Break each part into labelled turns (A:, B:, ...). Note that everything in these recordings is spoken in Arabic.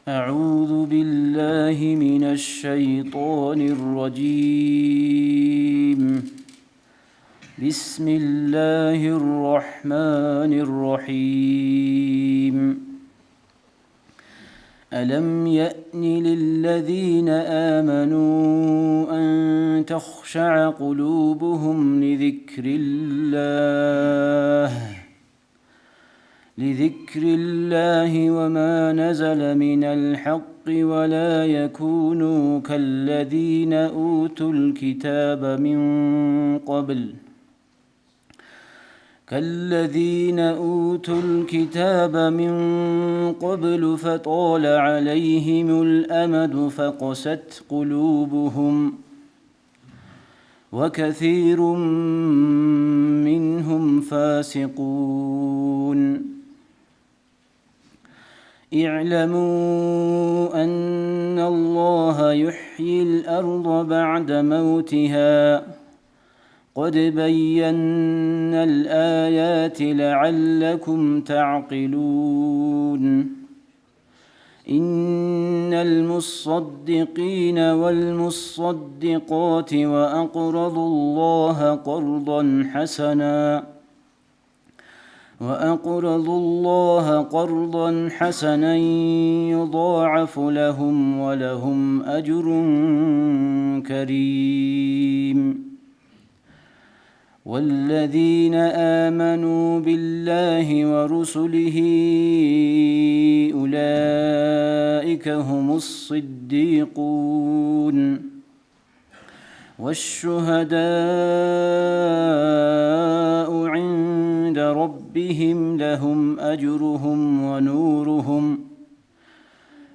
A: أعوذ بالله من الشيطان الرجيم. بسم الله الرحمن الرحيم. ألم يأن للذين آمنوا أن تخشع قلوبهم لذكر الله وما نزل من الحق ولا يكونوا كالذين أوتوا الكتاب من قبل فطال عليهم الأمد فقست قلوبهم وكثير منهم فاسقون. اعلموا أن الله يحيي الأرض بعد موتها قد بينا الآيات لعلكم تعقلون. إن المصدقين والمصدقات وأقرضوا الله قرضا حسنا يضاعف لهم ولهم أجر كريم. والذين آمنوا بالله ورسله أولئك هم الصديقون والشهداء عند ربهم لهم أجرهم ونورهم.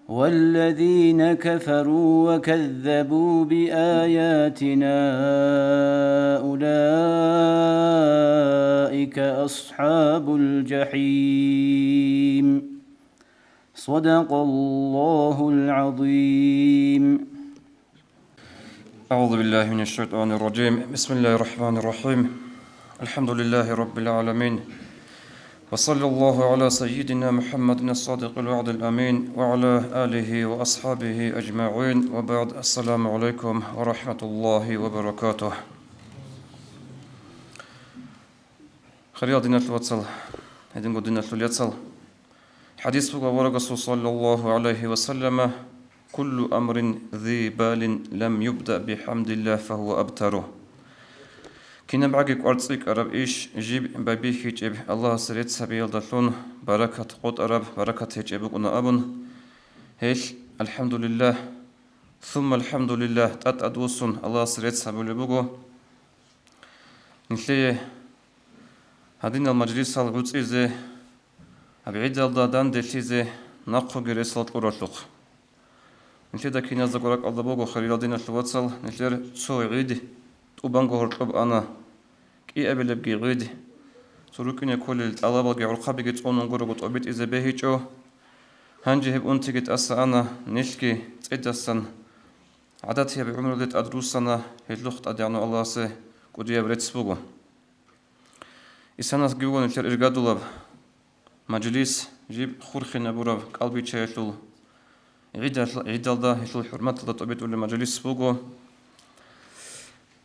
A: والذين كفروا وكذبوا بآياتنا أولئك أصحاب الجحيم. صدق الله العظيم.
B: أعوذ بالله من الشيطان الرجيم. بسم الله الرحمن الرحيم. الحمد لله رب العالمين، وصلى الله على سيدنا محمد الصادق الوعد الأمين وعلى آله وأصحابه أجمعين، وبعد. السلام عليكم ورحمة الله وبركاته. خريا دينا الواتسل هدين قد دينا الياتسل حديث ورقص صلى الله عليه وسلم: كل أمر ذي بال لم يبدأ بحمد الله فهو أبتره. كنا بعجك أرتسك أرب إيش جيب بابي هيجب الله سريت سبيل دلون بركة قط أرب بركة هيجبك أنا أبن هيش الحمد لله ثم الحمد لله أدوسن الله سريت سبيل بقو نتلي هذين المجلس العزيز أبعد الدادان دلتيز نقو جريسلت قرطلق نتلي دا كنا زقرك الله بقو خليل دين الواتسل نتلي سوء عيد وبانغو هرطب أنا كي أبلب جي غيد سركني كل الطلبة جي عرقابي جت أون غورغوت أبيت إذا بهيجو هنجي هب أنتي جت أس أنا نشكي تدسن عادتي بعمر لت أدروسنا هاللخت أديانو الله سه كودي أبرتس بوجو إساناس جوون التر إرجادولاب مجلس جيب خورخنا براب قلبي تشيلول عيدال ده هيلول حرمات الله أبيت ولا مجلس بوجو.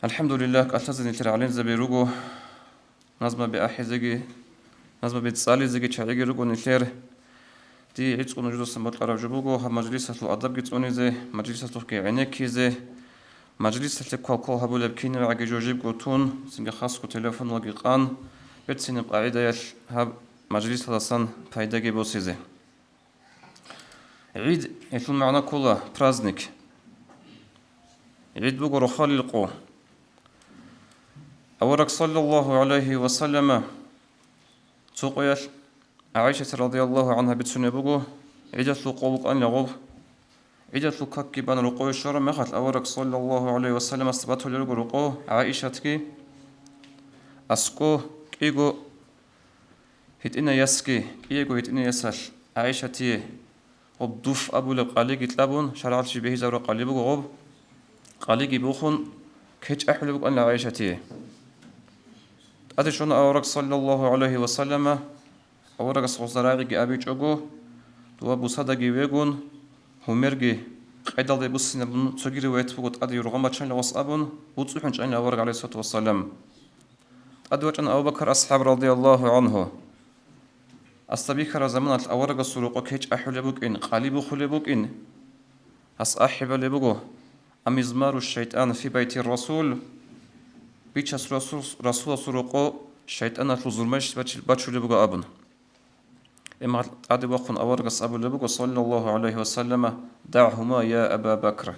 B: الحمد لله كأتلزن الترعلين زبيروجو نظم بأحزجي نظم بتصالي زجي تشارجي روجو نتير دي عيد قنوج السمات الرجبوجو هم مجلس الأدب جتوني زي مجلس التوكي عينك زي مجلس التكوكو هبول بكين وعجي جوجيب قطون سنج خاص كتلفون وقيقان بتسين قاعدة يش هب مجلس الصن فايدة بوسي زي عيد يثون معنا كله برازنك عيد بوجو رخال القو أورك صلى الله عليه وسلم سوقيش عائشة رضي الله عنها بتسنى بقو عجت لقوق أن يغوب عجت لكك بان رقو الشرم مخت أورك صلى الله عليه وسلم استبته لرقو رقو عائشة كي أسكو كيغو هتئنا يسكي كيغو هتئنا يسال عائشة تي وبدوف أبو لقاليق يتلابون شرعت شبه زور قاليبو غوب قاليق يبوخون كيج أحلبك أن عائشة تي أدشون أورك صلى الله عليه وسلم أورك صوصراغي أبي جوجو دوا بوسادة جيوجون ومرجي قيدال بسنا بن تجري ويتفوت أدي رغم شان وصابون وتصحن شان أورج عليه الصلاة والسلام أدوج أن أبو بكر أصحاب رضي الله عنه أصطبيك زمان الأورج السروق كيج أحلبك إن قالب خلبك إن أصحب لبجو أمزمار الشيطان في بيت الرسول بيتش رسول سروق الشيطان الظلمش باتش لبجو أبن إما عاد وقن أورج أبو لبجو صلى الله عليه وسلم دعهما يا أبا بكر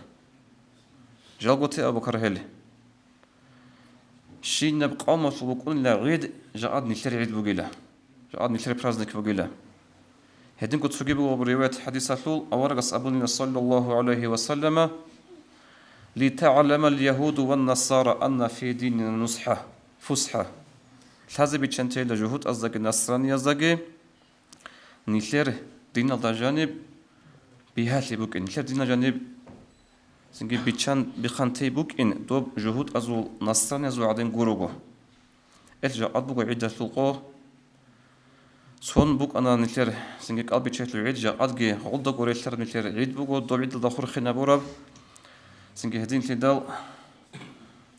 B: جلقتي أبو بكر هل شين نبقى مطلوبون لا غيد جاء نشتري عيد بقيلة جاء نشتري برازنك بقيلة هدين كنت سجيبه برواية حديث الثول أورج أبو صلى الله عليه وسلم لتعلم اليهود والنصارى أن في ديننا نصحة فسحة هذا بيتشنتي لجهود أزدق النصرانية زقي نشتري دين الله جانب بهالي بوكين نشتري دين جانب سنجي بيتشان بخانتي بوكين دوب جهود أزول نصرانية زو عدين قروقو إلجا أدبوكو عدة ثلقو سون بوك أنا نتلر سنجي قلبي تشيتلو عيد جا أدقي غلدا قوري تلر نتلر عيد بوكو دو عيد الدخور خينا بوراب سنجي هدين تدال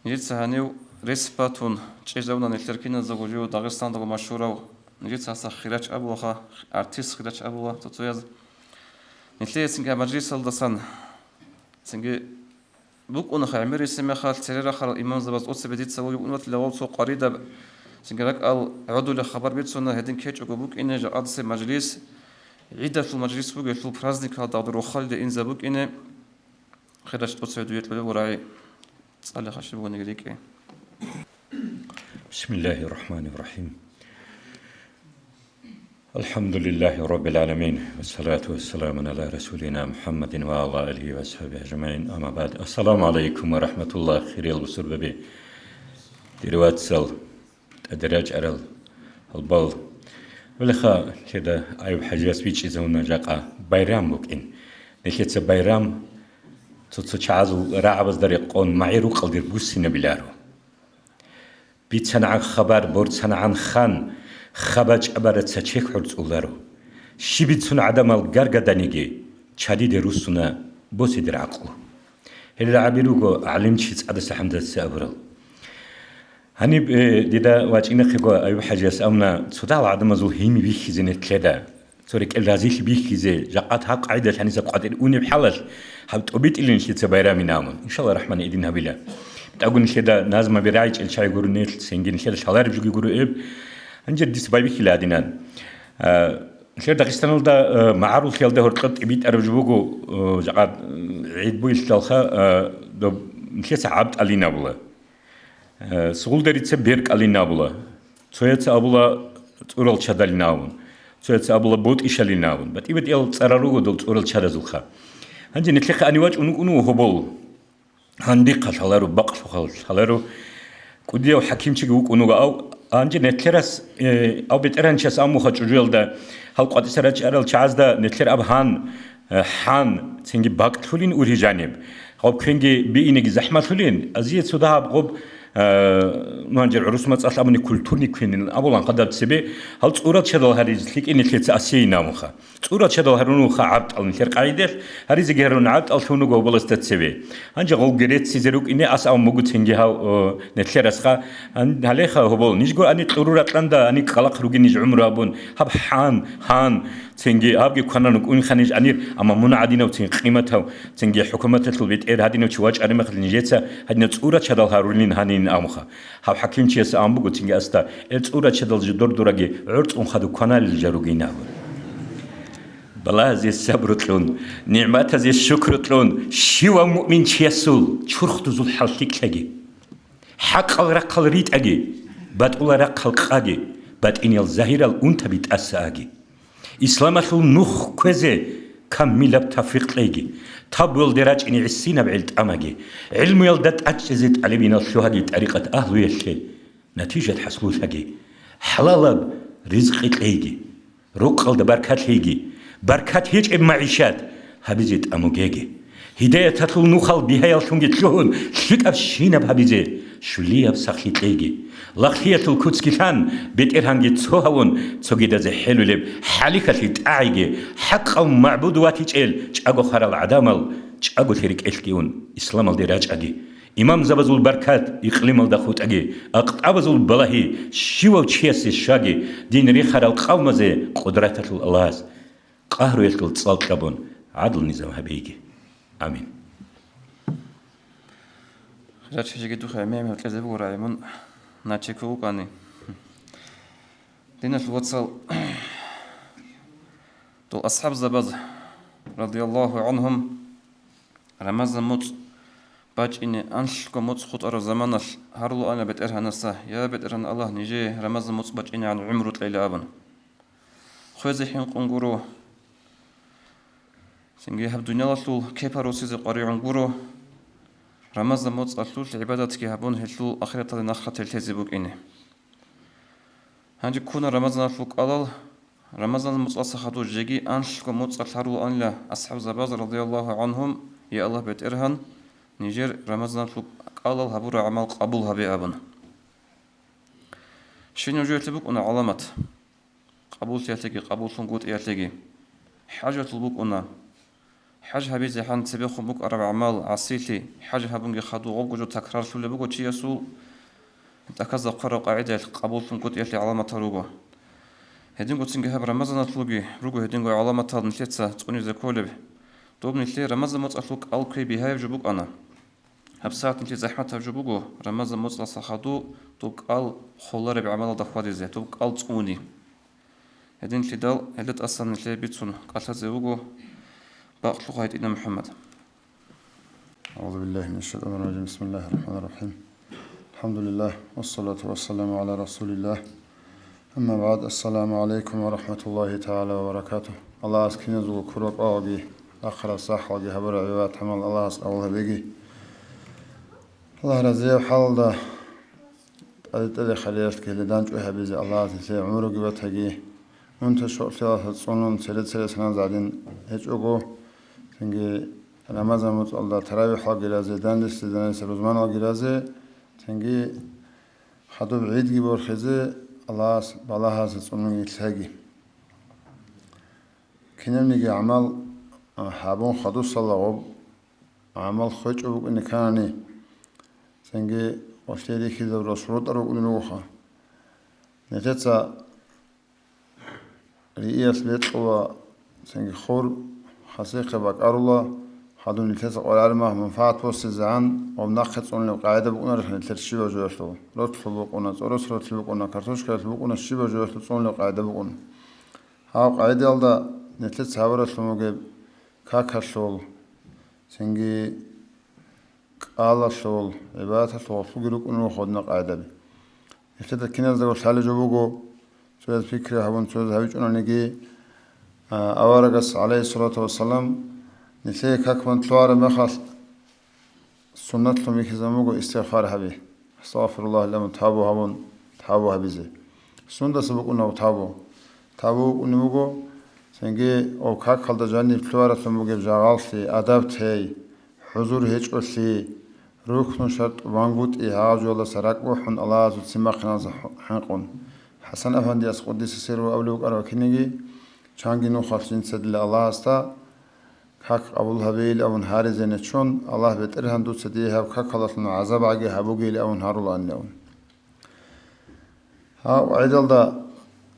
B: نجد سهانيو ريسباتون تشيزاونا نتلر كينا زغوجيو داغستان داغو مشهوراو نجد ساسا خيراج أبوها أرتيس خيراج أبوها تطويز نتلر سنجي مجلس الدسان سنجي بوك أنا خيمري سمخال تريرا خال الإمام زباز أوتس بديت سوي ونوت لوال سو قريدة سنجرك عدو لخبر بيت سنة هدين كيتش بوك إنه جاء أدس مجلس عدة في المجلس بوك يطلو برازنك هذا دور خالد إن زبوك إنه خيرش تصعدوا يطلو وراي صلى خشب ونجريك
C: بسم الله الرحمن الرحيم الحمد لله رب العالمين والصلاة والسلام على رسولنا محمد وعلى آله وصحبه أجمعين أما بعد السلام عليكم ورحمة الله خير البصر ببي ديروات سل أدراج أرل البال ولخا كده أيوب حاجة سويتش إذا جاقة بايرام بوكين نكيت بايرام تتشعزو راعبز دريقون معيرو قلدير بوسينا بلارو بيتسان عن خبر بورتسان عن خان خباج أبارت سچيك حرز أولارو شبيتسون عدم الجرجة دانيجي شديد روسنا بوسي در عقله هل عبيروجو علم شيء عدد سحمد السابرل هني ديدا واجينا خيجو أيوب حاجة أمنا صدق عدم زول هيمي بيخزين كذا تورك الرازيل بيخزي جاءت حق عيدة يعني سقطت أوني بحلش حبت أبيت إلين شيء سبايرا منامن إن شاء الله رحمن إدينها بلا تقول كذا نازم بيرايج الشاي يقولون سنجين كذا شالار بيجي يقولوا إب أنجد ديس بايبي خلادينان خير داغستان دا معارو خيال ده هرقت إبيت أرجوجو جاءت عيد بويل تلخا دو مشيت عبد علينا بلا سقول دريت بيرك علينا بلا تويت أبلا تورال شداليناون تويت أبلا بوت إشاليناون بس إبت يل تراروجو دول تورال شدازلخا أنجد نتلقى أنيواج أنو هبول هنديق شالارو بق شالارو كوديو حكيم شجوك أنو أو أنجد نتلرس أو بترانشس أمو خجول ده هل قد سرج أرل شاز ده نتلر أب هان تنجي باق تولين أوري جانب هو كينجي بينك زحمة تولين أزيد سودها بقب نانجر عروس ما تصل أمني كولتورني كوين أبولان قدر تسبي هل تصورات شدال هريز ليك إني تلت أسيء نامخا تصورات شدال هرونو خا عبد على نتلر قايدر هريز جهرون عبد على شونو قبل استتسبي أنجا قول جريت سيزروك إني أس أم موجود تنجي هاو نتلر أسخا أن هليخا هبول نيجو أني تصورات لندا أني خلق روجي نيج عمره أبون هب هان تنجي هابجي كنا نكون خنيج أنير أما منا عدينا وتنجي قيمتها تنجي حكومة البيت إير هدينا وتواج أرمخ نيجيتها هدينا تصورات شدال هرولين هنين أمخا هاو حكيم شيء أمبو قتنجي أستا التصورات شدال جدور دورجي عرض أنخدو كنا للجروجينا بلا زي الصبر تلون نعمات زي الشكر تلون شيوا مؤمن شيسول شرخت زول حلتك تجي حق الرقل ريت أجي بات ولا رقل قاجي بات إني الظاهر الأنت بيتأساجي إسلام الحل نخ كذا كم ملاب تفرق ليجي تبول دراج إني عسينا بعلت أماجي علم يلدت أجزت على بين الشهادة طريقة أهل يشلي نتيجة حصول هجي حلال رزق ليجي رقل دبركات ليجي بركات هيج معيشات هبيزت أموجيجي هداية تطلو نخل بها يلشون جتلون شك أبشينا بهبيزة شليه بسخلي تيجي لخليه الكوتسكيلان بترهنجي تسوهون تسوجي زي حلو لب حالك اللي تعيجي حق أو معبود واتيجل تأجو خير العدامل تأجو تريك إلكيون إسلام الدراج أجي إمام زبزول بركات إقليم الدخوت أجي أقطابزول بلاهي شيو وشيس الشاجي دين ريخر القوم زي قدرة الله قهر يلكل تصال كابون عدل نظام هبيجي آمين
B: خرج شيء كده خيمة من كذا بورا يمون ناتشكو كاني دين الوصل دول أصحاب زبز رضي الله عنهم رمضان موت باج إني أنشكو موت خط أرى زمان هارلو أنا بتأره نسا يا بتأره الله نجي رمضان موت باج إني عن عمره ليلة أبن خوزي حين قنقرو سنجي هب دنيا لطول كيف روسيز قري عنقرو رمضان موت أطلول عبادتك هبون هلو آخرة لنخرة التزبوك إني هنجي كون رمضان أطلوك ألال رمضان موت أصحابو جيجي أنشكو موت أطلارو أن لا أصحاب زباز رضي الله عنهم يا الله بتأرهن نيجر رمضان أطلوك ألال هبور عمل قبول هبي أبن شين يجو يتبوك أنا علامات قبول تياتيجي قبول سنقوت إياتيجي حاجة تلبوك أنا حاجة هبي زي حان تبيخو بوك أربع أعمال عصيتي حاجة هبونجي خدو غوجو تكرار شو لبوكو تشي يسول تكذا قرأ قاعدة قبول سنقوت إياتي علامة روجو هدين قلت إنك هب رمضان أطلوجي روجو هدين قل علامة نتلتسا تقولي زي كولب دوب نتلي رمضان موت أطلوك ألقي بهاي جبوك أنا هب ساعة نتلي زحمة جبوكو رمضان موت أصحادو دوب قال خلر بعمل دخوادي زي دوب قال تقوني هدين نتلي دال هدت أصلا نتلي بيتسون قالت زي وجو بأطلق هيد إلى محمد.
D: أعوذ بالله من الشيطان الرجيم بسم الله الرحمن الرحيم الحمد لله والصلاة والسلام على رسول الله أما بعد السلام عليكم ورحمة الله تعالى وبركاته الله أسكن يزوج كروب أوجي آخر الصح وجي هبر عيوات حمل الله أسأله بيجي الله رزيه حال ده أدت خليت كل دانج وهبيز الله تسي عمره جبت هجي أنت شو ثلاثة صنون ثلاث سنين زادين هيج أجو تنجي رمضان مت الله تراويح حاجرازه داندست دانس روزمان حاجرازه تنجي خدو بعيد جبر خزه الله بالله هذا صنون يتلاقي كنم نيجي عمل حابون خدو صلى عمل خج أو إن كاني تنجي واشتري كذا الرسول أو إنوخا نتيجة رئيس لتقوى تنجي خور حسيقة بقر الله حدون التسع والعلماء منفعة وسط الزعان ومنخط صون القاعدة بقونا رح نتلشي وجوهته رطل بقونا زورس رطل بقونا كرتوش كرت بقونا الشي وجوهته صون القاعدة بقونا هاو قاعدة يلدا نتلس هاورة سموجب كاكشول سنجي قال شول عبادة شول فجرك إنه خدنا قاعدة بي يفتح كناز دعوة حال جوجو سوى فكرة هون سوى هايج أنا نجي أوارقس عليه الصلاة والسلام نسي كاكمن طوار مخص سنة لهم يكزموجو استغفار هبي استغفر الله لما تابو هون تابو هبيزه سنة سبقنا تابو ونموجو سنجي أو كاك خلد جاني طوار سموجو جعالسي أدب تهي حضور هيج أسي ركن شرط وانغوت إيهاج ولا سرق وحن الله زود سماخنا حنقون حسن أفندي أسقدس سير وأولوك أراكنيجي شانجي نخالصين سدل الله استا كاك أبو الهبيل أو نهار زينتشون الله بترهن دوت سديها وكاك خلصنا عذاب عجي هبوجيل أو نهار الله النون ها وعيدل دا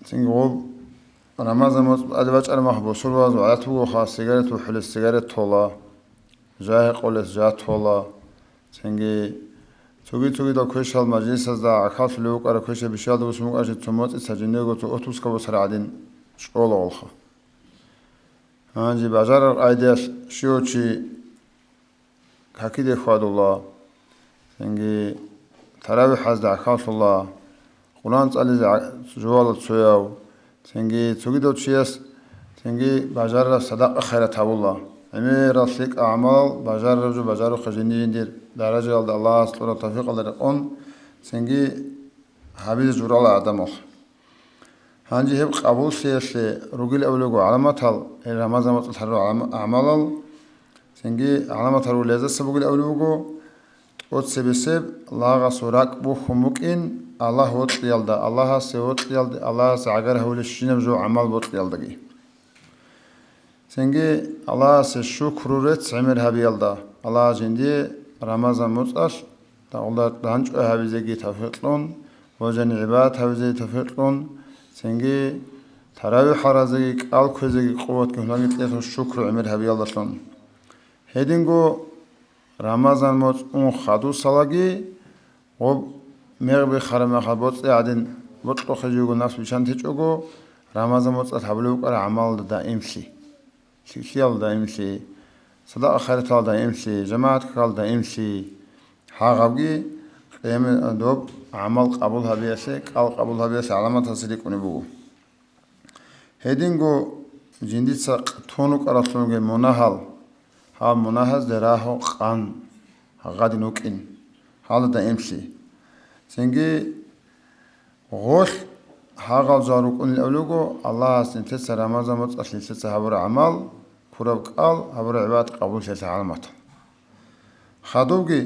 D: تنقول رمضان أدبج أنا محبوس الواز وعطوه خاص سيجارة وحل السيجارة طلا جاه قولس جاه طلا تنجي توجي دا كويش هالمجلس دا عكاس لوك أرا كويش بشيال دا بسموك أجد تموت استجنيه تو أتوس كبصر عدين شغل والخا هانجي بجار الأيدياس شيوتشي كاكيد إخواد الله تنجي تراوي حزد عكاس الله قرآن تالي جوال تسوياو تنجي توجي دا تشيس تنجي بجار صدق خيرة الله أمير رسلك أعمال بجار خزينين دير درجة الله سبحانه توفيق الله رقون سنجي حبيز جورال آدمه هنجي هب قبول سياسي رجل أولوجو علامة رمضان مطلع أعمال سنجي علامة لازم سبقول أولوجو отсебесеб лага сурак бу хумукин Аллах вот ялда Аллаха се вот ялда Аллаха се агар хавле шинем жо амал вот ялдаги сенге Аллаха се шукрурет самир хаби ялда Аллаха жинди Рамазан муцаш та Аллах данч хавизеги тафиqлун вожани ибадат хавизе тафиqлун сенге тарави харазеги қал көзеги қувват көхлагит лехо шукру амир хаби ялдашлун хединго Рамазан моц он хаду салаги об мегби харама хабот адин ботло хажуго нафс бишан течого Рамазан моц таблу қара амал да имси сихиял да имси сада ахират да имси жамаат кал да имси хагавги қияме доб амал қабул хабиясе қал қабул хабиясе аламат хасили куни бугу хединго жиндица тону қарасунге монахал ها مناهز دراه قان غادي نوكين هذا دا امشي سنجي غوش هاغال زاروك ان الاولوغو الله سنتس رمضان مت اصلي ست هبر عمل كرب قال هبر عباد قبول شت علامات خادوغي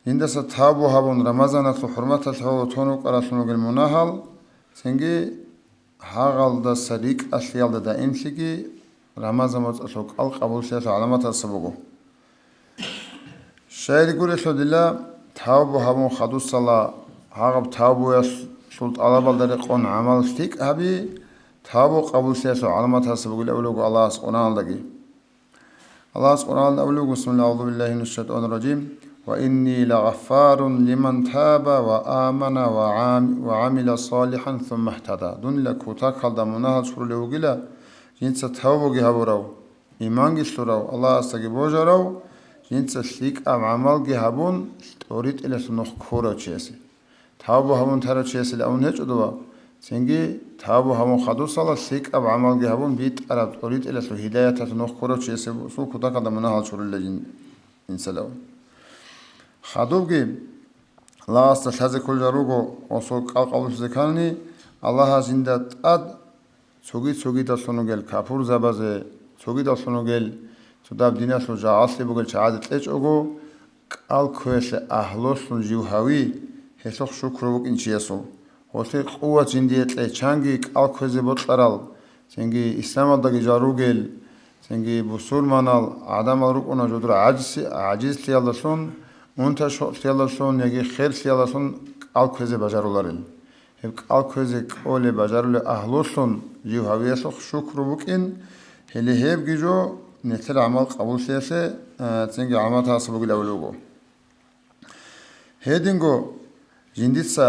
D: عندس تابو هبون رمضان تو حرمت تو تونو قراسونو المناهل سنجي هاغال دا صديق اصلي دا امشي Рамазан моцашок ал қабул шеш аламат асбугу шайри гуре шодила тавбу хаму хадус сала хагаб тавбу яс шулт алабалдари қон амал штик аби тавбу қабул шеш аламат асбугу лавлугу Аллах субханалдаги Аллах субханалда авлугу бисмиллахи аузу биллахи минаш шайтанир раджим ва инни лагаффарун лиман таба ва амана ва амила салихан thumma ihtada дунла кутак халда мунахал шурлугила Jinca tawbogi haburaw imangi sluraw Allah astagi bojaraw jinca slik am amalgi habun torit eles noch kora chesi tawbo habun tara chesi la unhe chudwa sengi tawbo habun khadu sala slik am amalgi habun bit arab torit eles hidayat noch kora chesi su kuta kadamana hal churul jin insalaw khadubgi Allah asta shaze kul jarugo oso qalqalu zekalni Allah zindat ad Цоги дасонугел кафур забазе цоги дасонугел цудаб динасу жаасли бугел чаадет лечого қал көесе ахлосун живхави хесох шукрувук инчиесу хосе қуа зиндиет лечанги қал көзе ботларал сенги исламалдаги жаругел сенги бусурманал адамал рукуна жудура аджис лиялдасон унта шот лиялдасон яги хер лиялдасон қал көзе бажаруларил قال كذا قول بجارل أهلوسون جو هويسخ شكر بكين هل هيب جيجو نتر عمل قبول سياسة تنجي عملها سبق الأولوغو هيدينغو جنديتسا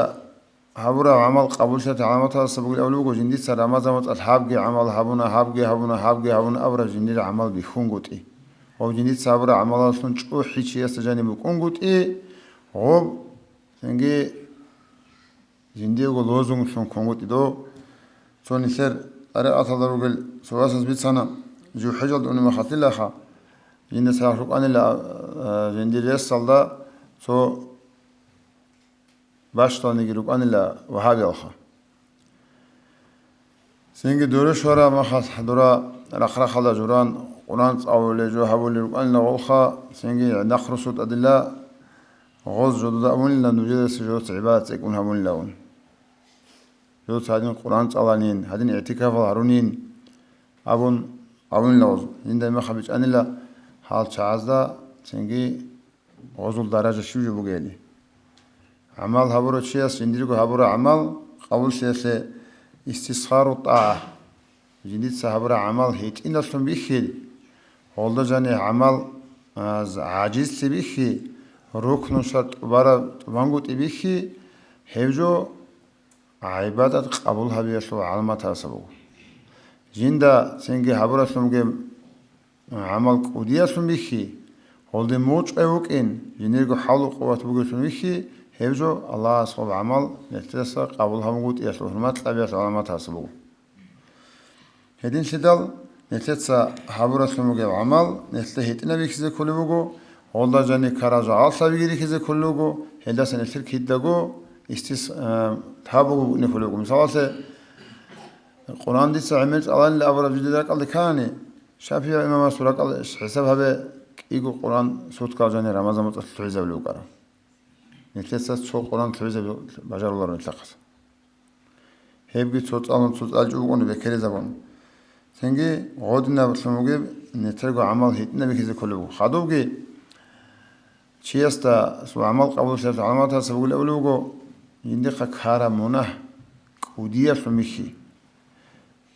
D: هبورا عمل قبول سياسة عملها سبق الأولوغو جنديتسا رمضان أصحابي عمل هبونا أبرا جندير عمل بخونغوتي أو جنديتسا هبورا عمل سون شو حيشياسة جانب بخونغوتي غوب تنجي Жиндего лозунг сон конготидо сонисер аре аталаругел соасас битсана жу хажал унима хатилаха жинде сахрук анила жиндирес салда со баштани гирук анила вахабиалха сенге доре шора махас дора рахрахала журан قرآن أول جو حول القرآن لغوخا سنجي نخرصت أدلة غوز جدود أمون لنا نوجد سجوت عبادة يكون همون لون جوت هذين القرآن تعلانين هذين اعتكاف الهرونين أبون لوز عندما خبيج أن الله حال شعزدا سنجي غوزل درجة شو جو بقولي عمل هبورة شيء سندريكو هبورة عمل قبول شيء استسخار الطاعة جديد سهبورة عمل هيت إن أصلا بيخيل Oldu jani amal aciz tibihi ruknu şart bara vangut tibihi hevjo ibadat qabul habiyasu almat hasabu jinda sengi haburasumge amal qudiyasun bihi oldu muç evukin jinirgo halu quwat bugusun bihi hevjo Allah subhanahu amal netlesa qabul hamugut yasu hurmat tabiyasu almat hasabu hedin sidal نتلتسا حبرس مجمع عمل نتلهيت نبي كذا كله جو والله جاني كراجع عصا بيجري كذا كله جو هلا سنتل كيدا جو استيس تابو نفلو جو مثلا سه القرآن دي سعمت الله اللي أبرز جدك الله كاني شافي إمام سورة الله حساب هذا إيجو قرآن صوت كاجاني رمضان متعزب له قرا نتلسه صوت قرآن تعزب بجار الله نتلقص هيبقى صوت ألم صوت ألجوون بكري زبون سنجي غودنا بسموجي نترجع عمل هيتنا بكذا كله خدوجي شيستا سو عمل قبول شرط علاماتها سبقول أولوجو يندق كهارا منه كودية فمشي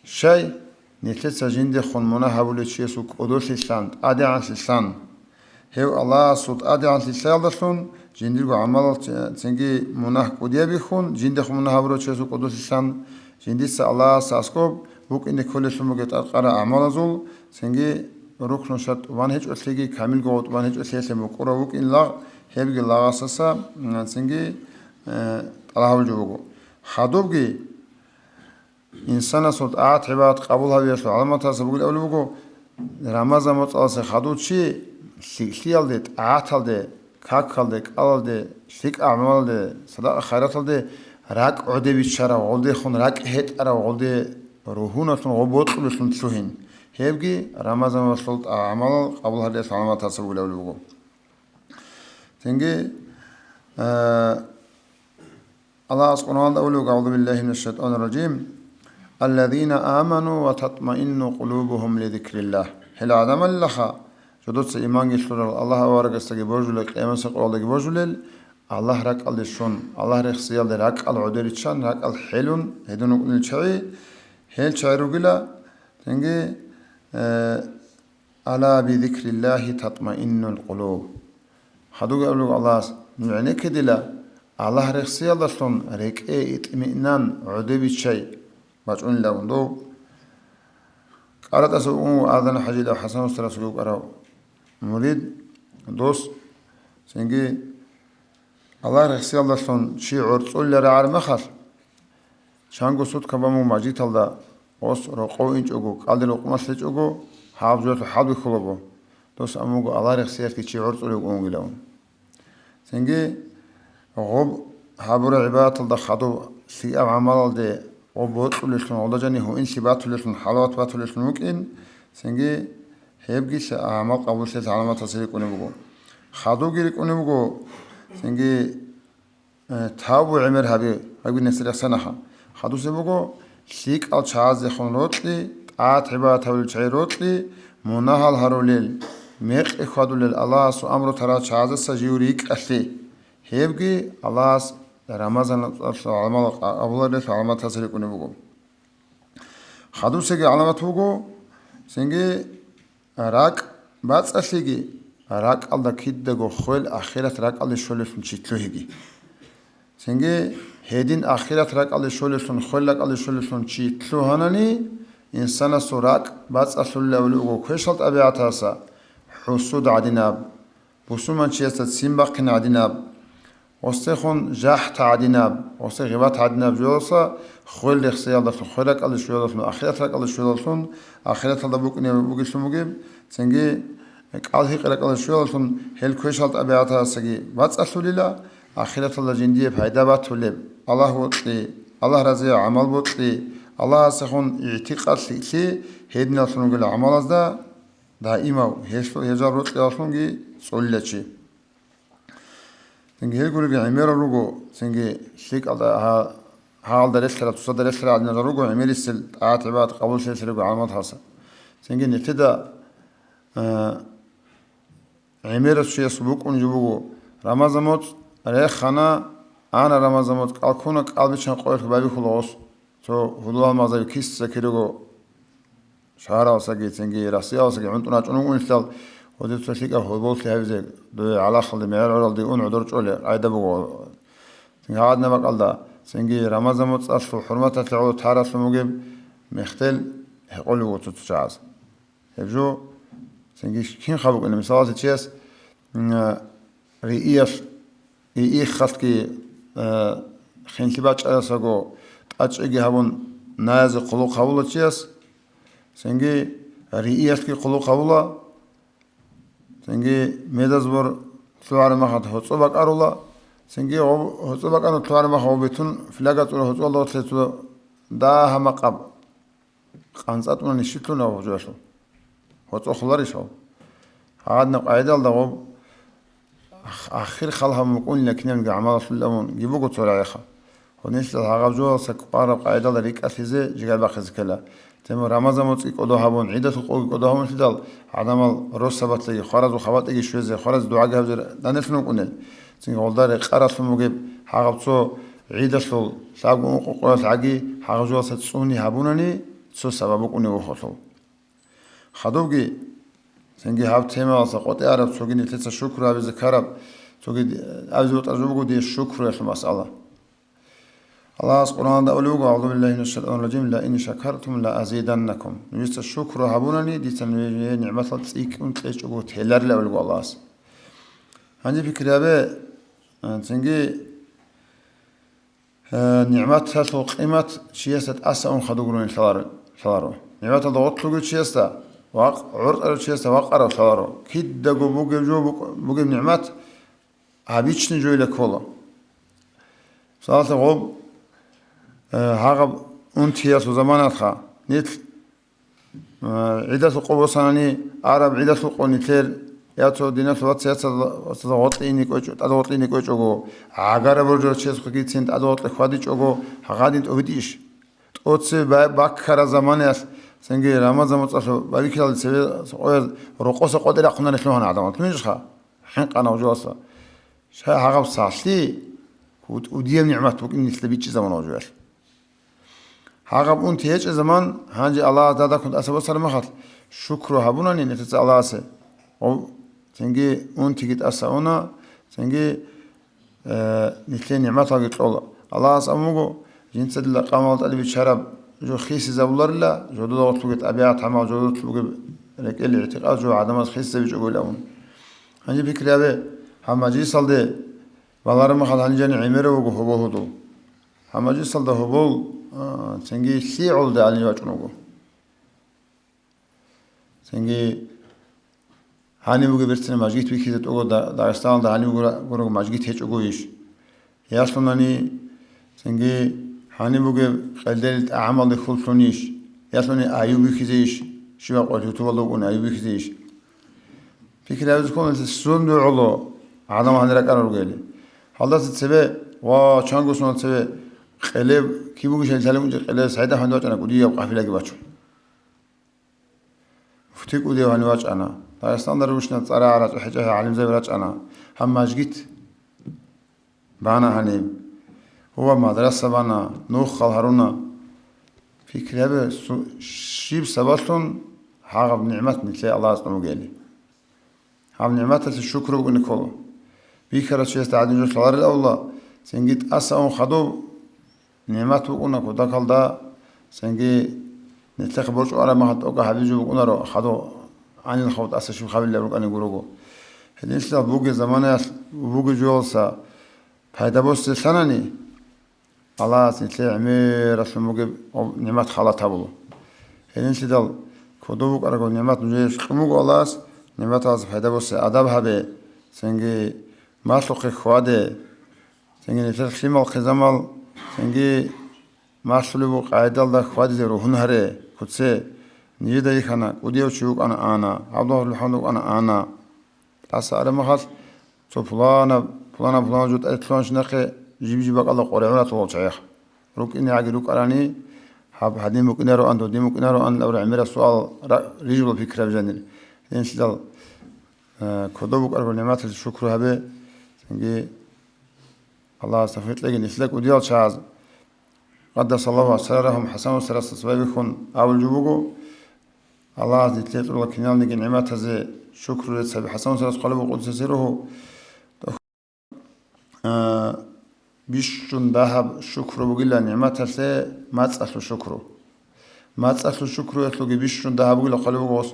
D: شيء نتلسه جند خون منه هقول شيء سو كودوس لسان أدي عن لسان هو الله صوت أدي عن لسان لسون جندرجو عمل سنجي منه كودية بيخون جند خون منه هقول شيء سو كودوس لسان جندس الله ساسكوب وك إن كل سموجت أقرأ أعمال زول سنجي ركن شرط وانهج أسلقي كامل قوت وانهج أسلسة مقرأ وك إن لا هيبقى الله أساسا سنجي الله وجهه خدوبجي إنسان صوت آت عباد قبولها بيشلو علامتها سبقول أولوجو رمضان متأسس خدود شيء سيال ده آت ده كاكل ده كال ده شيك أعمال ده صدق خيرات ده راك عده بيشرا وعده خون راك هت أرا وعده روحنا شون غبوط كلشون شوهين هيبقى رمضان وصلت أعمال قبولها ده علامتها سبقول أولوجو تنجي الله سبحانه أولوجو أعوذ بالله من الشيطان الرجيم الذين آمنوا وتطمئن قلوبهم لذكر الله هل عدم الله جدوس إيمان يشلون الله وارق استجي برجلك إيمان سقول الله برجلل الله رك الشون الله رخصيال رك العدل شان رك الحلون هدون الشعي هل شعروا قلا تنجي ألا بذكر الله تطمئن القلوب حدوق أولوك الله يعني كدلا الله رخصيال شون رك اطمئنان عدل شيء بچون لوندو قرأت أسوء آذان حجيد أو حسن وستر سلوك أراو مريد دوس سنجي الله رخصي الله سن شي عرصول لرعار مخص شانگو سود كبامو ماجيت الله وس رقو إنج أغو قادر وقمس لج أغو حافظوات حابي خلبو دوس أموغو الله رخصيات كي شي عرصول أغو لون سنجي غب حابر عبادة الله خدو سيئة عمال ده وبوت لسون الله جاني هو إن سبات لسون حلوات بات لسون ممكن سنجي هيبقي سأعمال قبول سيد علامات تصير كوني بقو خادو جيري كوني بقو سنجي تابو عمر هبي نسير سنها خادو سبقو سيك الشعاز يخون روتلي آت عبادة والشعي روتلي مناهل هروليل ميق إخوادو للالله سو أمرو ترى شعاز سجيوريك أسلي هيبقي الله رمضان علامات أولاد علامات تصير كوني بقو خادو سيجي علامات بقو سنجي راك بس أسيجي راك الله كيد جو خول آخرت راك الله شولش من شيء سنجي هدين آخرت راك الله شولش من خول راك الله شولش من شيء هناني إنسان سراك بس أسول لولو كويشلت أبي عتاسا حسود عدناب بسومان شيء سيمبقين عدناب وستخون جحت عدناب وستغيبات عدناب جوسا خول لخسي الله خولك الله شولش من آخرت راك الله شولش من آخرت الله بوكني بوكش مجيب سنجي قال هيك لك الله شولش من هل كويشلت أبي عتاسا بس أسول الله آخرت الله جندي فايدة باتولب الله وطلي الله رضي عمل وطلي الله سخون اعتقاد لي هدنا سنقول عمل ده دائما هجار وطلي أصلاً صلتشي سنجي هيقول لك عمير الرجو سنجي شيك الله حال درسلا تصدر درسلا عندنا الرجو عمير السل عاتبات قبول سلسلة رجو عمل حاسة سنجي نبتدأ عمير الشيء سبوك ونجبوه رمضان موت ريخنا أنا رمضان موت أكونك قلبي قويت بابي خلاص تو هدول ما زي كيس سكيرو شهر أو سجى سنجي راسي أو سجى عندنا جنون ونشتغل ودي تسليك أو هدول سهل زي دو على خلد معيار ولا دي عدور جولة عيدا بقول سنجي عادنا بقول ده سنجي رمضان موت أصل حرمة تعود تحرس المجيب مختل يقولوا تتجاوز هبجو سنجي كين خابق إن مثال تشيس رئيس خاطكي خنتبات أساقو أجي هون ناز قلوق هولا تشيس سنجي رئيس كي قلوق هولا سنجي ميدازبر ثوار مخد هتصبك أرولا سنجي هتصبك أنا ثوار مخو بيتون فلاقات ولا هتصول تلتو دا هم قب قنصات ولا نشيتون أو جواشو هتصو خلاريش هو قعدنا قاعدة لدغو آخر خلها مقول لك نعم عمال سلمون جيبوكو ترايخا ونيش الحاجة جوا سكبارة قاعدة لريك أثيزة جعل بخز كلا تم رمضان متك قدوه هبون عيدة تقول قدوه هبون فدال عدم الروس سبت لي خارج وخوات لي شوية زي خارج دعاء جهزر دانفنو كنل تين قلدار قرص المجيب حاجة بتو عيدة سل ساقو قرص عجي حاجة جوا ستسوني هبونني سو سبب كوني وخطو خدوجي تنجي هاب تيما سقط أعرف سوقي نتلت الشكر أبي ذكرب سوقي أبزوت أزوجو دي الشكر يا المسألة الله سبحانه وتعالى أعوذ بالله من الشيطان الرجيم لئن شكرتم لأزيدنكم نجست الشكر هبونني دي تنوي نعمة تسيك أنت ليش أقول تهلر لا أقول الله عندي فكرة به تنجي نعمة هسه قيمة شيء أسأون خدوجون ثلارو نعمة ضغط لقول شيء عرض شيء وقرا ثلارو كيد دقو بوجب نعمة هبيتش نجوي لك والله صلاة غوب هاغب أنت يا زمانات خا نيت عدة قوة سناني عرب عدة قوة نتير ياتو دينا سوات سياسة تضغط ليني كويش أجو عقارب رجل شيء سكيت سنت تضغط لخواديش أجو هقادين توديش تقصي باكر زمانات سنجي رمضان متصل بابيكال سوي رقص قدر أقنا نحن عدم تمنيش خا حين قنا وجواسا شها هاغب صاحلي وديم نعمة وكني تلبيتش زمان وجوال هاغب أنت هيج زمان هانجي الله زادا كنت أسبب سلامات شكر هبونني نتيجة الله سه أو سنجي أنت جيت أسأونا سنجي نتلين نعمة الله سأموجو جنس القامات اللي بتشرب جو خيس زبولار لا جو دوت لقيت أبيات حما جو دوت لقيت لك اللي اعتقاد جو عدم خيس بيجي يقول لهم هنجي فكرة به هم جي صلده والله ما خد هنجاني عمره وجهه هدو هم جي صلده هبول سنجي سي عود على وجهه سنجي هاني بوجي برتنا ماجيت بيكيد تقول داغستان ده هاني بوجي ماجيت هيج أقوليش ياسلونني سنجي هاني بوجي خلدل أعمال خلصونيش ياسلوني أيوبي كذيش شو أقول يتولون أيوبي كذيش فكرة بتكون السون دعوة عدم هنرك أنا رجالي هذا تتسبب وشانغو سون تسبب خلاب كي بوجي شيء سالم خلاب سعيدة هندوات أنا كودي يبقى في لاجي باتشون فتيك ودي هنواج أنا داغستان دروشنا ترى على حاجة عالم زي براج أنا هم ماجيت بانا هنيم هو مدرسة بانا نوخ هارونا في كلابه شيب سباتون حاجة بنعمة مثل الله سبحانه وتعالى هم نعمة الشكر ونكوله بيكرة شيء استعدين جو صار الأولى سنجيت أسأون خدو نعمة وقولنا كذا كل سنجي نتلقى برج أرا ما حد أوقع حبيجو وقولنا رو خدو عن الخوت أسا شو خبر اللي بروك أنا جروجو هذين سلا بوجي زمانه بوجي جوالسا هذا بس سناني الله سنتلي عمير رسم موجب نعمة خالة تابلو هذين سدال كدوك أرجو نعمة نجيش كموجو الله نعمة عز هذا بس أدبها به سنجي ما سوق خواده سنجي نتلقى خيمة الخزامل سنجي ما سلبو قاعدة الله خواده روحنا هره كتسه نيدا يخنا وديو شوك أنا عبد الله الحمد أنا أسأل ما خاص تو فلان جود أتلون شنقة جيب الله قرآن طول شيخ روك إني عقلوك أراني حب هدي مكنارو أن دي مكنارو أن لو عمر السؤال رجل فكرة بجانب إن شاء الله كذوبك أربع نعمات الشكر هبه سنجي الله استفيد لك نسلك وديال شاز قدس الله سرهم حسن وسرس سبابكون أول جبوجو الله زيتلت الله كنال نجي نعمات هذا شكر لسبب حسن وسرس قلبه قدس سره بيشون ذهب شكر بقول نعمات هذا ما تسأل شكره يطلق بيشون ذهب بقول قلبه قص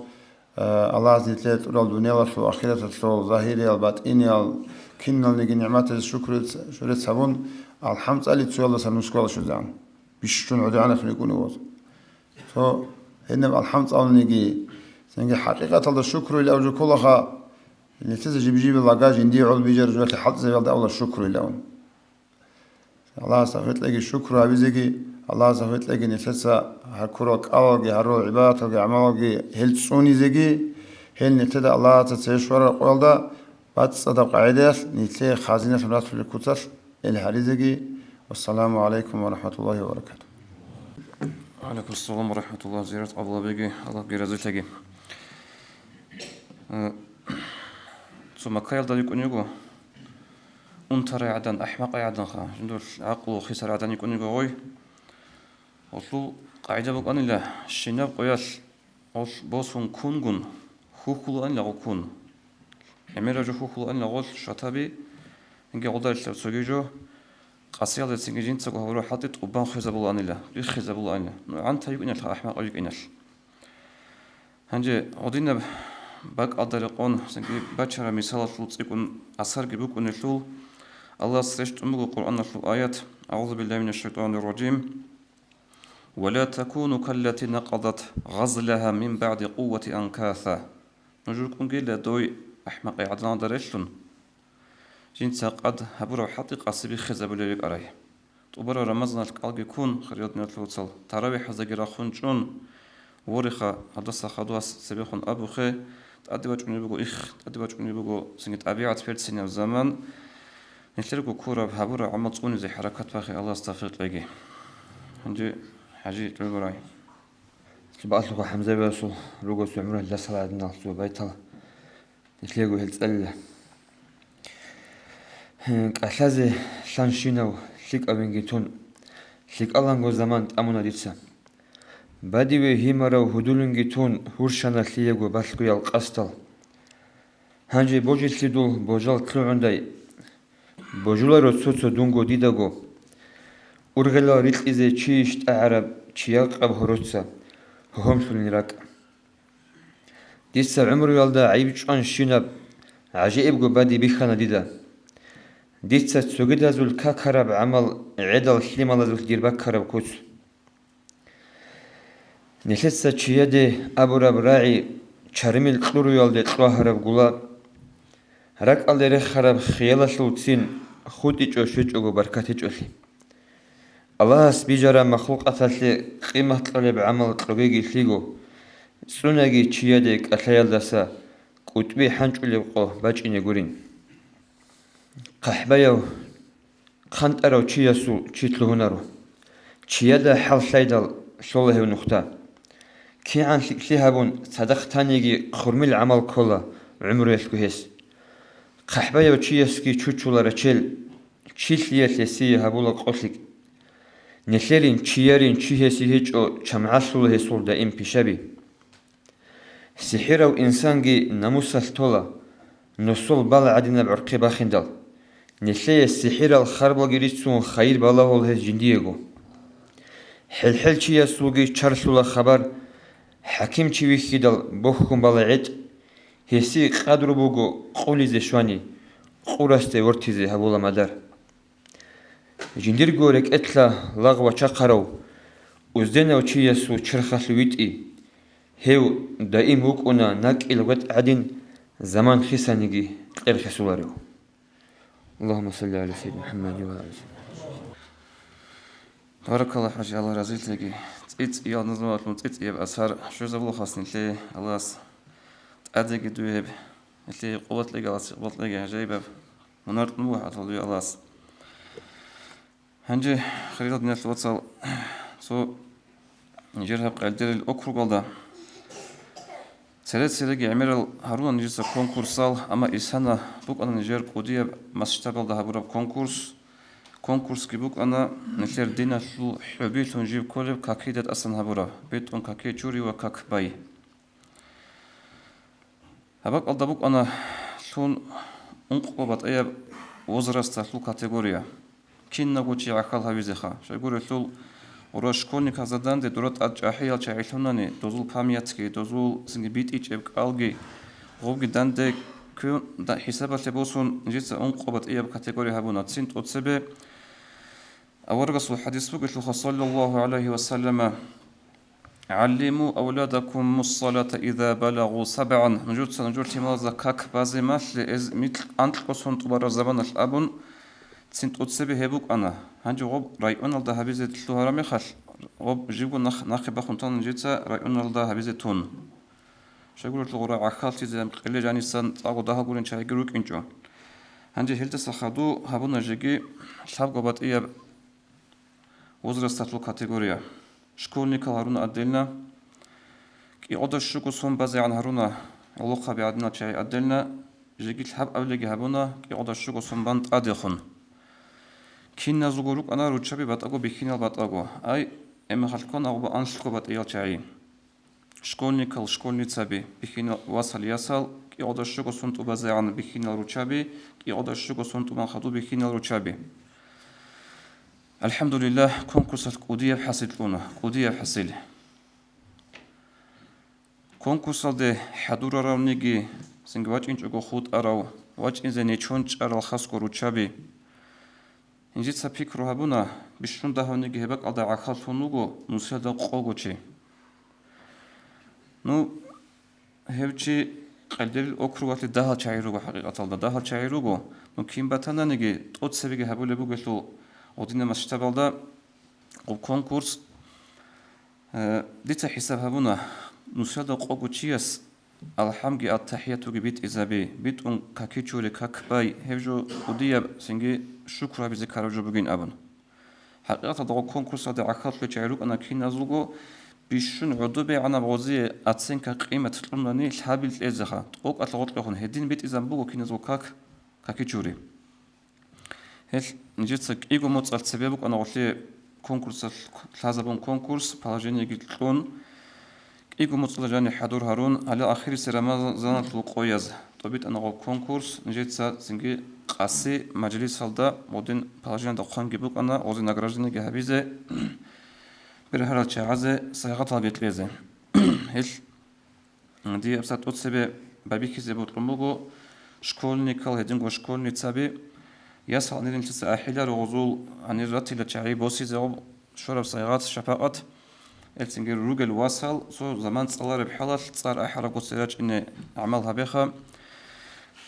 D: الله زيتلت الله الدنيا والآخرة الله ظاهري الباطني كنال نجي نعمات الشكر شريت سبون الحمد لله تسوي الله سنسكوا شو زعم بيشون عدوانا خليكون يوز هنا الحمد لله نجي سنجي حقيقة الله الشكر إلى أوجه كلها اللي تزج بيجيب اللاجاج عندي عول بيجر جوات حد زي بعض الله الشكر إلى الله سافرت لقي الشكر أبيزكي الله سافرت لقي نفسه هكروك أوجي هرو عبادة أوجي عمل أوجي هل تصوني زكي هل نتدا الله تتشور قولدا بعد صدق قاعدة نتلي خازنة فرات في الكتر الحريزقي. والسلام عليكم ورحمة الله وبركاته.
B: عليكم السلام ورحمة الله. زيارة الله بيجي الله بيرزقك. ثم كيل ده يكون يجو أنتر عدن أحمق عدن خا جندول عقل خسر عدن يكون يجو غوي وصلوا قاعدة بق أن الله الشناب قياس وص بوسون كونغون خوخلو أن لا كون أمير جو خوخلو أن لا غول شتابي إنجي غدار سوجيجو قصيدة سنجين تقول هو حاطط أبان خزبول أن الله ليش خزبول أن الله عن تيجي إن الأحمق أيق إنش هنجي عدينا باك أدرقون سنجي بشر مثال شلوت يكون أثر جبوك ونشلو الله سرشت أمور القرآن نشلو آيات أعوذ بالله من الشيطان الرجيم ولا تكونوا كالتي نقضت غزلها من بعد قوة أنكاثا نجركم قيل دوي أحمق عدنان درشلون جنس قد هبرو حقيقة سبي خزبول يك أراي تبرو رمضان القلب يكون خريط نتلوصل تراويح زجرا خنجون ورخا حدث خدواس سبيخون أبو خي تأدي بقو تأدي بقو سنة أبيعت في السنة والزمان نتلقوا كورة بهبورة عمطوني زي حركات باخي الله استغفر لقي هنجي حاجي تقول راي
E: بقى حمزة بيسو روجو سعمره لا صلاة عندنا سو بيتها نتلقوا هالسألة كأساسي شانشينو شيك أبنجيتون شيك ألانغو زمان تأمونا ديتسا بديوي هيمارو هدولنجيتون هورشانا ليغو باسكو يالقاستل هانجي بوجي سيدول بوجال تلوعنداي بوجولارو سوتسو دونغو ديداغو أورغلا ريتليزي تشيشت أعرب تشياق أبهروتسا هم سلنراك ديسا عمرو يالدا عيبشان شيناب عجيب بادي بيخانا ديدا ديسا تسوغيدا زول كاكارب عمل عدل حليمالا زول ديرباك كارب كوتس نحسا تشيادي أبوراب راعي چارميل قلورو يالدا تلوهرب غولا راك ألدري خراب خيالا سلوتسين خود إيجو شوچوغو بركات إيجولي الله سبيجارا مخلوق أثالي قيمة طلب عمل طلبيجي سيغو سوناجي تشياديك أثايال داسا كتبي حنچو لبقو باجيني غورين قحبايو قانت أراو تشياسو تشيتلوهنارو تشيادا حال سايدال شوله ونختا كي عن ليهابون صدق تانيجي خرميل عمل كولا عمرو يسكوهيس قحبايو تشياسكي چوچولا رچيل تشيليات لسي هابولا قوسليك نسلين تشيارين تشيهسي هيجو چمعاسول هيسول دائم بيشابي سحيرو إنسانجي ناموسال تولا نصول بالا عدنا بعرقي باخندال نسلي السحيرة الخربل جريتسون خير بالا هول هز جنديغو حل تشيا سوغي چارسولا خبر حكيم تشيوي خيدال بوخكم بالا عد هسي قادرو بوغو قولي زشواني قورستي ورتيزي هبولا مدار جندير غورك اتلا لاغوا چاقارو وزدنا وچيا سو چرخاسلو ويتي هيو دائم وكونا ناك الوقت عدين زمان خسانيجي غير خسولاريو اللهم صل على سيدنا محمد وعلى آله.
B: بارك الله حاجي الله رزيت لقي تيت يا نظمات متيت يب أثر شو زبلو خاصني لي الله أديك دويب لي قوة لقي الله قوة لقي جايبه ونرد نوح أطلع الله هنجي خريطة من الواتساب سو نجرها بقدر الأكرو قلدا سرت سرقي عمر هارون نجلس كونكورسال أما إسحنا بوك أنا نجر قودية مستقبل ده برا كونكورس كي بوك أنا نثير دينا شو حبيت ونجيب كله كاكيدة أصلا هبورا بيت ون كاكي جوري وكاك باي هباك ألدا بوك أنا شون انقبض أيه وزرست شو كاتيجوريا كين نقولي عقل هاويزخا شايقول شو وراشكوني كازادان دي دورات أجاحيال شايلوناني دوزول بامياتكي دوزول سنجي بيت إيش إبك ألجي غوبي داندي كون دا حسابات لبوسون نجيس أنقبض إيه بكاتيجوري هابونا تسنت أتسبه أورغس الحديث بقول صلى الله عليه وسلم علموا أولادكم الصلاة إذا بلغوا 7 نجور تمازا كاك بازي ماشل إز مثل أنتقصون تبارا زبان الأبون تسنت أتسبه هبوك أنا هنجي غوب رايون الدا هبيزة تلوهرامي خل غوب جيبو ناخي باخون تون نجيتسا رايون الدا هبيزة تون შეგურეთლუღურა ახალთიზე ყელე ჯანისან წაგო დაჰაგურენ ჩაიგირო კინჭო ანჯე ჰელტესა ხადუ ჰაბუნაჟიგი შავგობატია возрастатлу категория школьника харуна отдельно и одашуку сон базе ан харуна олоқаби адна чай отдельно жиги хаб авлеги хабуна и одашуку сон банд адехон кинна зугурук ана ручаби батаго бихинал батаго ай эме халкон аба аншлко бат ел чай школьникал школьницаби бихинал васал ясал и одашуку сон ту базе ан бихинал ручаби и одашуку сон ту ман хаду бихинал ручаби Alhamdulillah, konkursat Qudiyya hasiltluna, Qudiyya hasil. Konkursalde hadura ravnigi, singi wac'inch'ugo khut araw, wac'inze nechonch aral khasko ruchabi. Injitsa pikru habuna, bishun dahonigi hebak alda akhaltunugo, nusada qogochi. Nu, hevchi qaldelil okruvatli dahal chayrugo haqiqatalda, dahal chayrugo, nu kimbatananigi, totsevigi habulebu gelu, ودينا مشتغل وكونكورس ديت حساب هبونا نسيد قوقوتشيس الحمد التحيات بيت إزابي بيت كاكيتشوري كاكباي هفجو وديا سنجي شكرا بذكر بجين أبن حقيقة دعو كونكورس هذا عقد لجعلوك أنا كين نزلقو بيشون عدوبي عنا بوزي أتسين كقيمة تلمني الحابل الإزخا أوك أطلقت لهون هدين بيت إزامبوغو كين نزلقو كاكيتشوري هل نجتك إيجو موت السبب أنا قلت كونكورس لازم كونكورس بالاجيني قلتلون إيجو موت لجاني حضور هارون على آخر سرما زانت لقويز طبيت أنا قل كونكورس نجت سنجي قاسي مجلس هالدا مودين بالاجين دقان جبوك أنا وزي نجراجني جهبيزة برهلا شعازة سيغط بيتليزة هل دي أبسط أتسبب بابيكي زبوت رموجو شكولني كل هدينجو شكولني تسبب يسعى نرين تسعى حيلر وغزول عن الرتيلة شعري بوسي زوب شرب صيغات شفاقات التنجر روجل واصل سو زمان صلار بحالة صار أحرق وسيراج إن أعمالها بيخا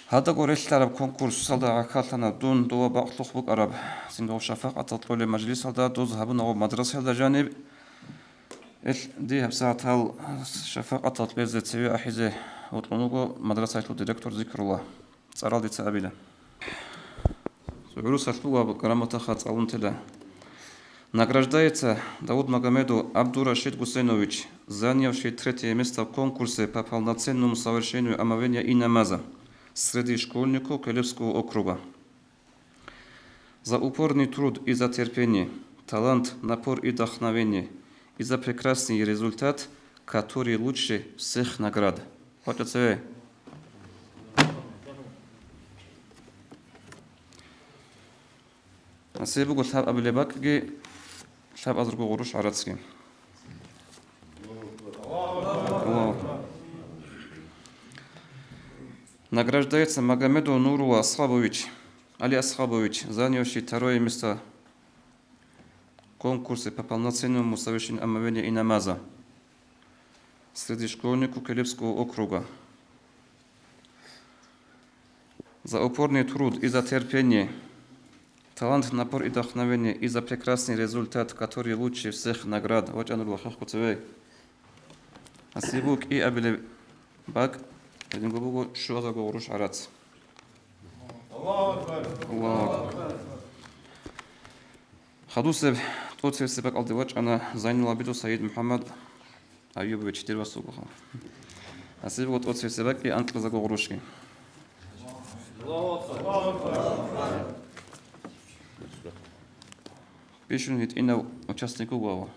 B: هذا قريش تعرب كونكورس صلدا عكالتنا دون دوا بأطلق بك عرب سنجو شفاقة تطلع مجلس هذا دوز هبنا ومدرسة هذا جانب دي هبساعة هال شفاقة تطلع زي تسوي أحيزة وطلنوغو مدرسة الديركتور ذكر الله صار دي تسابيله عروس الفوق грамота хацалунтеля. Награждается Дауд Магомеду Абдурашид Гусейнович, занявший 3-е место в конкурсе по полноценному совершению омовения и намаза среди школьников Келевского округа. За упорный труд и за терпение, талант, напор и вдохновение, и за прекрасный результат, который лучше всех наград. Хочется سيبقوا الحاب قبل باكجي الحاب أزرقوا غروش عراتسكي Награждается Магомеду Нуру Асхабович, Али Асхабович, занявший 2-е место в конкурсе по полноценному совершению омовения и намаза среди школьников Келевского округа. За упорный труд и за терпение, талант, напор и вдохновение, и за прекрасный результат, который лучше всех наград. Вот оно было хахкуцевей. Асибук и абиле бак, один губугу шуаза говоруш арац. Аллаху акбар. Хадусев тот себек алдевач она заняла биду Саид Мухаммад Аюбович Тирвасугуха. Асибук тот себек и анкла за говорушки. Пишут ина участнику глава.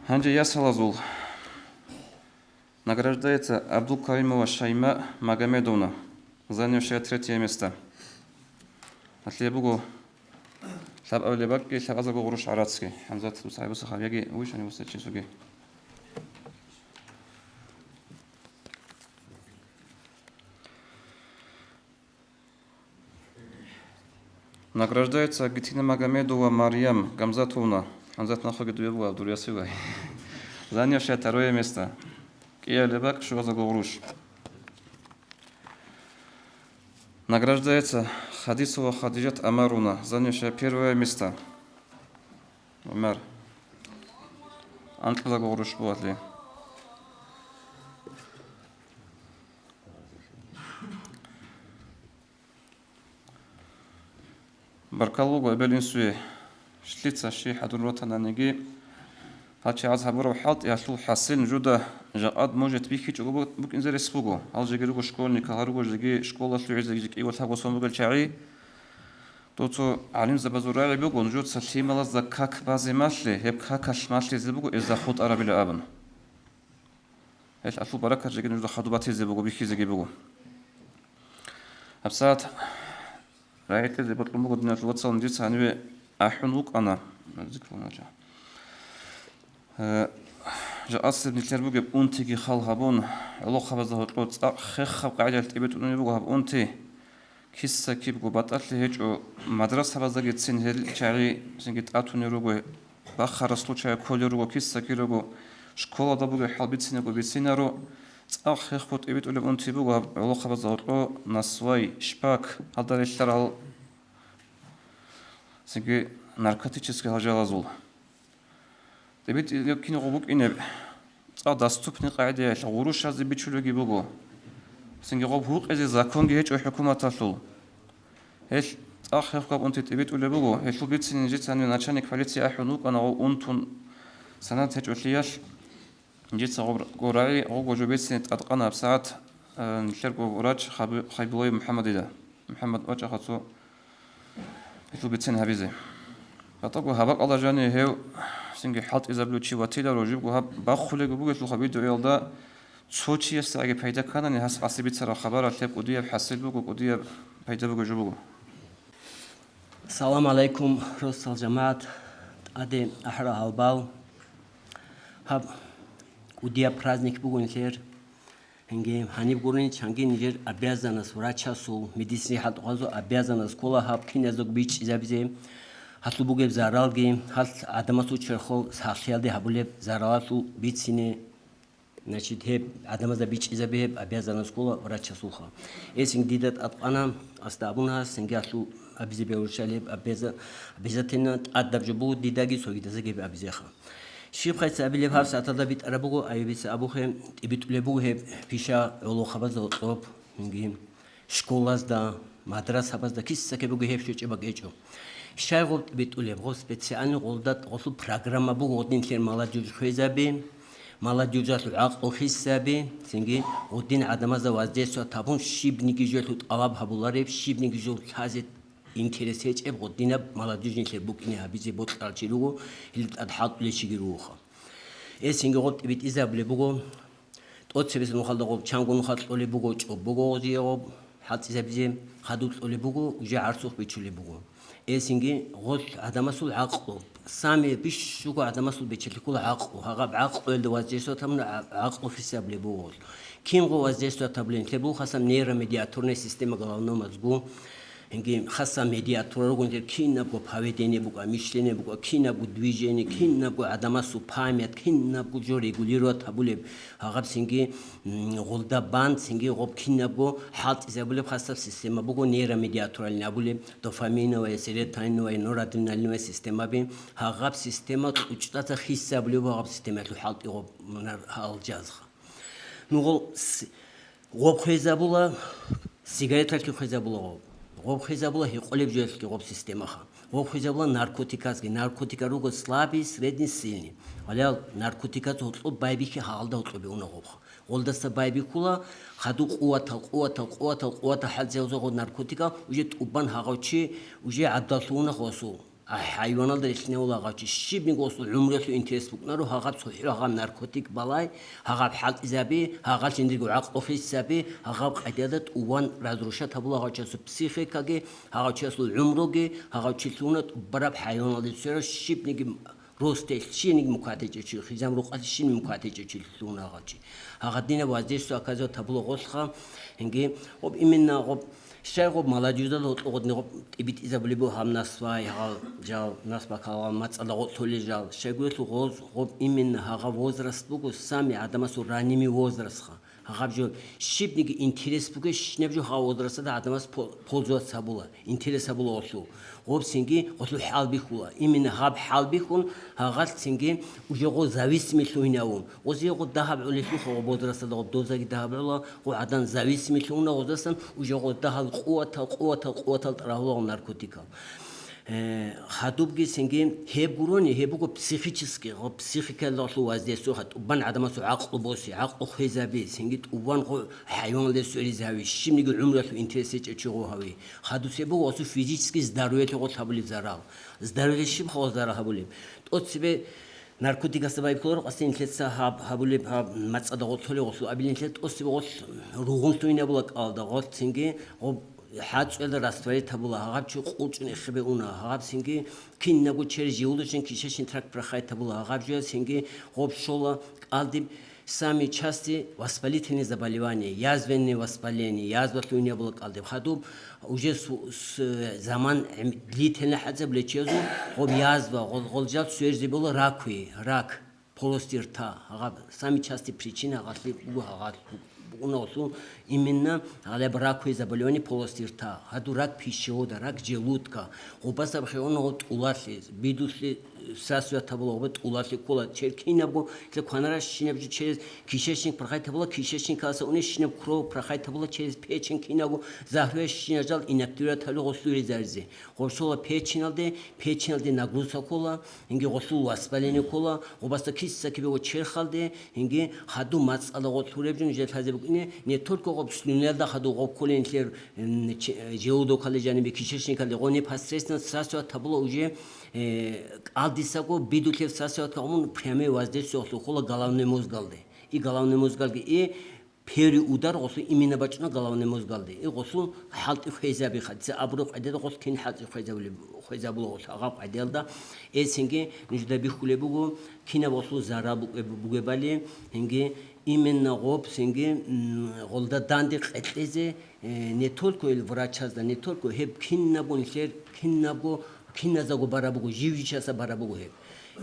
B: Ханджи Ясалазул. Награждается Абдул-Каримова Шайма Магомедовна, занявшая 3-е место. Атлебугу Шаб Аулебаки, Шабазагу Гуруш Аратский. Хамзат Сусайбу Сахавяги, Уишани Вусачисуги. Награждается Гитина Магомедова Марьям Гамзатовна. Хамзат Нахагит Бебуа, Дурьясивай. Занявшая 2-е место. Кия Лебак Шуазагу Гуруш. Награждается Хадисова Хадижат Амаруна, занявшая 1-е место. Умар. Антлазагу Гуруш Буатли. بركالوغو إبلين سوي شليتsa شي حضروتنا نجي هاتشي عز حبرو حالت يحلو حسين جودا جاءت موجت بيكي تجوبو بوك إنزل اسبوعو هل جيجيرو شكولني كهارو جيجي شكولة شلو عز جيجي إيوة ثابو سومو شعري توتو علم زبزوري بيجو نجود سليم الله زكاك بازي ماشلي هيب كاكاش ماشلي زبوجو إذا خود عربي لأبن هيش أفو بركة جيجي نجود خدوباتي زبوجو بيكي زيجي بيجو أبسات رأيت زي بطلو مجد نجود واتسال نجيت عنوي أحنوك أنا ذكر نجا جاء أصل نتلر بوجب أنتي كي خال هبون الله خبزه القط خخ قاعدة تبيت ونبي بوجب أنتي كيس كيب قبض أصل هيج مدرسة خبزه جت سن هل شعري سنجت أتوني روجو بخر رسلو شعر كل روجو كيس كي روجو شكولا دبوجو حال بيت سنة بيت سنة رو خخ خط تبيت ونبي أنتي بوجب الله خبزه القط نسوي شباك هذا الشرع سنجي наркотический هجالازول تبيت يمكن غبوك إنه دستوبني قاعدة الغروش هذا بيشلوجي بقو سنجي غبوك إذا زاكون جهش وحكومة تطلو هش آخر قاب أنت تبيت ولا بقو هش بيت سنجيت سنة نشاني كفالتي أحنوك أنا أنتون سنة هش وحلياش جيت غراعي غو جوبيت سنة أتقنا بساعات نشرب غراج خيبلوي محمد إذا محمد وجه خاصو هش بيت سنة هبيزه فتقول هبق الله جاني هيو سنجي حط إذا بلوتشي وتيلا روجيب وهب بخله جبوجت الخبيد ويلدا صوتي يستعجي بيدا كان نهاس عصبيت سر خبر تلب قدية بحسل بوجو قدية بيدا بوجو جبوجو
F: السلام عليكم رؤساء الجماعة أدي أحرى هالباو هب قدية праздник بوجو نشير هنجي هني بقولين شانجي نجير أبيازنا سوراتشا سو مدرسة حد غازو أبيازنا سكولا هب كين أزوج بيتش إذا بزي هاتلوبوجب زارالجي هات عدماتو تشرخو ساخيالدي هابولب زارالاتو بيتسيني значит هب عدمازا بيتش إذا بهب أبيازنا سكولا وراتشا سوخا إيسين ديدت أنا أستابونها سنجاتو أبيزي بيورشاليب أبيزاتنا أدب جبو ديداجي سوي دزاجي أبيزيخا شيب خيس أبيلب هارس أتدا بيت أربوجو أيبيس أبوه بيت لبوه هب فيشا أولو خبزة طوب نجيم شكولاز دا مدرسة خبز دا كيس سكبوجو هب شوش إباجيجو شايغو بتقولي سبيциальный голдат غوصو программа بو غودين تلين молодежь خيزابي молодежь العقل خيسابي سنجي غودين عدمازا وازديسو تابون شيبنيكي جولو طلب هبولاريب شيبنيكي جول حازت интересеч eb غودين молодежь نتلين بوكيني هابيزي بوت الچيلوغو هلت ادحاط لشيغيروخا سنجي غوت بيت إزابلي بوغو توتسبيس نخالدغو چانغو نخالدغو بوغو چو بوغو زيغو حات إزابيزي خادوت بوغو وجي عرسوخ بيچولي بوغو إيسينجي غول عدماسول عقلو سامي بيش شوكو عدماسول بيشلكول عقلو هغاب عقلو اللي وازجيسو تمن عقلو في سابلي بوغول كيم غو وازجيسو تابلين تبو خاصة نيرا ميدياتورني سيستيما غلانو مزغو هنجي خاصة ميدياتور رغون كينا بو باويديني بو ميشليني بو كينا بو دويجيني كينا بو عدماسو بايميات كينا بو جو ريغوليرو تابولي هغاب سينجي غولدا باند سينجي غوب كينا بو حالت إزابولي خاصة سيستيما بو نيرا ميدياتور نابولي دوفامين وسيروتونين ونورادرينالين وسيستيما بي هغاب سيستيما تجتاتا خيسابولي بو هغاب سيستيما حالت غوب منار هالجاز نغول غوب خيزابولا سيجاريتالكي خيزابولا غوب غوب خيزابولا هي قلب جوالكي غوب سيستيماها غوب خيزابولا نارкотикасги наркотика руго слабый средний сильный аля наркотикас отлоб байбики халда отлоби уна غوب голдаста байбикула хаду قوة حالزيوزو наркотика уже убан хагачи уже аддалуна хосу حيوانات اللي ولا غاتش شيب نقص عمره انترست بقنارو هاغاب صحيح هاغاب ناركوتيك بالاي هاغاب حال إزابي هاغال جندرجو عقل في السابي هاغاب قدادت وان رادروشة تبلا غاتش بسيفيكاجي هاغاتش عمره هاغاتش لونت براب حيوانات اللي شيب نجي روستيل شينيك مكاتيجي شيل خزام روقات شين مكاتيجي شيل لونا غاتش هاغدينا وازيسو أكازو تبلا غوصخا هنجي غب إمنا غب شايغوب مالاجودا لوطلغود نغوب إبيت إذا بليبو هم ناسواي هاغ جاو ناس بكاوا ماتسالغوط تولي جاو شايغوت لغوز غوب إمن هاغا وزرس بوغو سامي عدماسو رانيمي وزرسخا هاغاب جو شيب نيجي انترس بوغو شنبجو هاغا وزرسا دا عدماس بولزوات سابولا انترس سابولا غوصلو غوب سنجي غوصلو حال بيخولا إمن هاغاب حال بيخون هاغال سنجي وجوغو زاويسمي لوهناوم وزيغو دهاب عليكو غوب وزرسا دا غوب دوزاكي دهاب علا غو عدان زاويسمي لوهنا وزرسا وجوغو دهاب قوة تراهو ناركوتيكا хадубги синги хебгурони хебуго психически психикалло воздействие хат убан адамасу ақлу боси ақлу хизаби синги убан хайван лесу ризави шимниги умрату интересе чечуго хави хадусебуго осу физически здоровье го табли зарал здоровье шим хо зарал хабули тот себе наркотикасы байколор астин летса хабули мацада го толе осу абилин лет осибо гол ругун туйна булак алда гол синги حاجة راستوي تبلا هغاب شو قوتشن إخبئونا هغاب سينجي كين نقول شيء جيولوجين كيشين تراك برخاي تبلا هغاب جو سينجي غوب شولا قالدي سامي части воспалительные заболевания язвенные воспаления язвотные было قالدي خدوب уже заман длительный حادثة блечезу غوب язва غолجат сөзде было рак полости рта هغاب сами части причины هغاب уносу именно рак заболевание полости рта, рак пищевода, рак желудка. Обасаб он вот уласли, бидусли сасуя табло, вот уласли кола, черкинабу, клепханара шинабжи через кишечник прохай табло, кишечник каса, он шинаб кровь прохай табло через печень кинабу, захве шинажал инактура табло госури зарзи. Госула печеналде нагрузка кола, инге госул воспаление кола, обаста кисса кибе черхалде, инге хаду мац ала госуребжин жетазе не только обслюнялда хаду гоколентлер желудок хале жаниби кишечник хале гони пастресна сасуа табло уже алдисаго бидутлев сасуа камун прямое воздействие хола головной мозг галде. И головной мозг галде и пери удар госу именно бачна головной мозг галде. И госу халт хизаби хадсе абрук адеда гос кин халт хизабуло гос агап аделда эсинге нижда бихулебуго кина госу зарабу бугебали инге именно гоб синге голда данди қетлезе не только врачазда не только хеб киннабун хер киннабу кинназаго барабуго живичаса барабуго хеб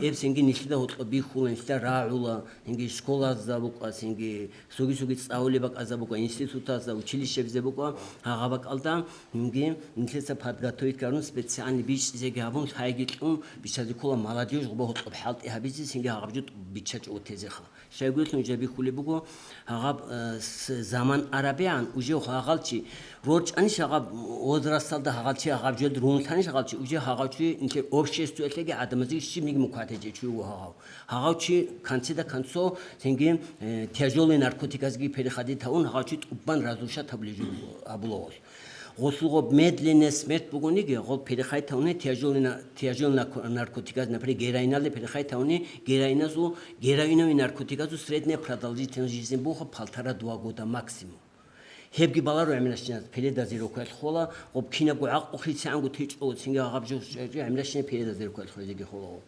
F: эб синге нишда хотко бихулен ста раула инге школа забука синге суги цаулебак азабука института за училище взебука агабак алда инге нишса подготовить карун специальный бичзе габун хайгитун бичази кола молодежь гобо хотко халт хабизи синге агабжут бичач отезеха شايقولون جابي كل بقول هغاب زمان عربيان وجو هغالشي روج أني شغاب ودراسة ده هغالشي هغاب جد رون ثاني شغالشي وجو هغالشي إنك أوبشيس تقولك عدم زي شيء ميج مقاطعة شو هغالشي كانسيدا كانسو تنجيم تجول ناركوتيكاز جي بريخادي تاون هغالشي تبان رازوشة تبليجو أبلوش غسلوب مدلنا سمرت بقولني غول بريخاي تاوني تجول ناركوتيكاز نبري جيراينال بريخاي تاوني جيراينازو جيراينو ناركوتيكازو سريدنا продолжительность жизни бога 1,5-2 года максимум. Хебги балару аминашназ переда зирокал хола об кинабу ақ ухрицангу тичо синга габжу аминашне переда зирокал хозиги хола.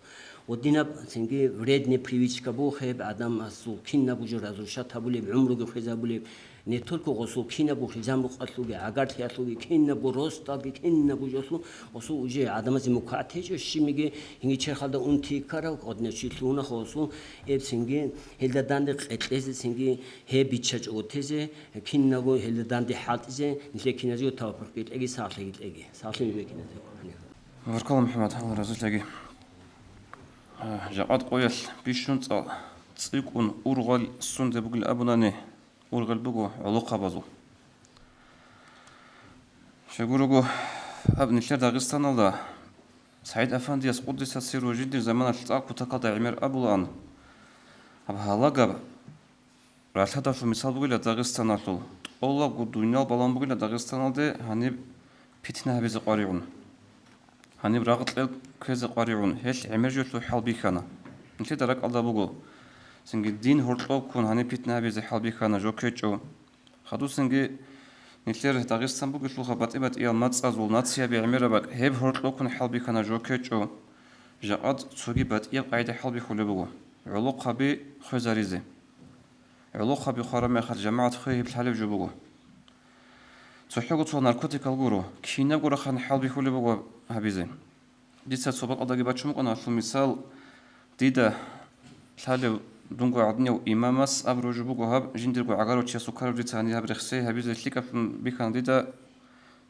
F: ودينا سنجي вредные привычка бухеб адам асу кинабу разруша табуле умруги хизабуле не только госу кинабу хизамру аслуги агарти аслуги кинабу ростаги кинабу жосу осу уже адамази мукатеж шимиге инги черхалда унти кара одне числуна хосу эб синги хелдаданди қетлезе синги хе бичач отезе кинабу хелдаданди халтизе нисе кинази тавпркит эги сахлегит эги сахлеги кинази
B: Варкал Мухаммад алла разуляги جاءت قويل بيشون تسيكون أورغال سند بقول أبناني أورغال بقو علاقة بزو شجورجو أبن الشر داغستان الله سعيد أفندي يسقط سير وجدي زمان التاق وتقاطع عمر أبولان أب هلاقة راح هذا في مثال بقول داغستان الله الله قد دنيا بالان بقول داغستان ده هني بيتنا بيز قارئون هني براغت كذا قارئون هل عمرجوا له حال بيخانا انت درك الله بقول سنجي الدين هرطلو كون هني بيتنا بيز حال بيخانا جو كيتشو خدو سنجي نتلر داغستان بقول له خبط إبت إيال ماتس أزول ناتسيا بعمره بق هب هرطلو كون حال بيخانا جو كيتشو جاءت سوقي بات إيال قاعدة حال بيخلو بقول علاقة بخزاريزي علاقة بخرام أخذ جماعة خيه بالحلب جو بقول صحيح تو ناركوتيك الجورو كينا جورا خان حال بيخلو بقول هبيزين ديسا صوبك أضاقي باتشو مقنا في مثال ديدا الحالة دونغو عدنيو إمامس أبرو جبوغو هاب جندرغو عقارو تشيا سكارو ديتا هاني هاب رخصي هبيز التليكا بيخان ديدا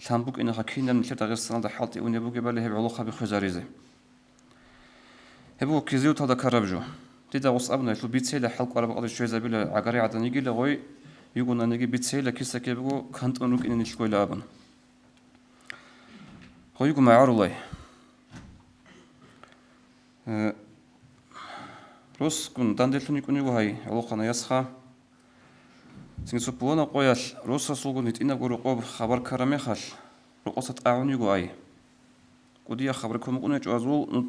B: الحنبوك إنا خاكينا من التلتا غيرستان دا حالتي ونبوغي بالي هب علاقة بخزاريزي هبو كيزيو تادا كارابجو ديدا غص أبنا يتلو بيتسيلا حلق عرب قادر شوي زابيلا عقاري عدنيجي لغوي يقولنا نجي بيتسيلا كيسا كيبغو كانت أنوك إنا نشكوي لابن هو يقول معارو الله Рускун данделтуникуниго хай олохана ясха. Сингсу буана qoyal Руса сулгун итина гуруqob хабар карамехал. Руqosat ааниго ай. Кудия хабар комукуне чуазул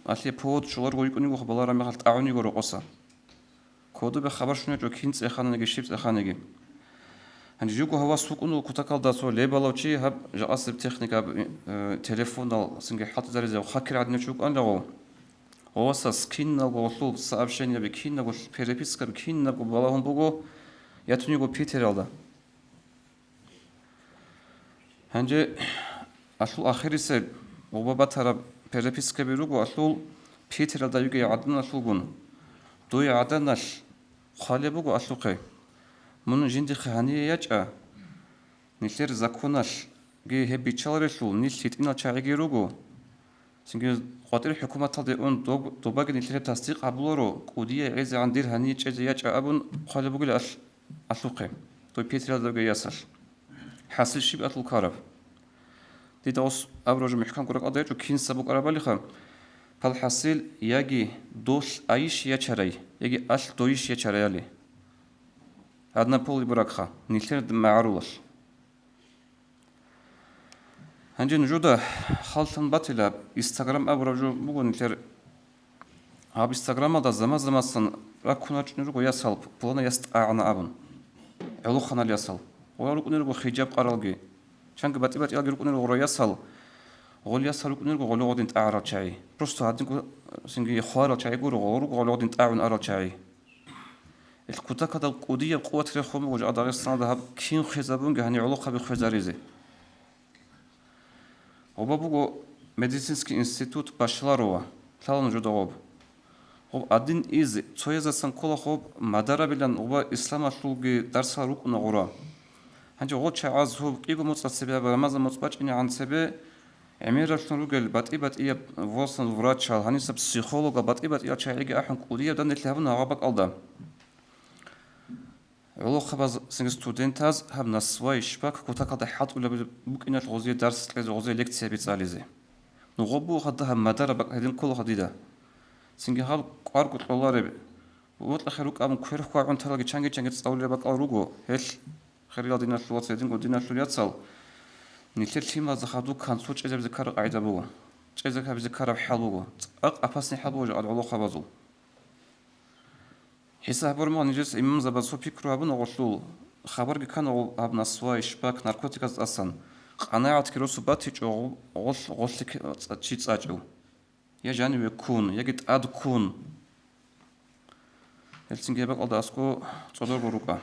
B: алли под шулар гойкуниго баларамехал ааниго руqosa. Коду бе хабар шуне чу кинц эханаги шипс эханаги. Анжуго хава сукуну кутакалда со лебаловчи хаб жаасып техника телефонал синге хат заризе хакер адне чук андаго. Оса скиннаго ослу сообщение бе киннаго переписка бе киннаго балахон буго ятуниго питер алда. Анже аслу ахирисе оба тарап переписка беруго аслу питер алда юге адна аслугун. Дуй аданаш хали буго аслуқе. Мун жинди хани яча. Нилер законаш ге хебичалрешу нилит ина чагируго. Синге قاتل حكومة تدي أن دوباق نتلها تصديق عبلورو قودية غير عن دير هني تجي يجا أبون قالبوا قل أسلوقه تو بيتر هذا ياسر حاصل شيء بأطل كارب دي دوس أبرج محكم قرق أضيع وكين سبق أربعة لخم فالحاصل يجي دوش أيش يشري يجي أش دويش يشري عليه هذا بولي براكها نتلها معروش هنجي نجودا خالتن باتيلا انستغرام ابراجو بوغون نتر اب انستغرام دا زمازماسن راكونا чнурго ясал плана яст аана абун элу ханал ясал орукунерго хиджаб каралги чанг бати алги рукунерго ясал гол ясал рукунерго гологодин таара чай просто адинго синги хвара чай гуро гологодин таун ара чай الكوتا كدا قودية قوة رخوم وجا داغستان ده كين خزابون гани улуqa би хвезаризе Оба буго медицинский институт башларова талан жудогоб. Об один из цоязасан колохоб мадара билан оба ислама шулги дарса рукуна гора. Ханжи гоча азхуб иго муцасебе рамазан муцбачини ансебе эмира шулгел батибат ия восан врачал ханиса психолога батибат ия чайги ахан кудия дан нетлавна агабак алда. Улух хабаз синг студентаз хаб на свой шпак кутакада хат ула букина غوزي درس غوزي лекция бицализе. Ну гобу хада мадара бак хадин кол хадида. Синг хаб قار кутлаларе. Вот ахрук ам кверх кван талаги чанги цауле бак аруго хел خريلا دينا شلوات سيدين قدينا شلوياتسال نيتل تيما زخادو كان سوچ ازب ذكر قاعده بو چيزك هب ذكر بحالو اق افاسني حالو على علاقه بازو حساب برما نجس امام زباسو فكرو ابن اوغلو خبر كان اب نسوا اشباك ناركوتيكاس اسان قناعت كيروسو باتي چو غولك چي صاچو يا جاني وكون يجت اد كون هلسنجي بق الداسكو صدور بروكا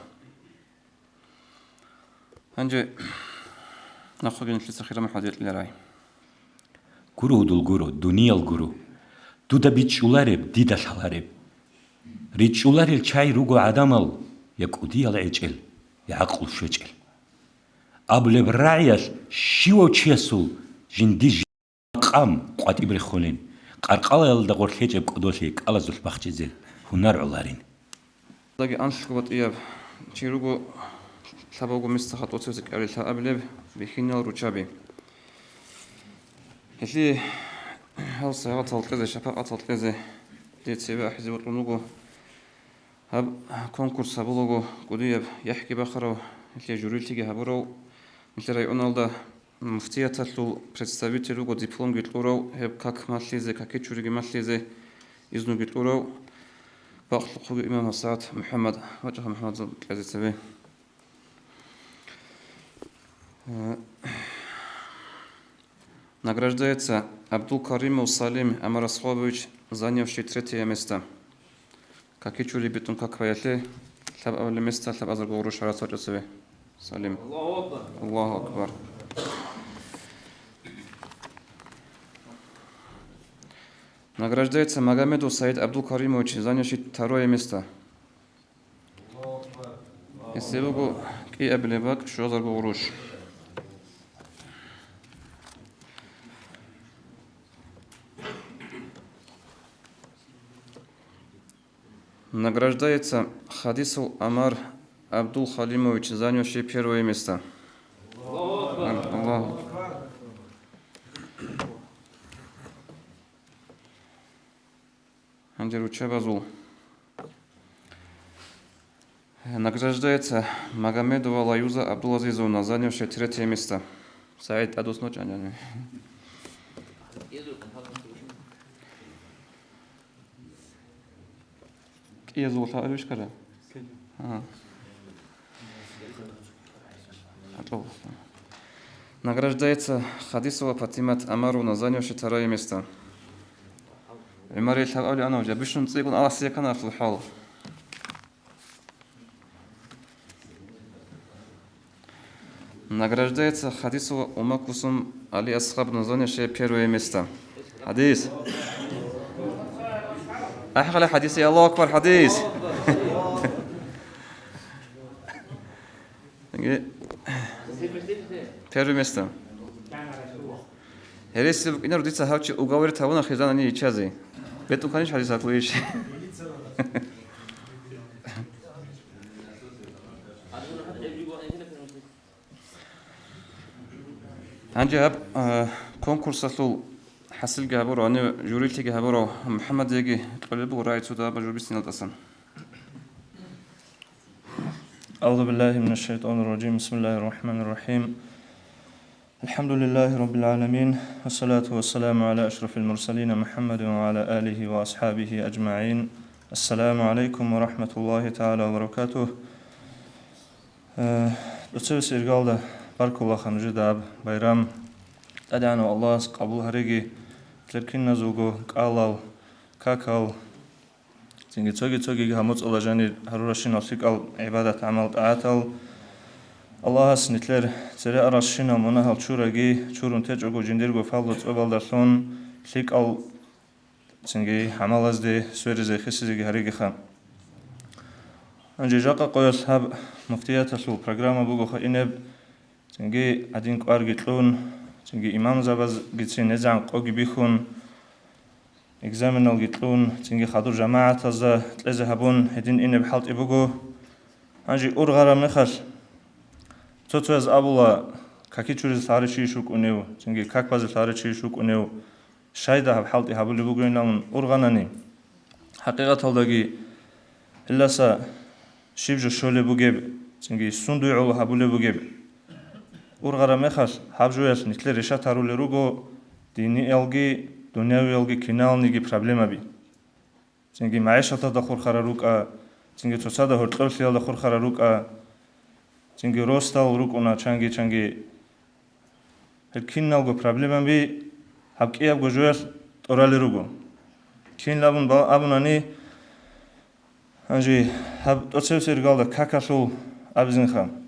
B: هنجي ناخذ نفس خير ما حديت لي راي
C: Guru dul guru, duniyal guru. Duda biçularib, dida şalarib. Riçularil çay rugo adamal, yak udiyal eçel, ya akul şeçel. Ableb ra'yas, şivo çesul, jindi qam, qati brixolin. Qarqala yalda qorxeceb qudosik, ala zulbaxçizil, hunar ularin.
B: Dagi anshkubat iyab, çi rugo საბაგო მისახა ტოცევზე კარი თაბლებ ბიხინალ რუჩაბი ჰელი ჰალსა გათალყეზე შაფაყათალყეზე დეცება ჰიზიბ ყუნუგო ჰაბ კონკურს საბოლოგო გუდიებ იჰკი ბახარო ჰელი жюрилтиге хабаро милрай оналда муфтияталу представителуго диплом гитлуров хеб как маслизе как чуриге маслизе изну гитлуров бахлугу имам асад мухаммад ваджах мухаммад казицебе Награждается Абдул-Каримов Салим Амарасхович, занявший 3-е место. Как и чули битун как ваяли, хляб авли место, хляб азар гуру шарасочасове. Салим. Аллаху Акбар. Награждается Магомедов Саид Абдул-Каримович, занявший 2-е место. Если вы ки аблебак, что азар гуру. Награждается Хадисов Амар Абдул Халимович, занявший 1-е место. Аллаху. командиру Чебазул. Награждается Магомедова Лаюза Абдулазизовна, занявшая 3 место. Саид Адусночанян. Езул Шариш кара. Награждается Хадисова Фатимат Амаруна, занявшая 2 место. Имарий Шагали Анауджа, бишун цигун Аласиякана Флухал. Награждается Хадисова Умакусум Али Асхабна, занявшая 1 место. Хадис. أحلى حديث يا الله أكبر حديث. Первое место. Если вы родиться хотите уговорить того на хизана не ичази. Бету конечно хадис акуиш. Анжаб конкурс асул حصل جابورو أنا جوريتي جابورو محمد يجي طلبوا رايت سودا بجربي الأصلا.
G: أعوذ بالله من الشيطان الرجيم. بسم الله الرحمن الرحيم. الحمد لله رب العالمين والصلاة والسلام على أشرف المرسلين محمد وعلى آله وأصحابه أجمعين. السلام عليكم ورحمة الله تعالى وبركاته. دوتسوس إرجالدا بارك الله خنجي داب بايرام أدعنا الله قبول هريجي لكن نزوجو قالال كاكال تيجي تسوقي هموت الله جاني هرورشين أصيقال عبادة عمل تعاتل الله سنتلر ترى أرشينا منها شورجي شورون تجوجو جنديرجو فالوت أبالدرسون سيقال تيجي عمل أزدي سويرزي خسيزي هريجي خام أنجي جاقا قياس هاب مفتيات سو برنامج بوجو خينب تيجي أدين كارجتلون تيجي إمام زباز جتسين نزعن قوي بيخون إكزامنال جتلون تيجي خادر جماعة تزا تلزهبون هدين إني بحالت إبوجو أنجي أورغارا مخش توتوز أبولا كاكي تشوري ثاري شيء شوك أنيو تيجي كاك باز ثاري شيء شوك أنيو شايدا بحالت إهابول إبوجو إنهم أورغاناني حقيقة هالدقي إلا سا شيبجو شولي بوجيب تيجي سندوي على هابول بوجيب أورغارا مخش حبجويس نتلي رشات هارولي روغو ديني إلغي دنياوي إلغي كينال نيجي проблема بي تنجي معيشة دخور خراروكا تنجي تصادة هرطل سيال دخور خراروكا تنجي روستال روكونا چانگي الكينال غو проблема بي حبكي أبغو جويس أورالي روغو كين لابن أبناني أنجي حب توتسيو سيرغالدا كاكاسو أبزين خام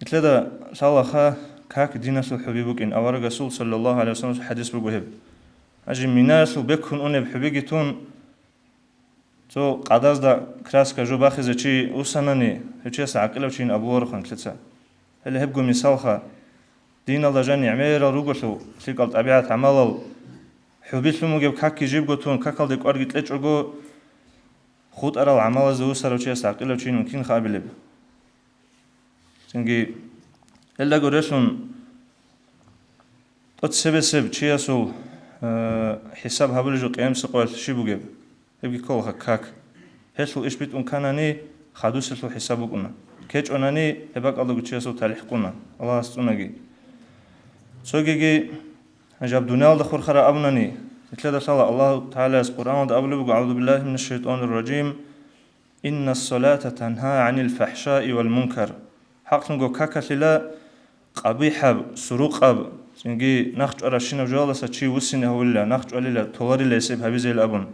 G: إتلدا صالحا كاك ديناس الحبيبك إن أورج رسول صلى الله عليه وسلم حديث بجوهب أجي مناس وبكون أنب حبيجتون تو قداز دا كراس كجو باخذ شيء وسناني هالشيء سعقله وشين أبوار خان كلتسا هل هبقوا مثال خا دين الله جاني عمير روجلو سيقال طبيعة عمل حبيت لهم وجب كاك يجيب جتون كاكال ديك أرجت ليش أرجو خود أرى العمل زوسر وشيء سعقله وشين ممكن خابلب تنجي إلا قريشون تسبب تشياسو حساب هبلجو قيام سقوال شيبوجب يبقى كل هكاك هسلو إيش بيت كانني خدوس هسلو حسابكنا كيج أناني هباك الله تشياسو تاريخكنا الله استونجي سوجي أجاب دنيا دخور خرا أبناني إتلا صلى الله تعالى القرآن أبلغ أعوذ بالله من الشيطان الرجيم إن الصلاة تنهى عن الفحشاء والمنكر حق نقول كاكسلا قبيحة سروق سنجي نخج أرشينا جالس أشي وسنه ولا نخج ولا تولاري ليسب هبيزي الأبون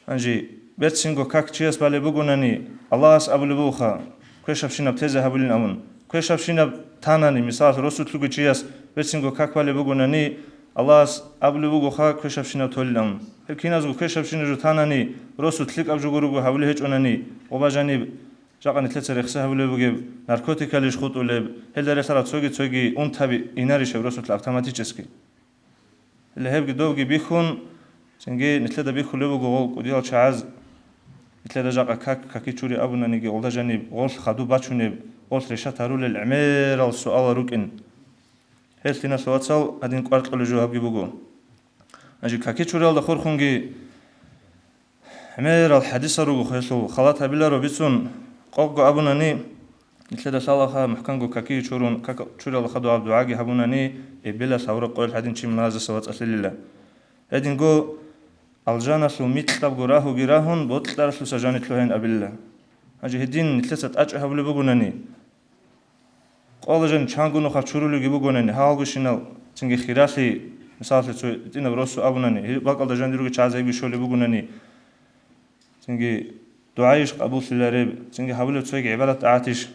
G: أنجي بيت سنجو كاك تشيس بالي بقولني الله أس أبو لبوخا كويش أبشينا بتزه هبولين أبون كويش أبشينا تاناني مثال رسول تلقي تشيس بيت سنجو كاك بالي بقولني الله أس أبو لبوخا كويش أبشينا تولين أبون هالكينا زو كويش أبشينا جو تاناني رسول تلقي أبجو جروجو هبولي هيج أناني وبجانب جاقني ثلاثة رخصة هبولي بجيب ناركوتيكا ليش خود ولب هل درس على تسوقي أون تبي إناري شبرسوت الأوتوماتيكسكي اللي هبقى دوقي بيخون سنجي نتلدا بيخون لبو جوال وديال شعاز نتلدا جاقا كاكي تشوري أبونا نيجي والله جانب غول خدو باتشوني غول رشات هرول العمير السؤال روكن هل تنا سواتسال هدين قارت قلو جو هبقى بقول أجي كاكي شوري الله خورخونجي عمير الحديث روغو خيسو خلات هبيلا رو بيسون قوغو أبوناني نتلدا سالخا محكانغو كاكي شورون كاكا شوري الله خدو عبدو عاقي هبوناني إبلا ساورا قويل حدين شي منازة سوات أسليلا هدين قو الجانا سو ميتلتاب راهو جراهون بوتلتار سو سجاني تلوهين أبلا أجي هدين نتلسات أجي هبلي بغوناني قول جن چانگو نو خچورولو گیبو گوننی حال گوشینال تنگی خیراسی مثال تو دینا برسو ابوننی باقال دا جندیرو چازای گوشولی بگوننی تنگی دعایش قبول سلاره تنگی حوله توی عبادت عاتش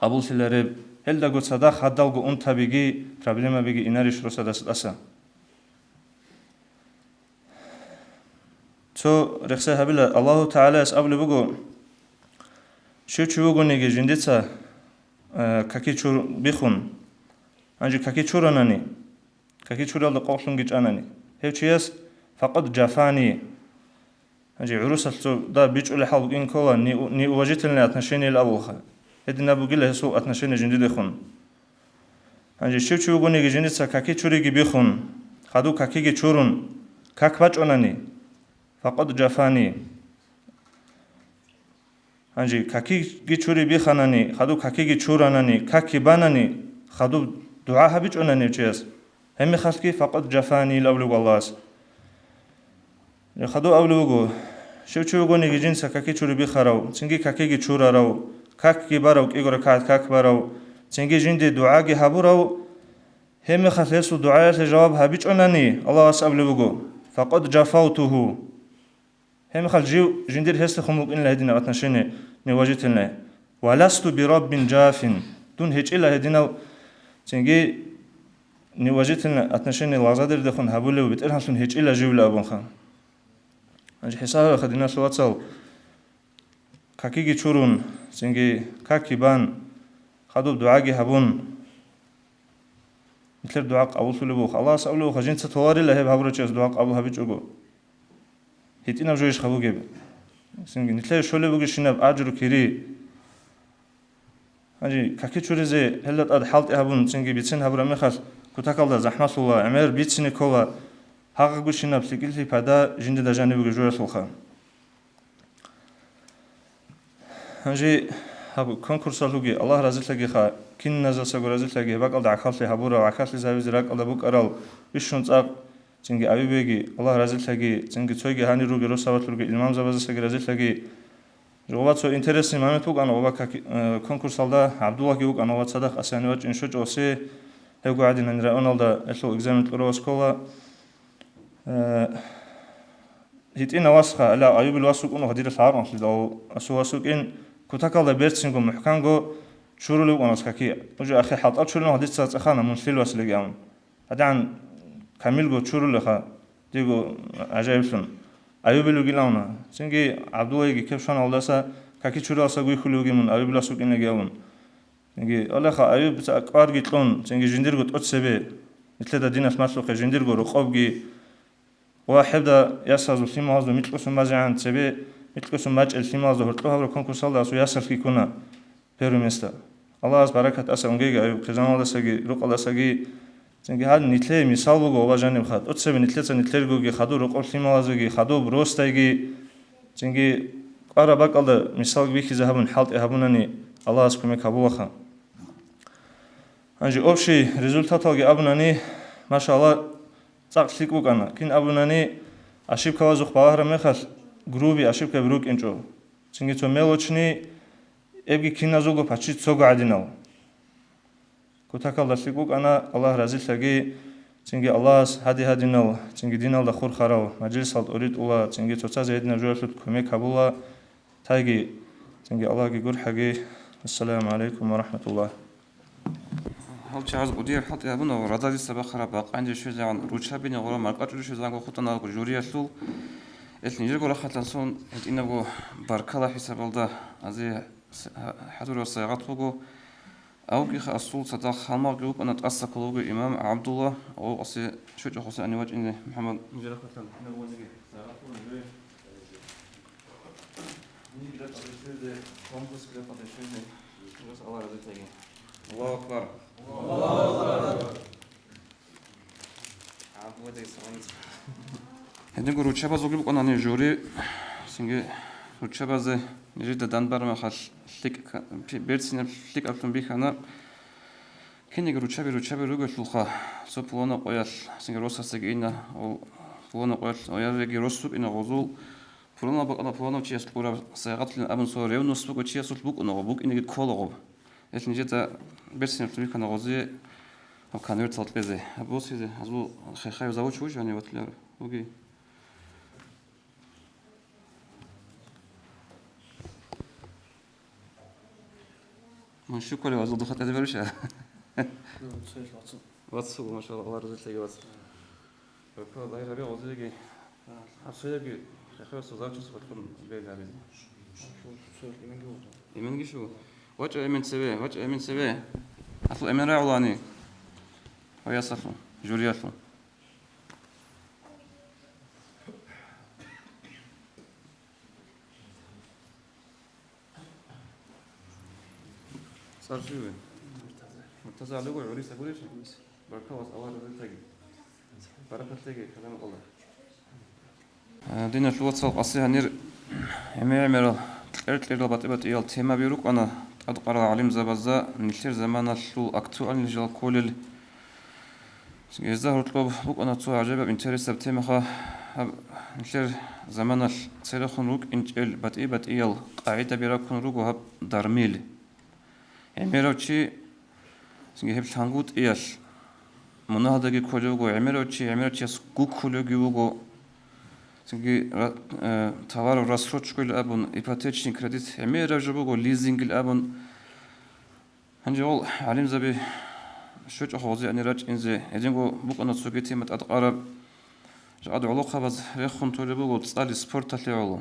G: قبول سلاره هل دا گوت صدا خدال گو اون تبیگی پرابلما بگی ایناریش رو صدا اسا تو رخصه هبل الله تعالی اس ابل بگو شو چو گونی جندیتا كاكي شور بيخون أنجي كاكي شوراناني كاكي شورال دقوقلون جيجاناني هيوشيس فقط جافاني أنجي عروسة دا بيج أولي حال بقين كولا ني واجتلني أتنشيني الأولخا هيدي نابو قيلة هسو أتنشيني جندي خون أنجي شو شو يقولني جندي كاكي شوري بيخون خدو كاكي شورون كاك باج أوناني فقط جافاني أنجي كاكي جيشوري بيخاناني خدو كاكي جيشوراناني كاكي باناني خدو دعاها بيجوناني جيس هم خلقي فقط جفاني لأولو والله خدو أولوغو شو غوني جيجين كاكي شوري بيخاراو تنجي كاكي جيشورا راو كاكي باراو كيغورا كاك باراو تنجي جندي دعاغي هابوراو هم خلقسو دعايات جواب هابيجوناني الله أولوغو فقط جفاوته هم خل جندير هست خموك إن لهدينا أتنشيني نواجتنا ولست برب جاف دون هيج إلا هدينا تنجي نواجتنا أتنشيني لازادر دخون هبولي وبتقرها سن هيج إلا جيولا أبون خان أنجي حسابه خدينا سواتسال كاكيجي تشورون تنجي كاكي بان خدو دعاقي هبون مثل دعاق أول سلبوخ الله سأولو خجين ستواري لهب هبرو چيز دعاق أبو هبيج أغو هيتينا بجويش خبو جيب سنجي نتلاقي شولي بوغي شناب أجرو كيري أجي كاكي چوريزي هلت أد حالت إهابون سنجي بيتسين هبرا مخاص كتاكال دا زحمة الله عمير بيتسيني كولا حقا قو شناب سيكيل في پادا جند دا جاني بوغي جوية سلخا أجي هابو كونكورسا لوغي الله رازل لغي خا كين نزل ساقو رازل لغي باقال دا عكاس لي هبورا وعكاس لي زاويز راق أدا بوك أرال بيشون تاق تنجي أبي بيجي الله رازل لغي تنجي تويجي هاني روغي رو سوات لغي إمام زبازة ساقي رازل لغي جوابات سو انترسي مامت بوك أنا وبا كونكورس دا عبد الله بوك أنا وات صدق أساني واج إنشو جوسي هيقو عادي ننرى أونالدا إسلو إكزامن تقروا سكولا هيتين واسخة لا أيوب الواسوك أنو هدير الحارن لو أسو واسوك إن كتاكال دا بيرتسنغو محكانغو شورو لوك أنا سكاكي وجو أخي حاطات شورو هدير سات أخانا منسليل واسلقي عون هذا عن كاميلغو شورو لخا ديغو عجائب سن أيوب لوغي لاونا سنجي عبد الله يجي كيف شان أولداسا كاكي شورو أساقوي خلوغي من أيوب لاسوك إن لقياون سنجي أولا خا أيوب أكبر جيتلون سنجي جنديرغو تقصبي مثل دا ديناس مسلوخي جنديرغو رقوبغي واحد دا ياسازو سيما هزو متلقسو مازعان تسبي متلقسو ماجل سيما هزو هرطلو هبرو كونكورسال دا أسو ياسر كي كونا بيرو ميستا الله از بركات أسا أنجيغا أيوب خزان أولداساقي رق أولداساقي سنجي هاد نتلي مثال بوغو أولا جانب خاد أتسبي نتلتا نتلرغوغي خادو رقول سيما هزوغي خادو بروستاقي سنجي قارا باقال دا مثال بيكي زهبون حالت إهابوناني الله از كمي كابوخا أنجي أبشي ريزولتاتالغي أبوناني ما شاء الله цак сликук ана кин абунани ошибка вазух бавахра мехас груби ошибка брук инчо цинги то мелочни эбги киназуго пачи цого адинал кутакал да сликук ана аллах разил саги цинги аллас хади хадинал цинги динал да хур харау маджлис алт урид ула цинги цоца зедина жуасут куме кабула тайги цинги аллах ги гурхаги ассаламу алейкум ва рахматуллах
B: هل چهارز قدیر حتی ابون و رضای سبخرا باقی شو زمان روچابین غرام مرکز شو زمان خودنا جوری اصل اصل نیجر غرا خطن سون اینا گو برکلا حساب الدا از حضور السيارات بگو او کی اصل صدا خالما گروپ انا تقص کلوگ امام عبد الله او اصل شو جو حسین وجه ان محمد نیجر خطن انا گو نگی سيارات بگو نیجر قدر کامبوس قدر شو الله رضای تاگی الله اکبر الله أكبر. Hedin ruçaba zogib qonani juri singe ruçabaze niride danbarma khal lik bertsine lik aptun bihana kenig ruçabi rugulxa so plana qoyal singe rosasig ina o plana qoyal oyargi rosup ina gozul plana baqana plana chias qura sayqatlin abun so revnus bu chias buk ina buk ina kologo esni jeta bertsine aptun bihana gozi o kanert saltbeze bu size azbu khaykhay zavuch vuj yani vatlar ogi من شو كله وزود خط هذا برشة. واتسو ما شاء الله الله رزق تيجي واتس. بكرة الله يربي وزود يجي. أصلا يجي خير صداق شو سبب كون بيد عبيد. إيمان شو؟ وجه إيمان سوي. أصلا إيمان راعي والله ويا صفو جورياتو. صار شو؟ مرتزع لقوا عريس أقول إيش؟ بركة الله رزق تيجي. بركة تيجي كلام الله. دينا شو وصل قصيها نير عمر تلقى بطيبة إيال تيما بيروك أنا أتقرأ علم زبزة نشير زمان شو أكتوال نجال كل يزهر طلب بوك أنا تو عجبة إنترس بتيما خا نشير زمان سيرخون روك إنتل بطيبة إيال قاعدة بيراكون روك وهب درميل عمروشي سنجيب شانغوت إيش مناهدة كوجوجو عمروشي سكوكولوجي وجو سنجي توارو راسروتشكو الأبون إيباتيتشين كريديت عمروشي وجو ليزينج الأبون هنجي أول علم زبي شوش أخوزي أني راج إنزي إدينغو بوك أنا تسوقيتي متأقرب جاد علاقة بس ريخون تولي وجو تصالي سبورت اللي علو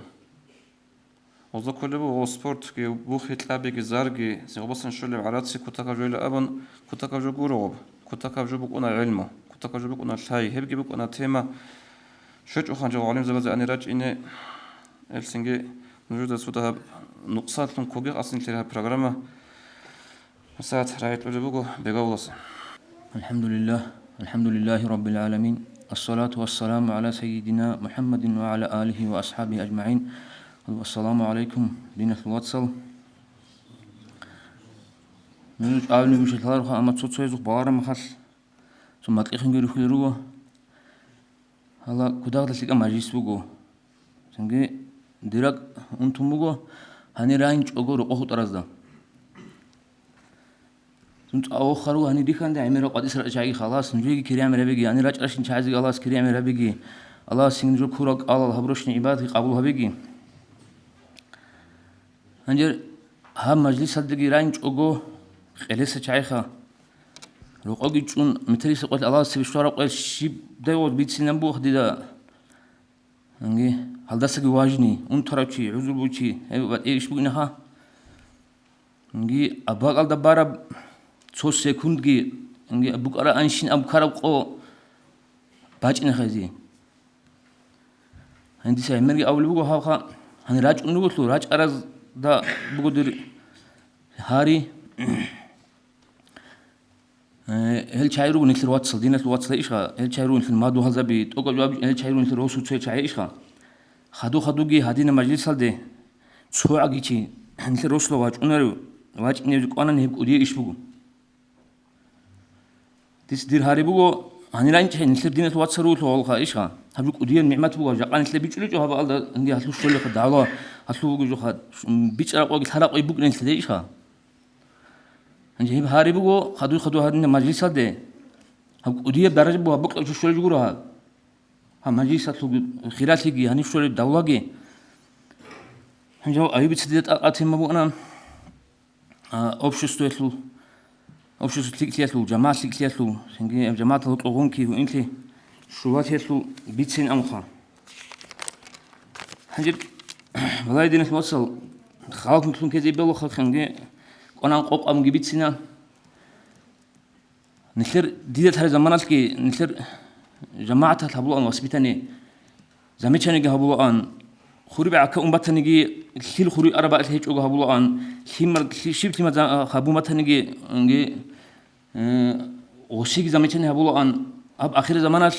B: وذا كله هو سبورت كي بوخ يتلعب كي زارجي سيغبصن شغل عراتي كتاكا جويل أبن كتاكا جو جوروب كتاكا جو بك أنا علمه كتاكا جو بك أنا شاي هبجي بك أنا تيما شوش أخان جو علم زبادة أنا راج إني السنجي نجود سودا نقصات من كوجي أصلا تلها برنامج مسات رايت وجبوجو بجوز
A: الحمد لله رب العالمين الصلاة والسلام على سيدنا محمد وعلى آله وأصحابه أجمعين السلام عليكم دينة الواتسل من أول مش الثالث أما تصوص بارا مخال ثم تأخذ غير خيروه هلا كده تلقى مجلس بقو سنجي ديرك أنتم بقو هني رانج أقول أخو ترازدا ثم أو خروه هني ديكان ده عمره قد يسرع شيء خلاص نجي كريم ربيجي أنا راج أشين شاذي الله كريم ربيجي الله سينجو كورك الله هبروشني عبادة قبول هبيجي هنجر هم مجلس هدقي رانج أقو خلص شايخة لو أجي تون متريس قلت الله سبحانه قال شيب داود بيت سينبو خديدا هنجي هل ده سجى واجني ترى عزل بوشي إيش بقولناها هنجي أبغى على دبارة 2 سكوند جي هنجي أبغى أرى أنشين أبغى قو باجنا خزي هندي سامري أول بقول ها هنراج نقول راج أرز دا بقدر هاري هل شايرو نثل واتسل دينة الواتسل إيشها هل شايرو نثل ما دو هذا بيت أقول جواب هل شايرو نثل روسو تسوي شيء إيشها خدو جي هدينا مجلس هالده سوى عجيتي نثل روسلو واج نيجي أنا نهب أودي إيش بقول تسدير هاري بقول هنيران شيء نثل دينة الواتسل روسلو والله إيشها هبوك أودي النعمة بقول جاكان نثل بيجلي جو هذا الله عندي هالو شغل خد الله هالو بقول جو خد بيج أراقوا الحرق يبوك نثل إيشها هنجيب هاري بقول خدو هذا مجلس هذا هم أودية درجة بوا بقى شو شو يقولها هم مجلس هذا خيرات يجي هني شو الدولة جي هنجوا أيوب تسديد أتهم أبو أنا أوبشوس تيكلياتلو جماعة تيكلياتلو هنجي جماعة الطاغون كي وإنتي شوات يتلو بيتسين أمخا هنجيب والله دينك وصل خالق مثلون كذي بلو خالق هنجي أنا قوق أم جبت سنة نثر ديدة هذا زمانات كي نثر جماعة هبلو أن وسبتني زميتني جهبلو أن خوري بعك بتني جي كل خوري أربعة هيج هبلو أن خمر شبت ما خبو بتني جي وشيك زميتني هبلو أن أب آخر زمانات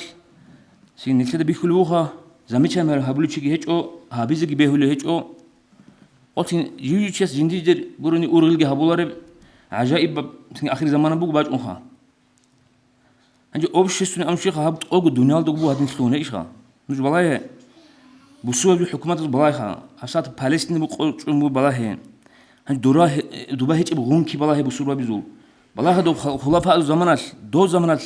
A: سين نتلدا بيخلوها زميتها مال هبلوشي هيجو هابيزي بيهولو هيجو قلت يجي تشيس جنديجر بروني أورغلجي هبولار عجائب سين آخر زمان بوق باج أنها عندي أوبش سوني أمشيخ هبط أوجو دنيا دقبو هادين سلون إيشها مش بلاي بسوا الحكومة بلايها حسات فلسطين بقول بلاي عند دوراه دوبا هيك بغون كي بلاي بسوا بيزول بلاي دو خلافة زمانات دو زمانات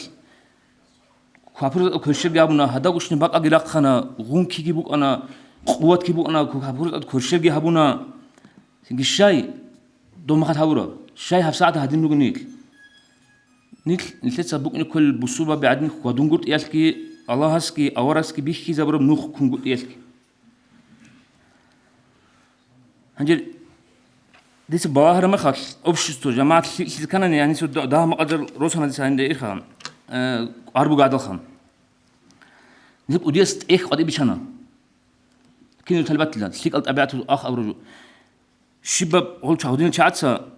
A: كابور كرشة جابونا هذا وش نبقى أجرق خنا غون كي جيبوك أنا قوة كيبوك أنا كابور كرشة جابونا الشاي دو ما خدها الشاي هفساعة هادين نقول نيل سبوك نكل بسوا بعدين خدون قلت يالكي الله هسكي أوراسكي بيحكي زبر بنوخ كون قلت يالكي هنجر ديس باهر ما خاص أبشتو جماعة كان يعني سود ده ما قدر روسنا ديس عند إيه أربو قاعد الخام نجيب وديست إيه قدي بيشنا كينو تلبت لنا سيك قلت أبيعته أخ أبرجو شباب هول شهودين شعاتسا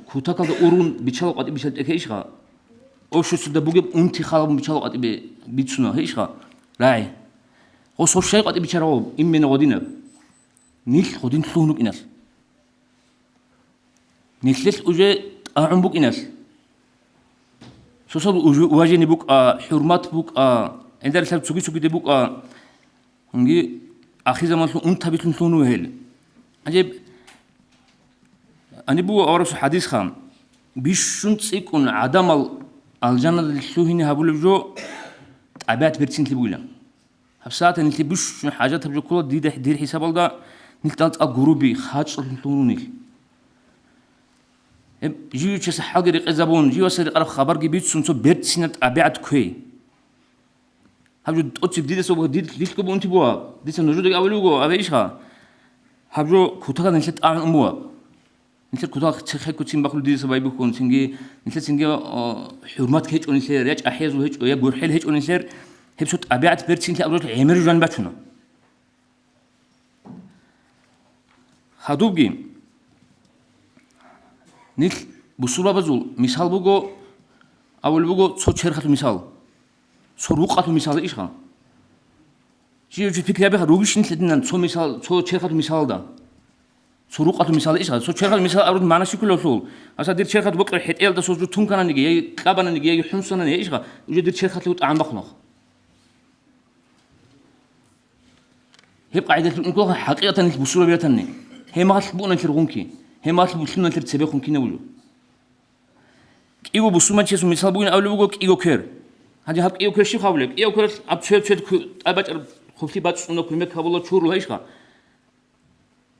A: كوتاك هذا أورون بيشلو قدي بيشل إيشها أبشتو ده بوجب أنتي خالب بيشلو قدي بيتسنا إيشها راعي هو صور شيء قدي بيشروا إمنا ودينا نيل خدين سلونك إناس نيلس أوجي أعمبوك إناس سوسال واجني بوك حرمات بوك عند رسالة سوقي دي بوك نجي آخر زمان سلون أنت بيتلون سلونو هيل عجيب أنا بو أورس حديث خام بيشون تسيكون عدم الجنة السوهيني هبول جو أبيات برتين تبولا هفسات نلتي بيش حاجات هبجو كل دير حساب الله نلتالت الجروبي خاج سلونو نيل جيو تشس حاجة رقزابون جيو سر قرب خبر جبيت سنسو بيرت سنة أبيعت كوي هبجو أتشب ديد سو ديد ليش كبون تبوا ديد سنوجود أولوجو أبيشها هبجو كوتاكا نشلت أعمل أموا نشلت كوتاكا تخيل كوتشين بقول ديد سو بيكون سنجي نشلت سنجي حرمات كهيج ونسير ريج أحيز وهيج ويا جورحيل هيج ونسير هبشوت أبيعت بيرت سنة أولوج عمر جوان باتشنا خدوب جيم نيل بصورة بزول مثال بقول أول بقول صوت شرخة مثال سروقة مثال إيشها جيو فكرة بها روجش نتلدنا صوت مثال صوت شرخة مثال ده سروقة مثال إيشها صوت شرخة مثال أرد معنا شكل الأصول أصلا دير شرخة بقرا حيت إيل ده صوت تون كنا نجي كابنا نجي حنسنا نجي إيشها وجد دير شرخة لوت عم بخنق هي قاعدة نقول حقيقة بصورة بيتني هي ما تبون نشرقونكي هي ما تبون نترتبخون كنا وجو إيجو بسوما تشيسو مثال بقول أول بقول إيجو كير هذا هاب إيجو كير شيء خابلك إيجو كير أبشر أبشر خفتي باتش إنه كل ما خابله شور ولا إيشها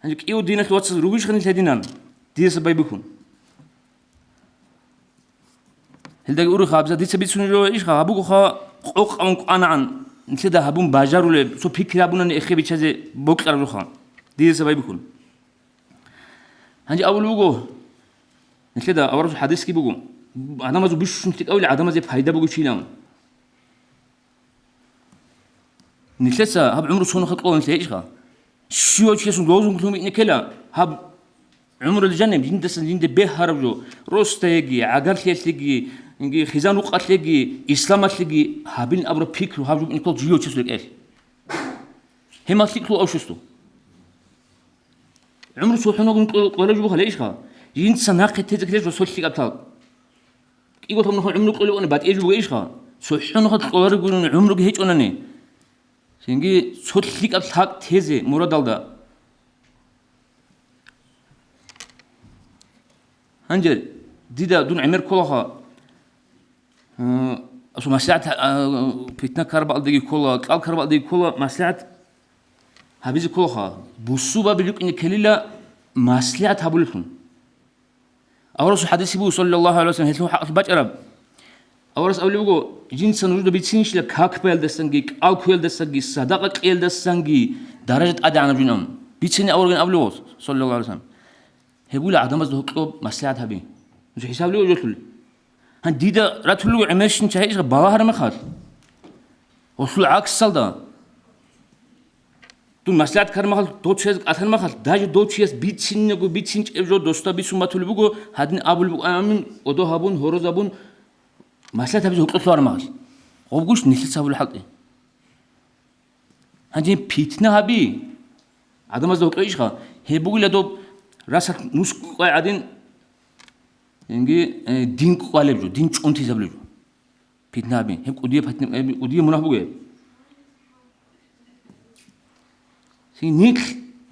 A: هذا إيجو دينك الوقت رويش خلينا تهدينان دي سبب بيكون هل ده يقول خابز دي سبب سنجوا إيشها أبوك خا أوق أنك أنا عن نسيدا هبون باجر ولا سو فكرة بونا نأخي بيشازي بوك أرجو خان دي سبب بيكون هذا أول بقول نسيدا أورج حديث كي بقول أنا ما زبيش نتك أول عدم زي فايدة بقول شيء نعم نسيسا هب عمره سون خلقه نسيت إيشها شو شيء سون لازم كلهم نكلا هب عمر الجنة جند به هربجو روست يجي عقل تيجي نجي خزان وقت يجي إسلام تيجي هابين أبرو بيك وهابجو نقول جيو شو لك إيش هم تيجوا أو شو عمره سو حنا نقول ولا جبوا خليه إيشها جند سناق تيجي رسول شيء أبطال يقول هم نقول عمرك قولوا أنا بعد إيش وإيشها سو حنا خد قوار يقولون عمرك هيك أنا نه سينجي صوت ليك أبطال تيزي مراد الله هنجر ديدا دون عمر كلها أصلا مساعد فتنة كرباء دقي كلها قال كرباء دقي كلها مساعد هبيز كلها بوسوبا بيلوك إن كليلا مساعد هبولكم أورس حديث بو صلى الله عليه وسلم هتلو حق بجرب أورس أولي بقول جنس نوجد بيتسينش لك هاك بيل دستنجي أو كيل دستنجي صدقة كيل دستنجي درجة أدعى نبينهم بيتسيني أورجن أولي صلى الله عليه وسلم هيقول عدم أزده كتب مساعد هبي مش حساب لي وجوتل هن ديدا راتلو عمشن شيء باهر مخال وصل عكس سلدا تو مساعد كار مخال دوت شيء أثر مخال داج دوت شيء بيتسين نقول بيتسين إبجو دوستا بيسوما تلو بقول هادن أبول بقول أمين ودو هابون هروز هابون مساعد هبي هكذا صار مخال وبقولش نسيت سبب الحق هنجي بيتنا هبي عدم أزدوك إيشها هي بقول لدو راسك نسك قاعدين ينجي دين قالب جو دين أنتي زبلو بيتنا هبي هم قدية بحتنا قدية منافقة سي نيك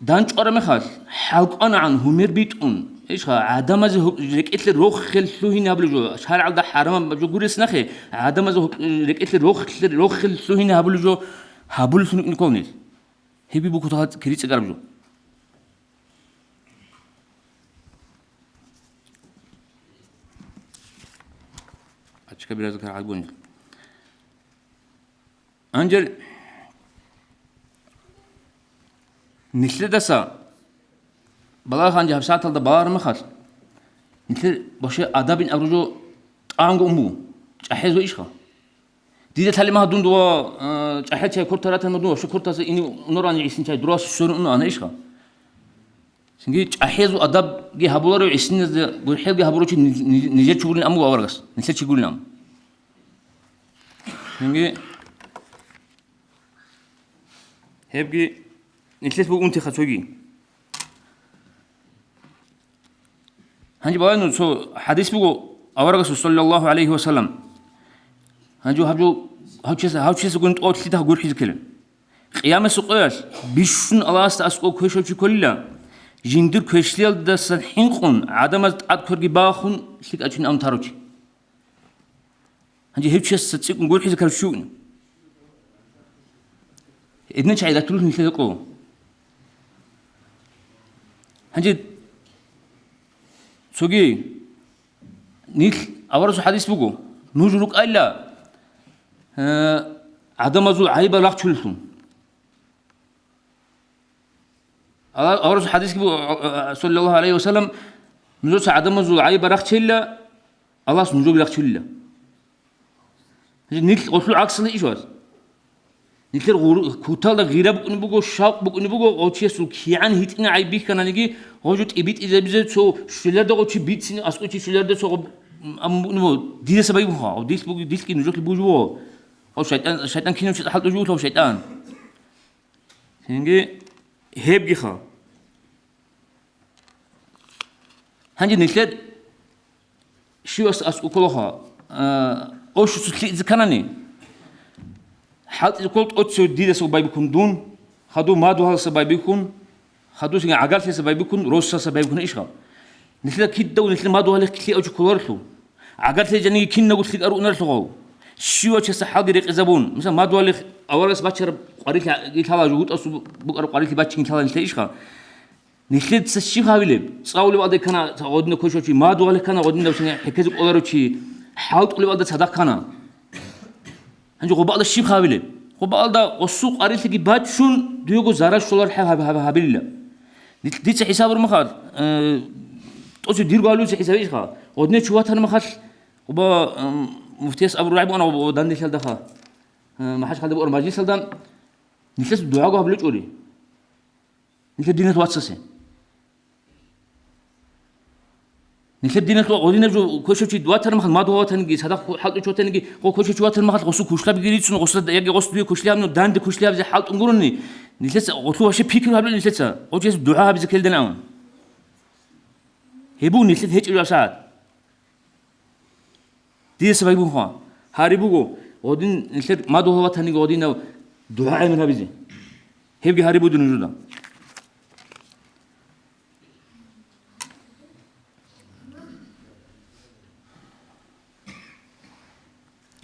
A: دانش أرا مخال حلق أنا عن همير بيتون إيشها عدم أزه ركيت الروخ خل شو هنا هبلو جو شهر على حرام جو قريس نخي عدم أزه ركيت الروخ خل شو هنا هبلو جو هبلو سنو نكونيل هبي بوكو تهات كريت أقرب جو أشكال بلا ذكر عقبوني أنجل نسل دسا بلا خانجي هبسات هذا بار مخال نسل باشه أدابين أبرجو تانغ أمو جاهز وإيشها ديده تالي ما دون دوا جاهز شيء كورتارات ما دوا شو كورتاز إني نوراني عيسين شيء دراس شنو إنه أنا إيشها سنجي جاهز وأداب جي هبولارو عيسين ذا برحيل جي هبولارو شيء نجد شغلين أمو أورغس نسل شيء قولنا سنجي هبجي نسل بقول أنت خشوجي هنجي بقى سو حديث بقول أورغس صلى الله عليه وسلم هنجو هبجو هاوشيس قلت أوت لي تهجور حيز كلام قيام السقياس بيشون الله استأسقو كويشة كلها جندر كويشليل ده سنحين خون عدم أذكر جباخون شيك أجن أم تاروج هنجي هاوشيس ستسيق نقول حيز كلام شون إذن شيء لا تروح نسيقو هنجي سوقي نيل أورث حديث بقول نوجلك ألا عدم أزول عيبة لا تشلتون أورث حديث صلى الله عليه وسلم نزول عدم أزول عيبة لا تشلا الله نزول لا تشلا نيل أصل عكس الإيشواز نيل كوتال غيرة بقول شاق بقول أوتشي سلكيان هيتنا عيبي كان نيجي هوجت إبيت إذا بيزت سو شلر ده أوتشي بيت سين أسقطي شلر ده سو أم ديس سبايبها أو ديس بقول ديس كي نزول البوجوا أو شيطان كي نمشي تحت وجوه أو شيطان هنجي هيب جيخا هنجي نسلت شو أسقطها أو شو سلسلة ذكرني حالت الكل أتسو ديس سبايبكون دون خدو ما دوها سبايبكون خدو سين عقال سبايبكون روسا سبايبكون إيشها نسلت كده ونسلت ما دوها لك كلي أو كولارتو عقلت جاني كنا قلت لك أرونا الثقو شو أشياء حاجة ريق زبون مثلا ما دوالي أولس باشر قريت قلت هذا جهود أصو بقرب قريت باشر قلت هذا نتلاقيشها نسلت سشيف هاويلب صاولي بعد كنا تعودنا كل شيء ما دوالي كنا عودنا وشنا حكيت قولارو شيء حاولت قولي بعد صدق كنا هنجو قبض الشيف هاويلب قبض السوق قريت لك باشون ديوجو زارش شلون هابيلا ديت حساب المخال توصل دير قالوا حسابيش خا ودنا شو هذا المخال وبا مفتيس أبو رعب أنا وداني شال دخا ما حش خالد بقول ماجي سلدان نسلس دعاء قبل بلوش أولي نسلس دينة واتسسه نسلس دينة ودينا جو كل شيء دعاء ترى ما دعاء تنجي هذا حال شو تنجي كل شيء دعاء ترى ما غسل كوشلا بيجري سون غسل يجي غسل بيه كوشلا منو داند كوشلا بزي حال تنقرني نسلس غسلوا شيء بيكل هبل نسلس أو جالس دعاء بزي كل دناون هبون نسلس هيج الوساد دي سبايبو خا هاريبوغو ودين نسلت ما دوها تاني ودين دعاء من هبيزي هيبقى هاريبو دنجودا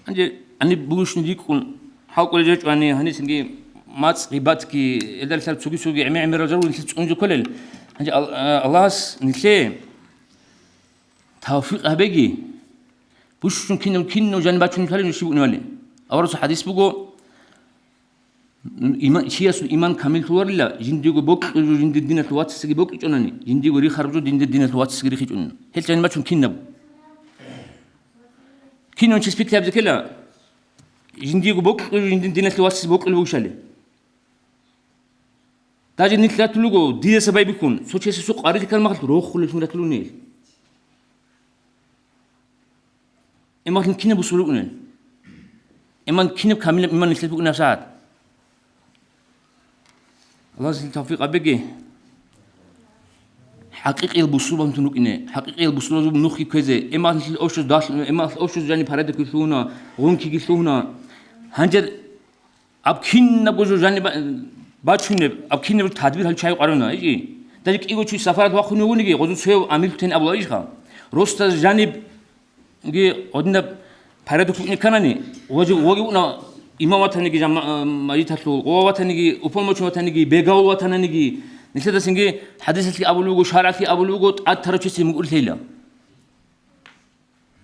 A: أنجي أني بوش نديكون حاول جيت أني هني سنجي ماتس غيبات كي إذا سالت سوقي عمي رجال ونسلت أنجو كلل أنجي الله نسلي توفيق هبيجي بوش كنا جانبات شنو كلام نشيبو نوالي أورث حديث بقول إيمان شيء أصل إيمان كامل توار لا جنديو بوك جند الدين الوات سجى بوك يجونني جنديو ري خرجوا جند الدين الوات سجى ري يجون هل جانبات شنو كنا نشوف سبيك تابز كلا جنديو بوك جند الدين الوات سجى بوك البوشالي تاجي نتلا تلوجو دي سباي بيكون سوتشي سوق قاري كلمة روح كل شيء نتلونيل إما كنا بسولونا إما كنا كامل إما نسلت بقول نفسات الله يسلم توفيق أبيكي حقيقي البصور بمتنوك إنه حقيقي البصور زوج نخي كذا إما الأوشوس داش إما الأوشوس جاني بحرده كيسونا غونكي كيسونا هنجر أبكين نبغى جاني باتشونه أبكين نبغى تدبير هالشيء قررنا إيجي تجيك إيجو شيء سفرات واخونه ونيجي غزو سوي عميل تين أبلا إيشها روست جانب إيجي عندنا بحرده كوني كناني وجونا إمام وطنيجي جام ماجي تطلو قوة وطنيجي أفهم وطنيجي بيجاو وطنيجي نسيت سنجي حديث لي أبو لوجو شارع لي أبو لوجو أترى شيء مقول ليلا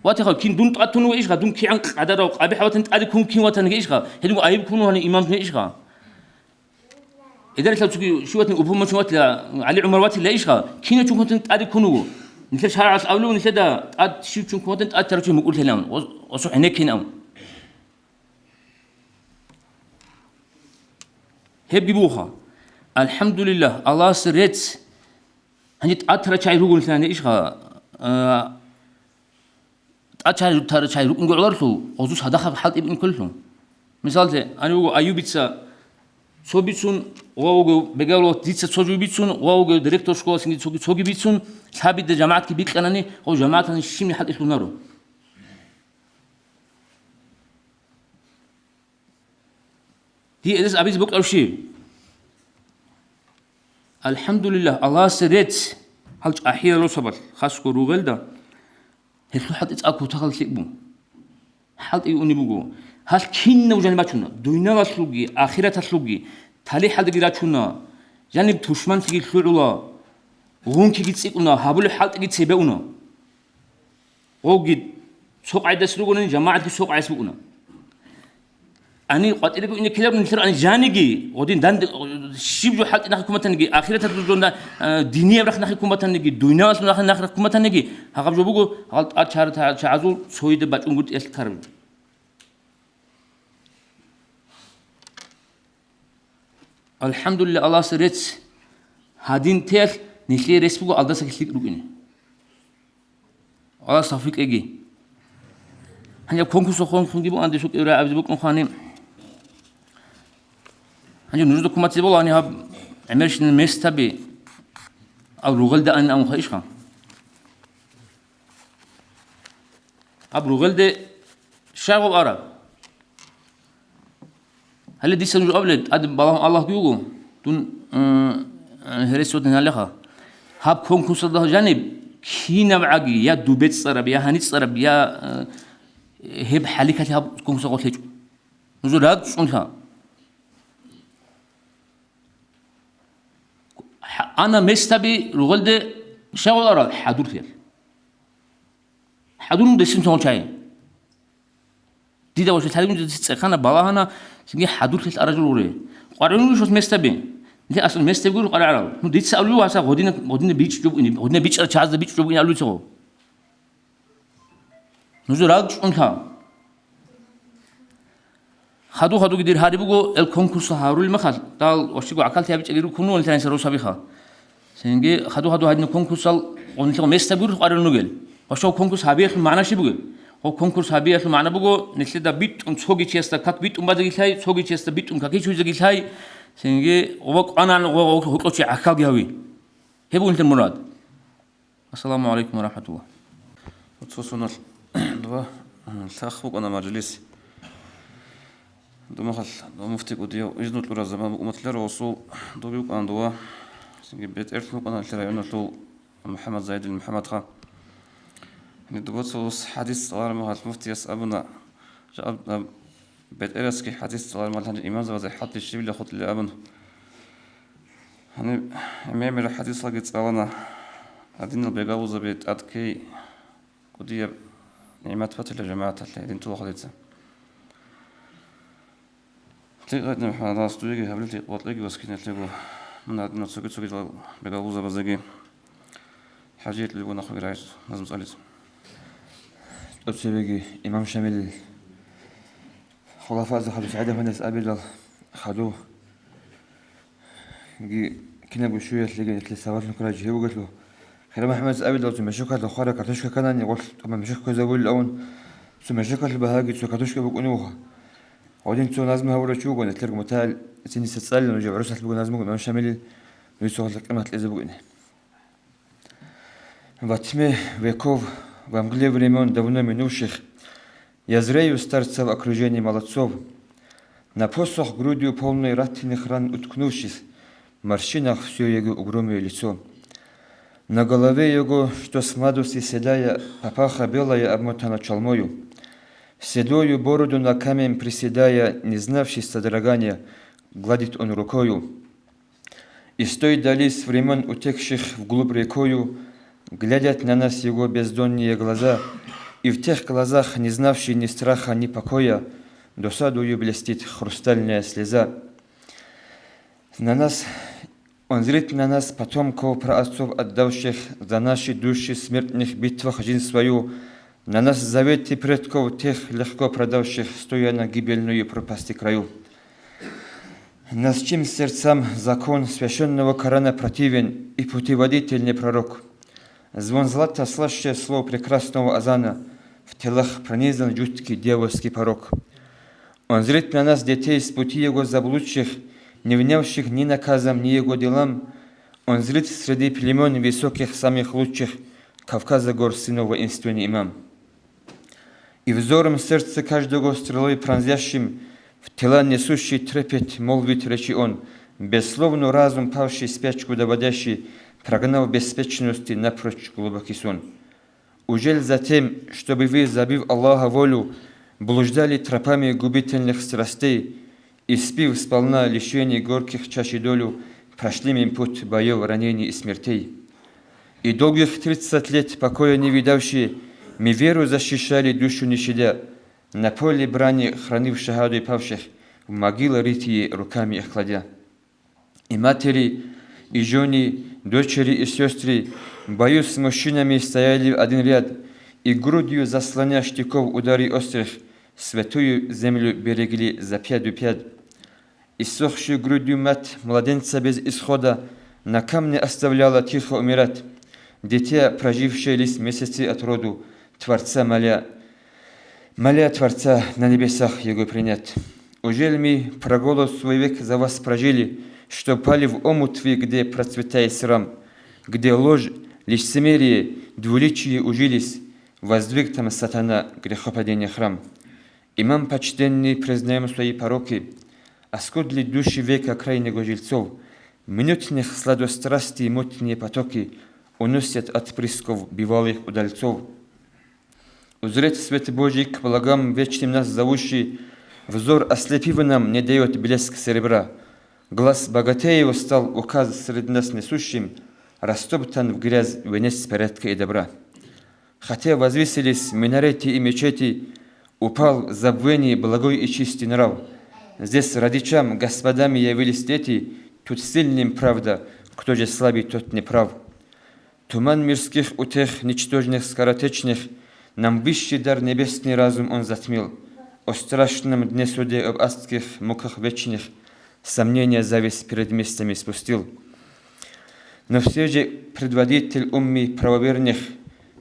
A: واتخا كين دون تقتنوا إيش غا دون كي عنك عدد أبي حواتن تقدر كون كين وطن إيش غا هدو أيب كونوا هني إمام إيش غا إذا لو تسوي شو وطن أبوهم شو وطن علي عمر وطن لا إيش غا كين شو كنت تقدر كونوا نسيت شارع أبو لوجو نسيت تقدر شو كنت أترى شيء مقول ليلا وصو هناك كين أم هب جبوها الحمد لله الله سرت هني تأثر شيء رجول ثاني إيش غا تأثر شيء رجول نقول عرضه أوزوس هذا حال ابن كلهم مثال ده أنا وقو أيوب بيتسا سو بيتسون وقو بقولوا ديتسا سوجو بيتسون وقو ديريكتور شكوى سنجي سوجي بيتسون ثابت ده جماعة كبير كأنني هو جماعة الشيم حد إسلو نارو هي إذا أبيز بوك أو شيء الحمد لله الله سرت هلش أحيانا لو صبر خاص كروغل ده هل حد إتأكل تخل سيبون حد يقولني بقول هل كنا وجانباتنا دنيا وسلوكي آخرة سلوكي تالي حد جراتنا جانب تشمان تيجي خلولا غون كي تسيقنا هابل حد تيجي تسيبونا وجد سوق عيد سلوكنا جماعة سوق عيد سلوكنا أنا قلت لكم إن كذا من أنا جانجي ودين دند شيب جو حالتي نحكي كمتنجي آخرة تدرون دينية برخ نحكي كمتنجي دنيا أصلا نحكي كمتنجي هقول جو بقول قلت أشهر تعزول سويد بات أنقول إسكارم الحمد لله الله سرت هادين تير نسلي رسبو الله سكسيك روكيني الله صافيك إجي هني كونكوس خون خنجيبو عندي شوك إيرا أبدي بكون خانم هني نريد كم تبغى أنا هاب عمرش المستبي أو رجل ده أنا أم خايش خان أب رجل ده شعب عرب هل دي سنجو قبل أد الله بيوجو دون هرسوت نالها هاب كونكوس الله جانب كينا بعجي يا دوبت صرب يا هنيت صرب يا هب حالك هاب كونكوس قلت ليجو نزول هاد شونها أنا مستبي رجل ده شو أرى حدور فيه حدور مدرسين تون شيء دي ده وش تعلم جد خانة بالا هنا سنجي حدور فيه الأرجل وريه قارنوا شو مستبي ده أصلا مستبي يقول قارن عرب ندي تسألوا هسا غدينا بيتش جوب إني غدينا بيتش أشاز بيتش جوب إني ألو تسوه نزول هاد شونها خدو كدير هاري بقول الكونكورس هارول مخال تال وشيكو عقلت يا بيتش أجيرو كونو ولا تاني سروس أبيخا سنجي خدو هادي الكونكورس ونسلو مستبي يقول قارن نقول وشو كونكورس هابيخ معنا شي بقول هو كونكورس هابيخ معنا بقول نسل ده بيت سوغي تشيستا كات بيت بعد جيساي سوغي تشيستا بيت كاكي شو جيساي سنجي وق أنا هو كوتشي عقل جاوي هبو أنت المراد السلام عليكم ورحمة الله
B: وتصوصنا دوا ساخوك أنا مجلس دو مخل دو مفتي قديو إجنو تلورا زمان ومتلر وصول دو بيوك أن دوا سنجي بيت إرثلوك أنا تلرا يونتلو محمد زايد المحمد خان ندوات صوص حديث صغار مهات مفتي يسأبنا جاء بيت إرسكي حديث صغار مهات الإمام زوازي حط الشيب اللي خط اللي أبنه هني أمامي الحديث لقيت سألنا هدين البيقاوزة بيت أدكي قدية نعمات فتح لجماعة اللي انتو خليتها تلقيت محمد راس تويجي هبلتي قوتلقي وسكينة تلقوا من عندنا تسوكي بيقاوزة بزاقي حاجات اللي قلنا أخوي رايس لازم سألت
E: أبسي إمام شامل خلافة زخدو سعيدة فنس أبيل خدوه كنا بشوية تلقي سوات نكراج هي وقلت له خير محمد أبيل لو تمشيك لو خارج كاتوشك كان قلت أما مشيك كذا أقول الأول تمشيك البهاجي تسو كاتوشك بقنوها وبعدين تسو لازم هورا شو قلت لك متال زين ستسأل نرجع عروسة البقول نازمك ما شامل ويسوق لك قيمة الإزبقني واتمه веков во мгле времен давно минувших я зрею старцев окружение молодцов, на посох грудью полной ратных ран уткнувшись, в морщинах все его угрюмое лицо. На голове его, что с младости седая, папаха белая обмотана чалмою, седою бороду на камень приседая, не знавший содрогания, гладит он рукою. И стой дали с времен утекших вглубь рекою, глядят на нас его бездонные глаза, и в тех глазах, не знавший ни страха, ни покоя, досадою блестит хрустальная слеза. Он зрит на нас, потомков праотцов, отдавших за наши души в смертных битвах жизнь свою, на нас заветы предков тех легко продавших, стоя на гибельную пропасти краю. Нас чим сердцам закон священного Корана противен и путеводитель не пророк. Звон злата слаще слов прекрасного азана, в телах пронизан жуткий дьявольский порок. Он зрит на нас, детей, с пути его заблудших, не внявших ни наказом, ни его делам. Он зрит среди племен высоких, самых лучших, Кавказа гор сынов воинственный имам. И взором сердце каждого стрелой пронзящим, в тела несущий трепет, молвит речи он, бессловно разум павший спячку доводящий, прогнал беспечности напрочь глубокий сон. Ужель за тем, чтобы вы, забив Аллаха волю, блуждали тропами губительных страстей и, спив сполна лишений горьких чашей долю, прошли им путь боев, ранений и смертей. И долгих 30 лет покоя не видавшие, мы веру защищали душу не щадя, на поле брани хранив шахаду и павших, в могилы ритые руками их кладя. И матери, и жены, дочери и сестры, в бою с мужчинами стояли в один ряд, и грудью заслоня штыков удары острых, святую землю берегли за пяду пяд. Иссохшую грудью мать младенца без исхода на камне оставляла тихо умирать, дитя, прожившее лишь месяцы от роду, Творца моля Творца на небесах его принять. Ужель мы проголос свой век за вас прожили, что пали в омутве, где процветает срам, где ложь, лицемерие, двуличие ужились, воздвиг там сатана грехопадения храм. Имам почтенный, признаем свои пороки, оскудли души века крайнего жильцов, минутных сладострастий мутные потоки уносят от присков бывалых удальцов. Узреть свет Божий к благам вечным нас зовущий, взор ослепив нам не дает блеск серебра. Глаз богатеева стал указ среди нас несущим, растоптан в грязь венец порядка и добра. Хотя возвысились минареты и мечети, упал в забвение благой и чистый нрав. Здесь родичам, господами явились дети, тут сильным правда, кто же слабый, тот неправ. Туман мирских утех, ничтожных, скоротечных, нам высший дар небесный разум он затмил. О страшном дне суде, об адских муках вечных, сомнения зависть перед местами спустил. Но все же предводитель умми правоверных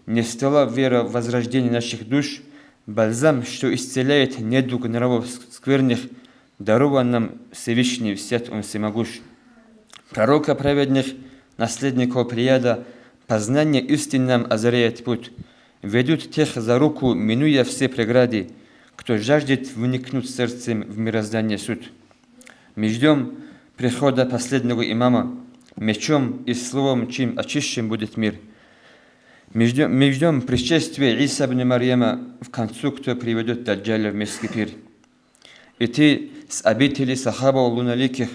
E: не стала вера в возрождение наших душ, бальзам, что исцеляет недуг нравов скверных, дарован нам Всевышний всет он всемогущ. Пророка праведных, наследников прияда, познание истин нам озаряет путь, ведут тех за руку, минуя все преграды, кто жаждет вникнуть сердцем в мироздание суд. Мы ждем прихода последнего имама, мечом и словом, чем очищен будет мир. Мы ждем пришествия Иса ибн Марьяма в концу, кто приведет Даджаля в мирский пир. И ты с обители сахабов луналиких,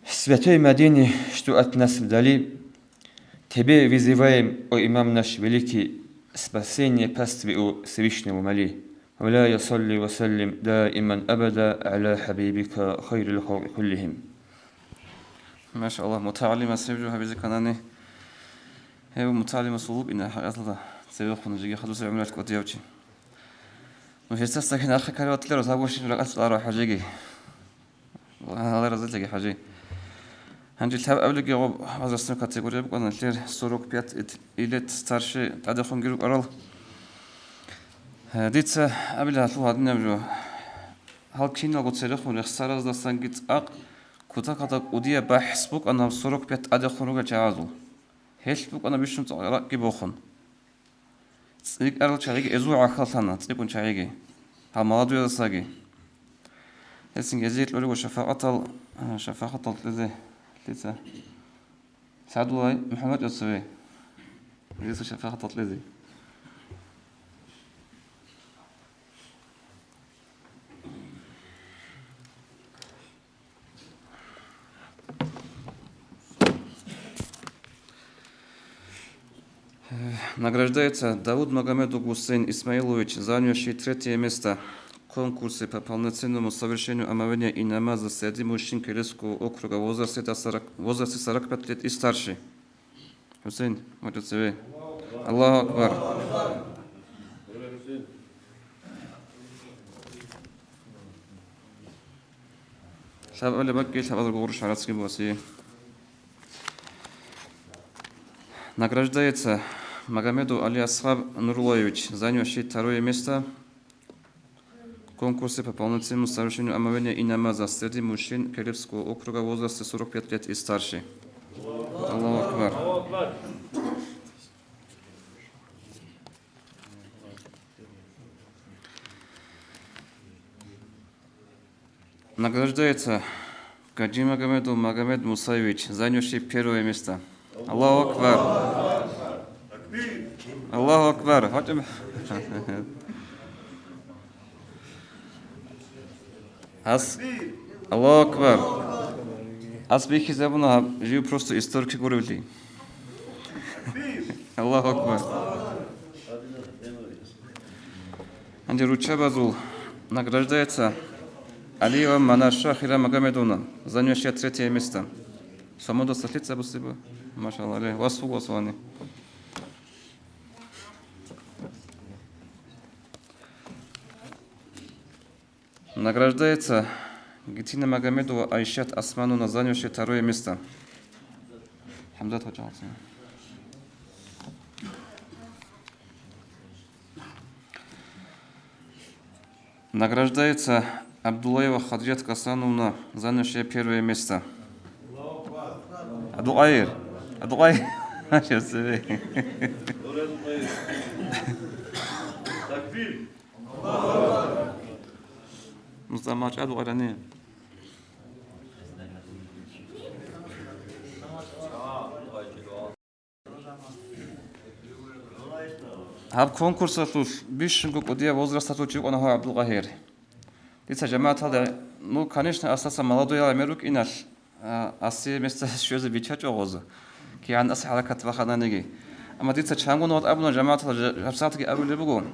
E: в святой Мадине, что от нас вдали, тебе вызываем, о имам наш великий, спасение пастве у Всевышнего моли. ولا يصلي وسلم دائما أبدا على حبيبك خير الخلق كلهم.
B: ما شاء الله متعلمة سيبجوها بزكاناني هي متعلمة صلوب إن حياة الله سيبقون جيجي خدوس عملات كوديوتي وهي تستكين أخي كاريوات ليرو سابوشي لك أسفل أروح حجيجي والله الله رزلت لك حجي هنجي التاب قبل جواب هذا السنة كاتيجوري بقى نتلير سوروك بيات إلت ستارشي تعدخون جيروك أرال ديت قبل هتلو هادنا بجو Halkina gotsere khun xsaraz da sangit aq kutakata udia bahsbuk ana 45 ade khunuga chaazul. Helbuk ana bishun tsara ki bokhun. Tsik arl chagi ezu akhaltana tsikun chagi. Ha maladu yasagi. Hesin gezit lolu şafaqatal leze leze. Sadulay Muhammed Yusuf. Leze şafaqatal leze. Награждается Дауд Магомеду Гусейн Исмаилович, занявший 3-е место в конкурсе по полноценному совершению омовения и намаза среди мужчин Кирилловского округа в возрасте 45 лет и старше. Хусейн, вот это Аллаху Акбар. Шабали Бакки, Шабал Гур Шарадский Баси. Награждается Магомеду Али Асхаб Нурлаевич, занявший 2-е место в конкурсе по полноценному совершению омовения и намаза среди мужчин Кирилловского округа в возрасте 45 лет и старше. Аллаху Акбар. Награждается Гаджи Магомеду Магомед Мусаевич, занявший 1-е место. Аллаху Акбар. Аллаху Акбар. Аллаху Акбар. Аз бих забуна жив просто историки говорили. Аллаху Акбар. Анди Ручабазул награждается Алиева Манаша Хира Магомедовна, занявшая 3-е место. Самода сахлица бусыба. Машаллах, вас угосвани. Награждается Гитина Магомедова Айшат Османовна, занявшая 2-е место. Хамзат Ходжалцин. Награждается Абдулаева Хаджат Касановна, занявшая 1-е место. Адуайр. Мустамач Адуайрани. Хаб конкурсат бишинг кодия возраста тучик она Абдулгахир. Дица жамаата, ну, конечно, остаться молодой америк и наш аси место шёза бичачогоз. Ки ан ас харакат вахананеги. Ама дица чангунот абуна жамаата жабсатги абуле бугу.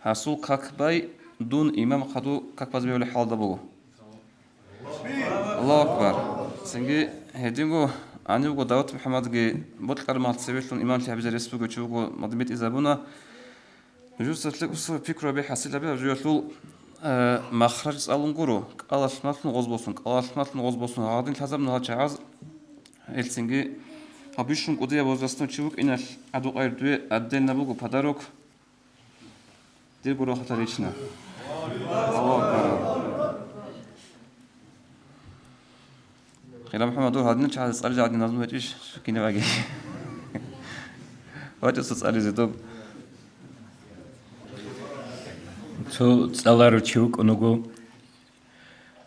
B: Хасул какбай дун имам хаду какбазбеуле халда бугу. Аллаху Акбар. Сенги хедингу анивго Давут Мухаммадги боткар малтсевелун имам тибиз республика чугу мадмит изабуна. Жусатлек усу фикро бе хасилабе жуятлул مخرج алунгуру қалашматын ғозбосын ғадын тазамны ғачағаз эльсинги абишун кудия возрастной чувак инаш адуқайр дуе отдельно бугу подарок диргуру хатарична. Хила Мухаммаду хадин чаз цали жадин назм ветиш киневаги. Вот это цали зидоб.
C: So salaru chuk onugo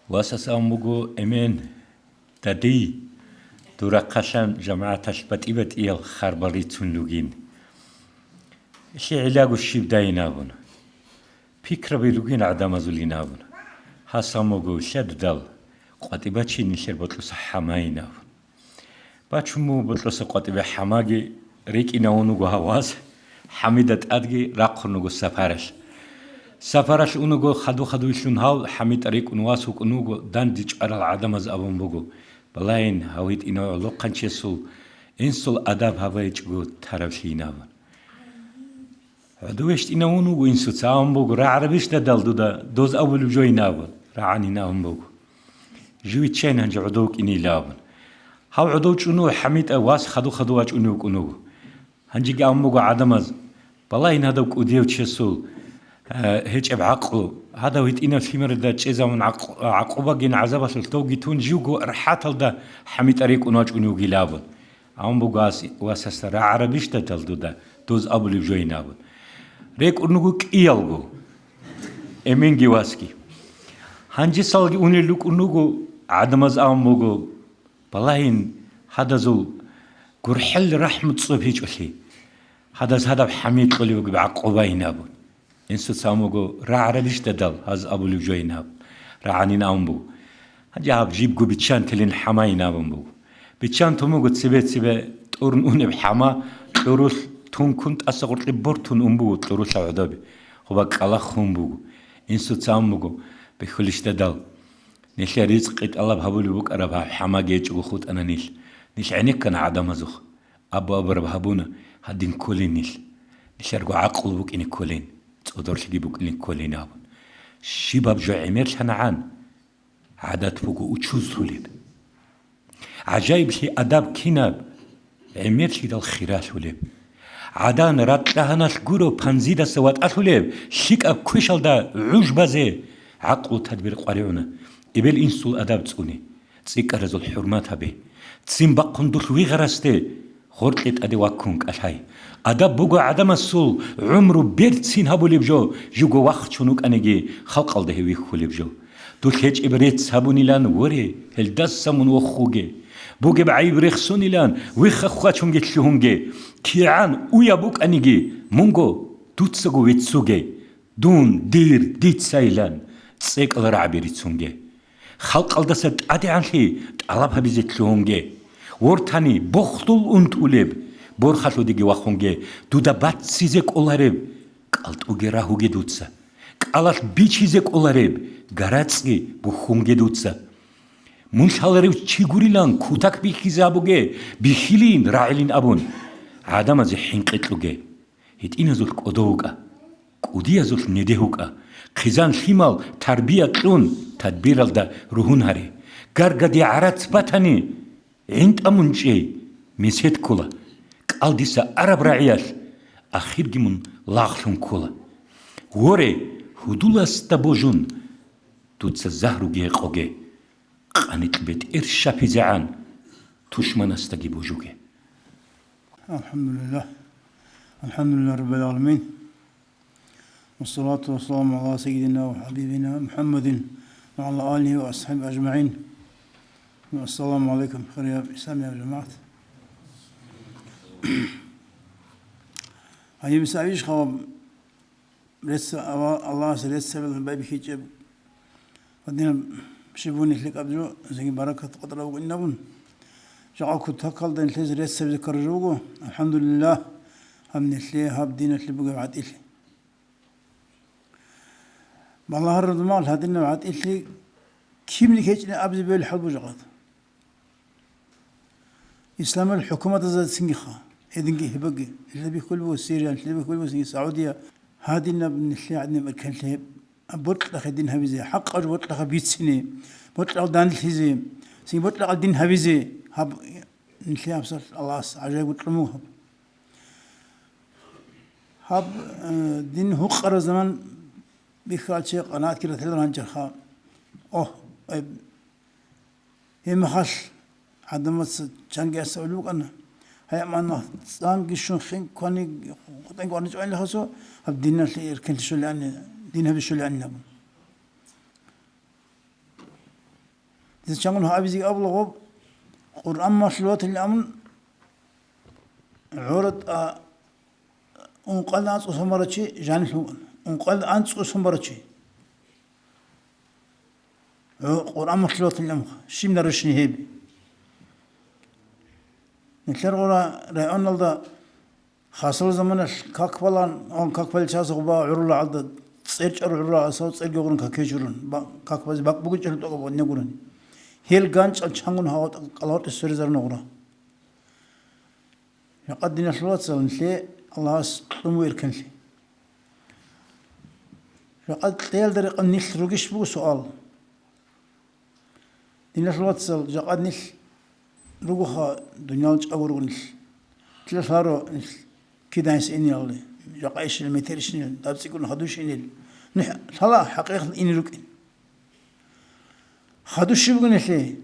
C: wasasamugo emen tadi durakashan jamaat ashbatibat il kharbaritun lugin shi ilagu shibdainabun fikra bilugin adamazulinaabun hasamugo shaddal qatibachin sherbotlu sahamainabun bachumu botlu qatiba hamagi rikina onugo hawas hamidat adgi raqnugo safarash سفرش اونگو خدویشون هاو حمید اریک اونواسو اونگو دان دیچ ارال عدم از آبون بگو بلاین هاوید اینو لقنچه سو اینسول ادب هوایچ گو طرفی نبود دوشت اینو اونگو اینسو تاام بگو را عربیش دال دوز اول جوی نبود را عنی نام بگو جوی چین هنج عدوک اینی لابن هاو عدوچ اونو حمید اواس خدواج اونگو هنجی گام بگو عدم از بلاین هدوک اودیو چه سول هيك بعقله هذا ويتينا الثمر ده تشيزا من عقوبة جين عذاب التوجي تون جيوجو رحات ده حمي طريق وناج ونيوجي لابد عم بقاسي واسسترا عربيش تتلدو ده توز أبو لبجوين لابد ريك ونوجو كيالجو إمينجي واسكي هنجي سالجي ونلوك ونوجو عدمز أموجو بالله هذا زول قرحل رحمة صبيج وشي هذا بحميد قولي وقب عقوبة ينابو إنسو ساموغو را عربيش تدل هاز أبو لجوي ناب رعاني نامبو هجاب جيب قو بيتشان تلين حما ينابنبو بيتشان توموغو تسبي تورن أوني بحما تورول تون كنت أساقر لبورتون أمبو تورول عدابي خوباك الله خنبو إنسو ساموغو بخلش تدل نيش رزق الله بهبو لبوك أربها حما جيج وخوت أنا نيش عينيك كان عدم زخ أبو ربهبونا هادين كولين نيش أرجو عقل بوك إني كولين تقدرش تجيبوك إني كولين أبون شباب جو عمير شنعان عادات بوكو وتشوز توليب عجايب شي أداب كناب عمير شي دال خيرات وليب عادان رات لهناش جورو بانزيدا سوات أتوليب شيك أب كوشل دا عوج بازي عقل تدبير قاريونا إبل إنسو أداب تسوني تسيك أرزو الحرمات هبي تسيم باقون دوش ويغرستي خورتلت أدي واكونك أشهي أدب بوغو عدم السول عمرو بيرتسين هابو لبجو جوغو وقت شنوك أنجي خلق الده ويخو لبجو دوش هيج إبريت سابوني لان وري هل داس سامون وخوغي بوغي بعيب ريخسوني لان ويخ أخواتشونجي تشوهونجي كيعان ويا بوك أنجي مونغو دوتسغو ويتسوغي دون دير ديت سايلان تسيك الرعبي ريتسونجي خلق الدسد أدي عنشي تقلبها بيزيت شوهونجي ورتاني بختول أنتوليب بورخاتو ديجي واخونجي دودا بات سيزك أولاريب قالت أوجرا هوجي دوتسا قالت بيشيزك أولاريب غراتسي بخونجي دوتسا منشالريو تشيغوريلان كوتاك بيخيزابوجي بيخيلين راعلين أبون عدم زي حنقتلوجي هيت زول قدوغا قوديا زول ندهوغا خيزان شمال تربية تلون تدبير الدا روحون هاري غرغدي عرات باتاني عند أمونشي مسيت كولا قالديسا عرب رعياش أخير جمون لاخلون كولا وري هدولا ستابوجون توتسا زهرو جي قوغي قانت بيت إرشا بيزعان تشمان استجي بوجوغي
H: الحمد لله رب العالمين والصلاة والسلام على سيدنا وحبيبنا محمد وعلى آله وأصحابه أجمعين السلام عليكم خير يا إسلام يا جماعة هاي مساويش خواب لسه الله سلسة بالباب كيجب ودينا شبوني لك أبجو زي بركة قدر وإنبون جعلكم تقل دين ليز لسه بذكر جوجو الحمد لله هم نتلي هاب دين اللي بقى بعد إلي بالله الرد مال هادنا بعد إلي كيم اللي كيجنا أبز بالحب وجقد إسلام الحكومة تزاد سنجخة إذن جه بقى اللي بيقول بو سوريا اللي بيقول بو السعودية هادنا بنشلي عندنا مكان ليه بطلق الدين هبيزي حق أج بطلق بيت سنة بطلق دان الحزي سين بطلق الدين هبيزي هب نشلي أبصر الله عجيب بطلموه هب دين هو قرر زمان بيخال شيء قناة كده ثلاثة هنجرها هي مخش عندما تشانجي أسألوك أنا هيا معنا تانجي شون خين كوني قطعين قوانج وين لهسو هب ديننا اللي كنت شو اللي عني دينها بشو اللي عني نبون إذا شانون هابيزي أبلغو قرآن مشلوات اللي أمن عورت أنقل أنس أسمرتشي جاني لون أنقل أنس أسمرتشي قرآن مشلوات اللي أمن شي من الرشني هيبي نتلر ورا رأيون الله خاصة زمان كاكبلان أو كاكبل شاس غبا عرولا عدد تصير عرولا أساس تصير جورن كاكيجورن كاكبز باك بقول جل تقبل نقولن هيل جانش الشانغون هاوت قلات السرزر نقرا يقدنا شلوت سلم شيء الله سموير كنشي فقد تيل درق النيش رجش بو سؤال دينا شلوت سل جقد نيش روحها دنيا أورونش تلاشارو كده إني الله جقايش الميتيرشين دابس يكون خدوش إنيل نح طلع حقيقة إني ركن خدوش بقول نحلي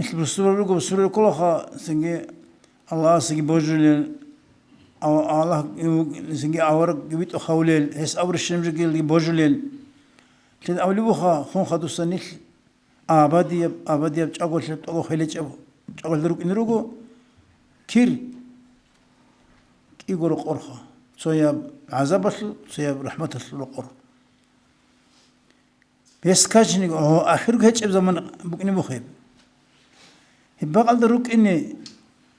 H: نحل بالسورة ركو بالسورة كلها سنجي الله سنجي بوجل أو الله سنجي أورق جبت أخوليل هس أور الشمس جيل بوجليل كده أولي بخا خون خدو سنيل أبدي أقول شيء أقول خليج أقول دروك إن ركو كير يقول قرخة سويا عذاب سويا رحمة القر بس كاجني هو آخر هيك بزمن بقني بخيب هبقى قال دروك إني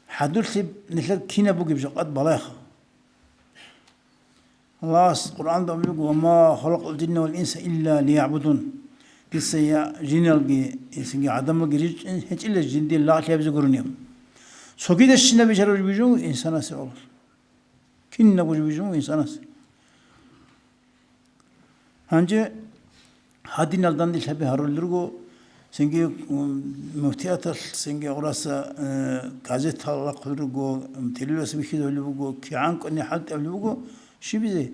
H: حدول سب نشر كينا بقي بجقات بلاخة الله القرآن ده بيقول وما خلق الجن والإنس إلا ليعبدون بسيا جن الجي سنجي عدم الجريج هيك إلا الجن دي الله كيف يذكرونيهم سوكيد الشنا بيشرب بيجو إنسان سؤال كنا بيجو إنسان هنجي هادي نالدان دي شبه هارول درجو سنجي مفتياتر سنجي غراسة كازت الله قدرجو متلو سبيكي دولي بقو كيان كوني حالت أولي بقو شو بيزي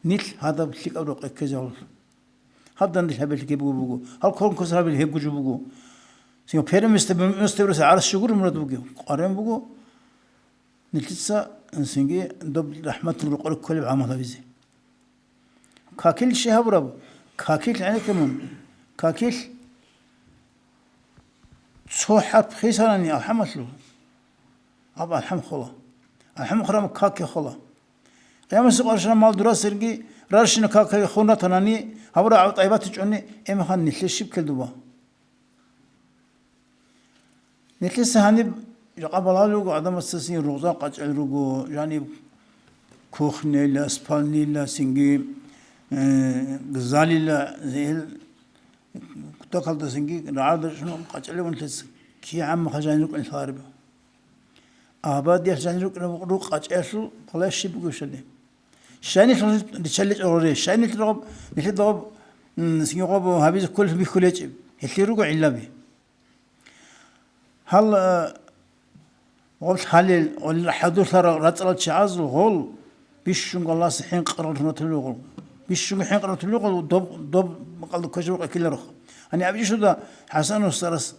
H: نيل هذا بتلك أوراق كذا هذا ندي شبه اللي بقو هل كون كسر هذا اللي جو بقو سنجي فيرم مستبرس عرس شغل مرد بقو قارن بقو نلتسا سنجي دب رحمة القرآن كل بعمل بيزي كاكل شيء هبرب كاكل يعني كمان كاكل سو حرب خيسراني الحمد له أبا الحمد خلا الحمد خرام كاكي خلا قيام سقارشنا مال دراسة رجي راشنا كاكي خونا تناني هبرا طيبات تجوني إما خان نتلشيب كل دوبا نتلس هاني قبل هالوجو عدم الساسين رغزان قاج الرجو يعني كوخني لا اسباني لا سنجي غزالي لا زي تقل تسنجي رعاد شنو قاج اللي ونتلس كي عم خجان لك الفارب أباد يخجان لك روق قاج أشل ولا شيء بقول شلي شاني تشلج أوري شاني ترغب مثل ضرب سنجي غاب هابيز كل بيخلج هتلي رجع علبي هل قلت حليل ولا حدث رتلت شعاز وغول بيشون الله سحين قررت نتلوغل بيشون حين قررت اللغل ضب قال كجوق كل رخ أنا أبي شو ده حسن وسترس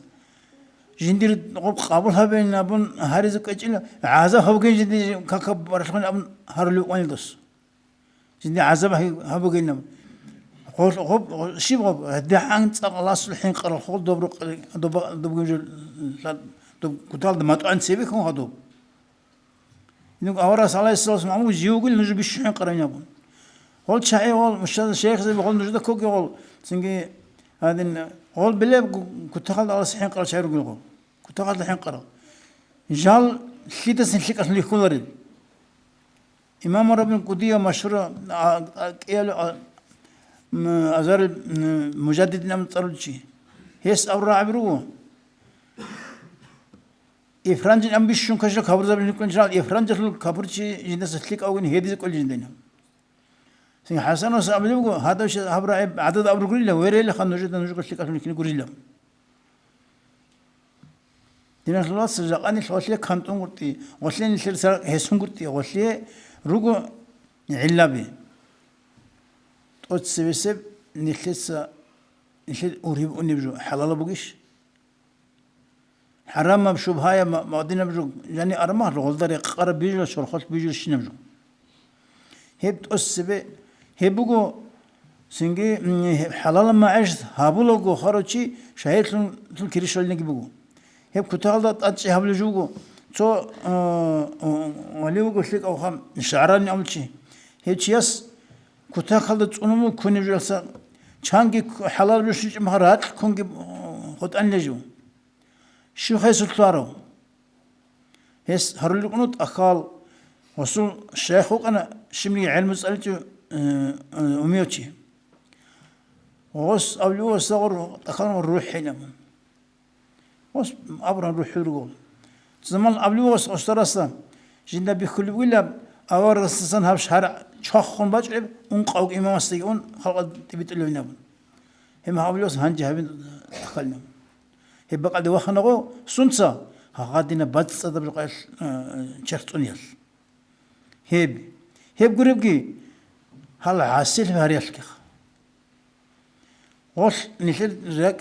H: جندير قب قابلها بين أبن هارز كأجلا عازب هبقي جندي ككب برشقن أبن هارلو ويندس جندي عازب هبقي نم قب شيء قب ده عن الله سحين قرر خول ضب جل كتال ما تقعد سيبك هم هذو إنه أورا صلى الله عليه وسلم عمو جيوقل نجوا بالشحن قرن يبون قول شاعي قول مش هذا الشيخ زي بقول نجوا كوكي قول سنجي هذا قول بالله كتال على الحين قرن شاعر قول كتال الحين قرن جال شيء سنشيك أصلي خلري إمام ربنا قدية مشهور قيل أزار المجدد نام ترجي هيس أورا عبروه إفرانج أمبيشون كشلا خبر زبون يكون شال إفرانج الخبرشي جنده سلك أو إن هذي كل جندنا سين حسن وسأبلي بقول هذا الشيء خبر عدد أبرو قليلا ويري خان نجد كسلك أصلا يكين قليلا دينا الله سجقاني خليه خانتون قرتي خليه نشر سر هسون قرتي خليه رجو علبي أتسبسب نشل أوريب ونبجو حلال بقيش حرام بشبهاية معدين بجو يعني أرماه رغل داري قرب بيجو شرخوش بيجو شين بجو هيب تأسبه هيب بقو سنجي حلال ما عشت هابولو جو خروشي شهيد لن كريشو لنك بقو هيب كتال دا تأتشي هابلو جوجو تو وليو قلت لك أو خام شعراني أملشي هيب تياس كتال خالد تونمو كوني بجلسا چانگي حلال بشيش مهارات كونگي خود أنلجو شو خيس الطارو هس هرولي قنوت أخال وصول الشيخ أنا شمني علم مسألته أميوتي وص أولو صغر أخال الروح هنا وص أبرا الروح يقول زمان أولو وص أشترسا جندا بكل ولا أور رسسان هاب شهر شخون باجعب أنقاوك إمام استيقون خلق تبيت اللي نبون هم أولو هنجي هبين أخالنا هبقى ده وخنقو سنسا هادينا بدس هذا بالقاش شرط أنيل هيب قريبكي هلا عسل هاريالك وش نشل راك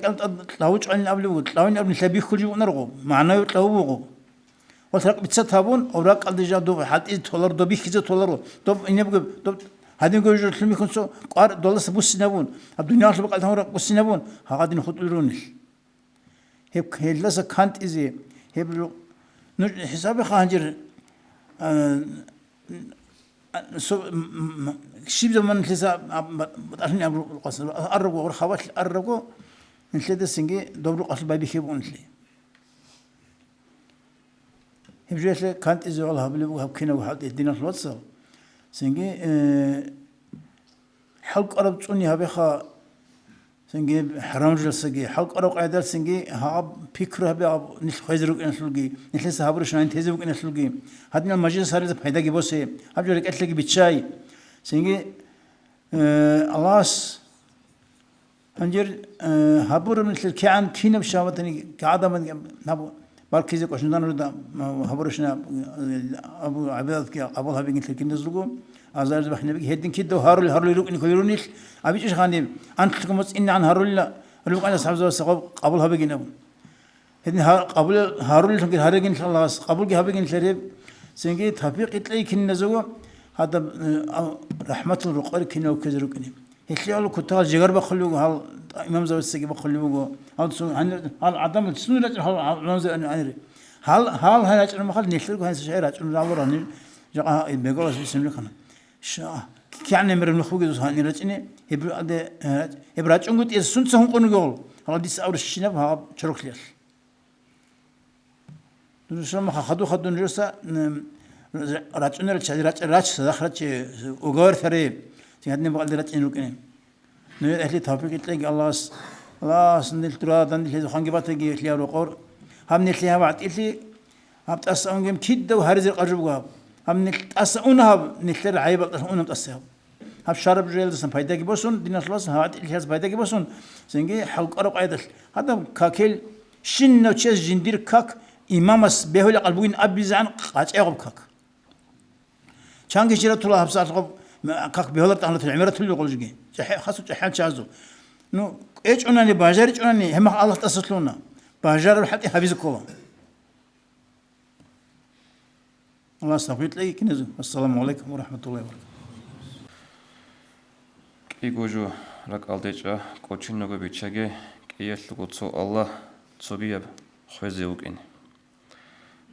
H: تلاوج عن قبل تلاوين قبل سبيخ كل يوم نرغو معنا يتلاوغو وترك بتستهبون أو راك قد جاب دوب حتى تولر دوبي كذا تولر دوب إني بقى دوب هذين يقولوا جرت لهم يكون سو قار دولار سبوس سنابون الدنيا اللي بقى لهم راك بوس سنابون هقعدين نخط لرونش هيب لسه كانت إزاي هيب حسابي خانجر سو شيء زمان لسه عشان أبرو القصر أرجو أو خوات أرجو نسيت السنجي دبرو قصر بابي خيبون نسلي هم جالس كانت إذا الله بلو هب كنا وحد الدين الوصل سنجي حلق أرب توني هبي خا سنجي حرام جلسة حلق أرب قاعدة سنجي هاب فكرة هبي أب نس خيزرق نسلقي نسلس هابر شنين تهزبق نسلقي هذين المجلس هذا فايدة جبوسه هب جرك أتلقي بتشاي سنجي الله أنجر هابور مثل كأن كينا بشاوتني كعادة من نبو بالكيزك عشان نرد هابورشنا أبو عباد أبو هابي قلت لك نزلقوا أزار بحنا بيجي هدين كده هارول يروق إنك يرونيش أبيش إيش خاني أنت لكم بس إن عن هارول لا لو أنا صاحب زوج قبل هابي جنبه هدين قبل هارول لكن هارول إن شاء الله قبل جه هابي جنت لريب سنجي تفيق يطلع كنا زوج هذا رحمة الرقار كنا وكذا كنا هتلاقي له كتار جگر بخلوه هال إمام زوج سجى بخلوه هال سون هال عدم السنو لا هال إمام زوج أنا هال هذا أنا مخال نشلو هذا شيء راج أنا رابور هني جا بيقول بس بسمي خنا شا كأنه مرة نخوج دوس هني راجني هبرة هذا هبرة راج أنقط يسون سهم كون يقول هال ديس أول الشيء نبها شروك ليش دوس ما خدوا نجلسة راج أنا راج سدخلت وقار ثري هذني بقول لك إنه كنيم نيجي أهلي ثابت تلاقي الله سندل ترى دندل خانجي باتجي إهلي أروقور هم نتلي بعد إهلي هم تأسون جم كده وهرز القرب جاب هم نتأسون هم نتلي عيب تأسون نتأسهم هم شرب جيل دسم فايدة كبسون دينا خلاص هاد إهلي هز فايدة كبسون سنجي حلق أروق عيدل هذا كاكل شن نوتشز جندير كاك إمامس بهول قلبين أبي زعن قاش أغب كاك كان كشيرة طلع بساط غب كاك بهولر تعمل في العمارة اللي يقول جين خاصة حال شازو نو إيش أنا باجر إيش أنا هم الله تصلنا باجر حتى حبيز كولا الله استغفر لي كنزو السلام عليكم ورحمة الله وبركاته
B: إيجوجو رك ألديجا كوتشين نوجو بيتشاجي كي يسلكوا تصو الله تصبيب خوزيوك إن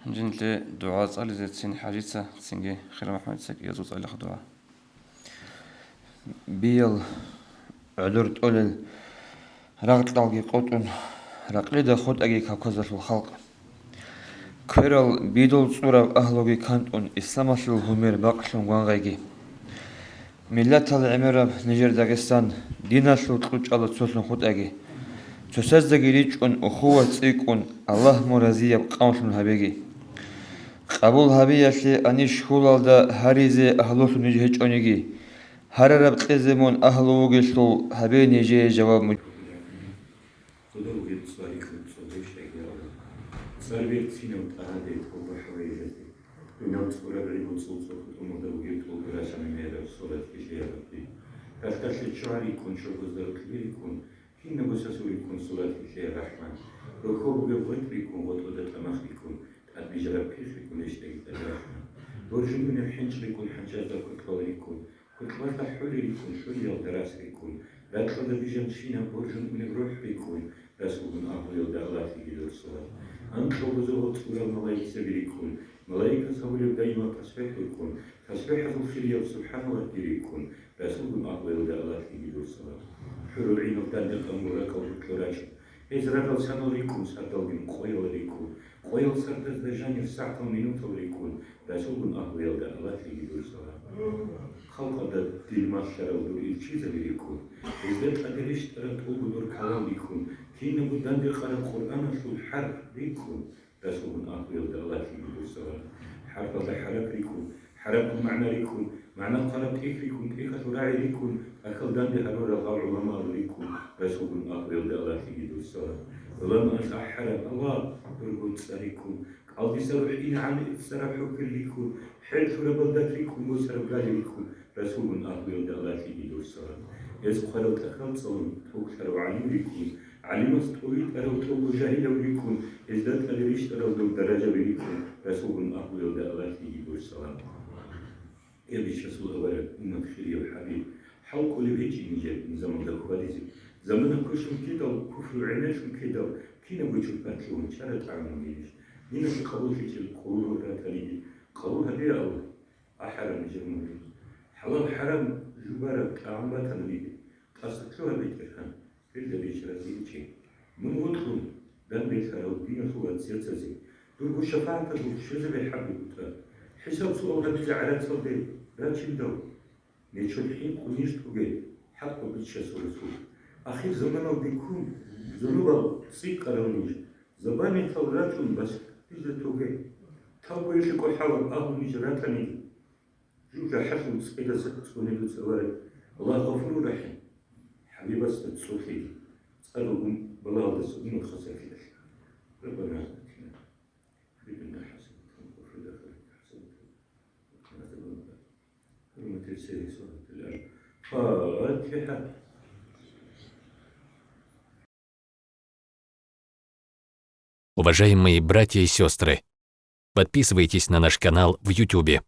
B: جنت دعاء صلي زين سين حاجتها سينجي خير محمد سك يزوج على خدوع بيل عذرت أول رغت لقي قطن رقلي ده خد أجي كوكزة الخلق كيرل بيدل صورة أهلوجي كانتون إسلام الهمير باقشون وانغيجي ملة العمرة نيجر داغستان دينا سلطلوش على تسلن خد أجي تساز دقيريج أن أخوة تيكون الله مرزية بقامشون هبيجي قبول هبية شيء أنيش خلال ده هريزة أهلوش نيجهج أنيجي هر رب قزمون أهلوجي شلو هبي نيجي جواب مج
C: كنا بسسوا يكون صلاة الشيء الرحمن ركوب بغيت بيكون وطودة أمخ بيكون أبي جرب كيف بيكون يشتاق الرحمن ورجل من الحنش بيكون حنجاز كتلة يكون كتلة حولي يكون شوية ودراس يكون لا تخذ بيجن فينا ورجل من الروح بيكون رسول من أهل يودع الله في جدول الصلاة أنتو بزوغ تصور الملايك سبيل يكون ملايكة سهول دايما تسبيح يكون تسبيح الخير سبحانه وتعالى يكون رسول من أهل يودع الله في جدول الصلاة حلو العين وكان الأمر لك وتكراش إذا رجل سنوريكم سردوهم قويل ليكم قويل سرد الدجاني في ساعة ومنوت وليكم رسول أهل يلقى الله في يدور سوا خلق هذا دير ما شرع ودور الشيء ليكم إذا قدرش ترى تقول دور كلام ليكم كين بدان دخل القرآن شو الحرب ليكم رسول أهل يلقى الله في يدور سوا حرب هذا حرب ليكم حرب معنى ليكم معنى قلب كيف ليكم كيف تراعي ليكم أكل دان هرور الغار علماء ليكم رسول الله يلقى الله في يدور سوا ولما أنت حرب الله يربط عليكم
I: هل سرحين عن سرحوا كلكم حلت ربضت لكم وسرب لكم رسول أهل الله في السلام يزقلوا تخلصون توكلوا عليكم علم استويت أرو توب جاهل لكم ازداد أدريش أرو درجة بكم رسول أهل الله في السلام يبيش رسول أولا أمة خير وحبيب حلق لبيجي نجاب زمن الخوالزي زمن كشم كده وكفر عناشم كده كينا بيجوا باتلون شارع تعمليش نينا في قبول في القرور راتلي قرور هدي أول أحرم جمهوري حلال حرام جبارك أعمال تنبيه أصدقوا بيترهن إلا بيشرزين شيء من وطن دم بيتهرو بين خوات سيرتزي دول شفاعة دول شزي بيحبوا حساب صور هدي على صدي لا تشدوا نيشو الحين كونيش توجي حقا بيتشاسو رسول أخي زمانه بيكون ذنوبه تصيق قرونيش زباني ثوراتهم بس إذا توجي تابو يشكو حاول أهو نجراتني جوجا حسن سقيدة سكتوني لسواري الله غفور رحيم حبيب استتصوفي تسألهم بلا دسوين الخسافي ربنا آتنا في الدنيا حسنة وفي الآخرة حسنة وقنا عذاب النار حرمة السيد سورة الفاتحة.
J: Уважаемые братья и сестры, подписывайтесь на наш канал в YouTube.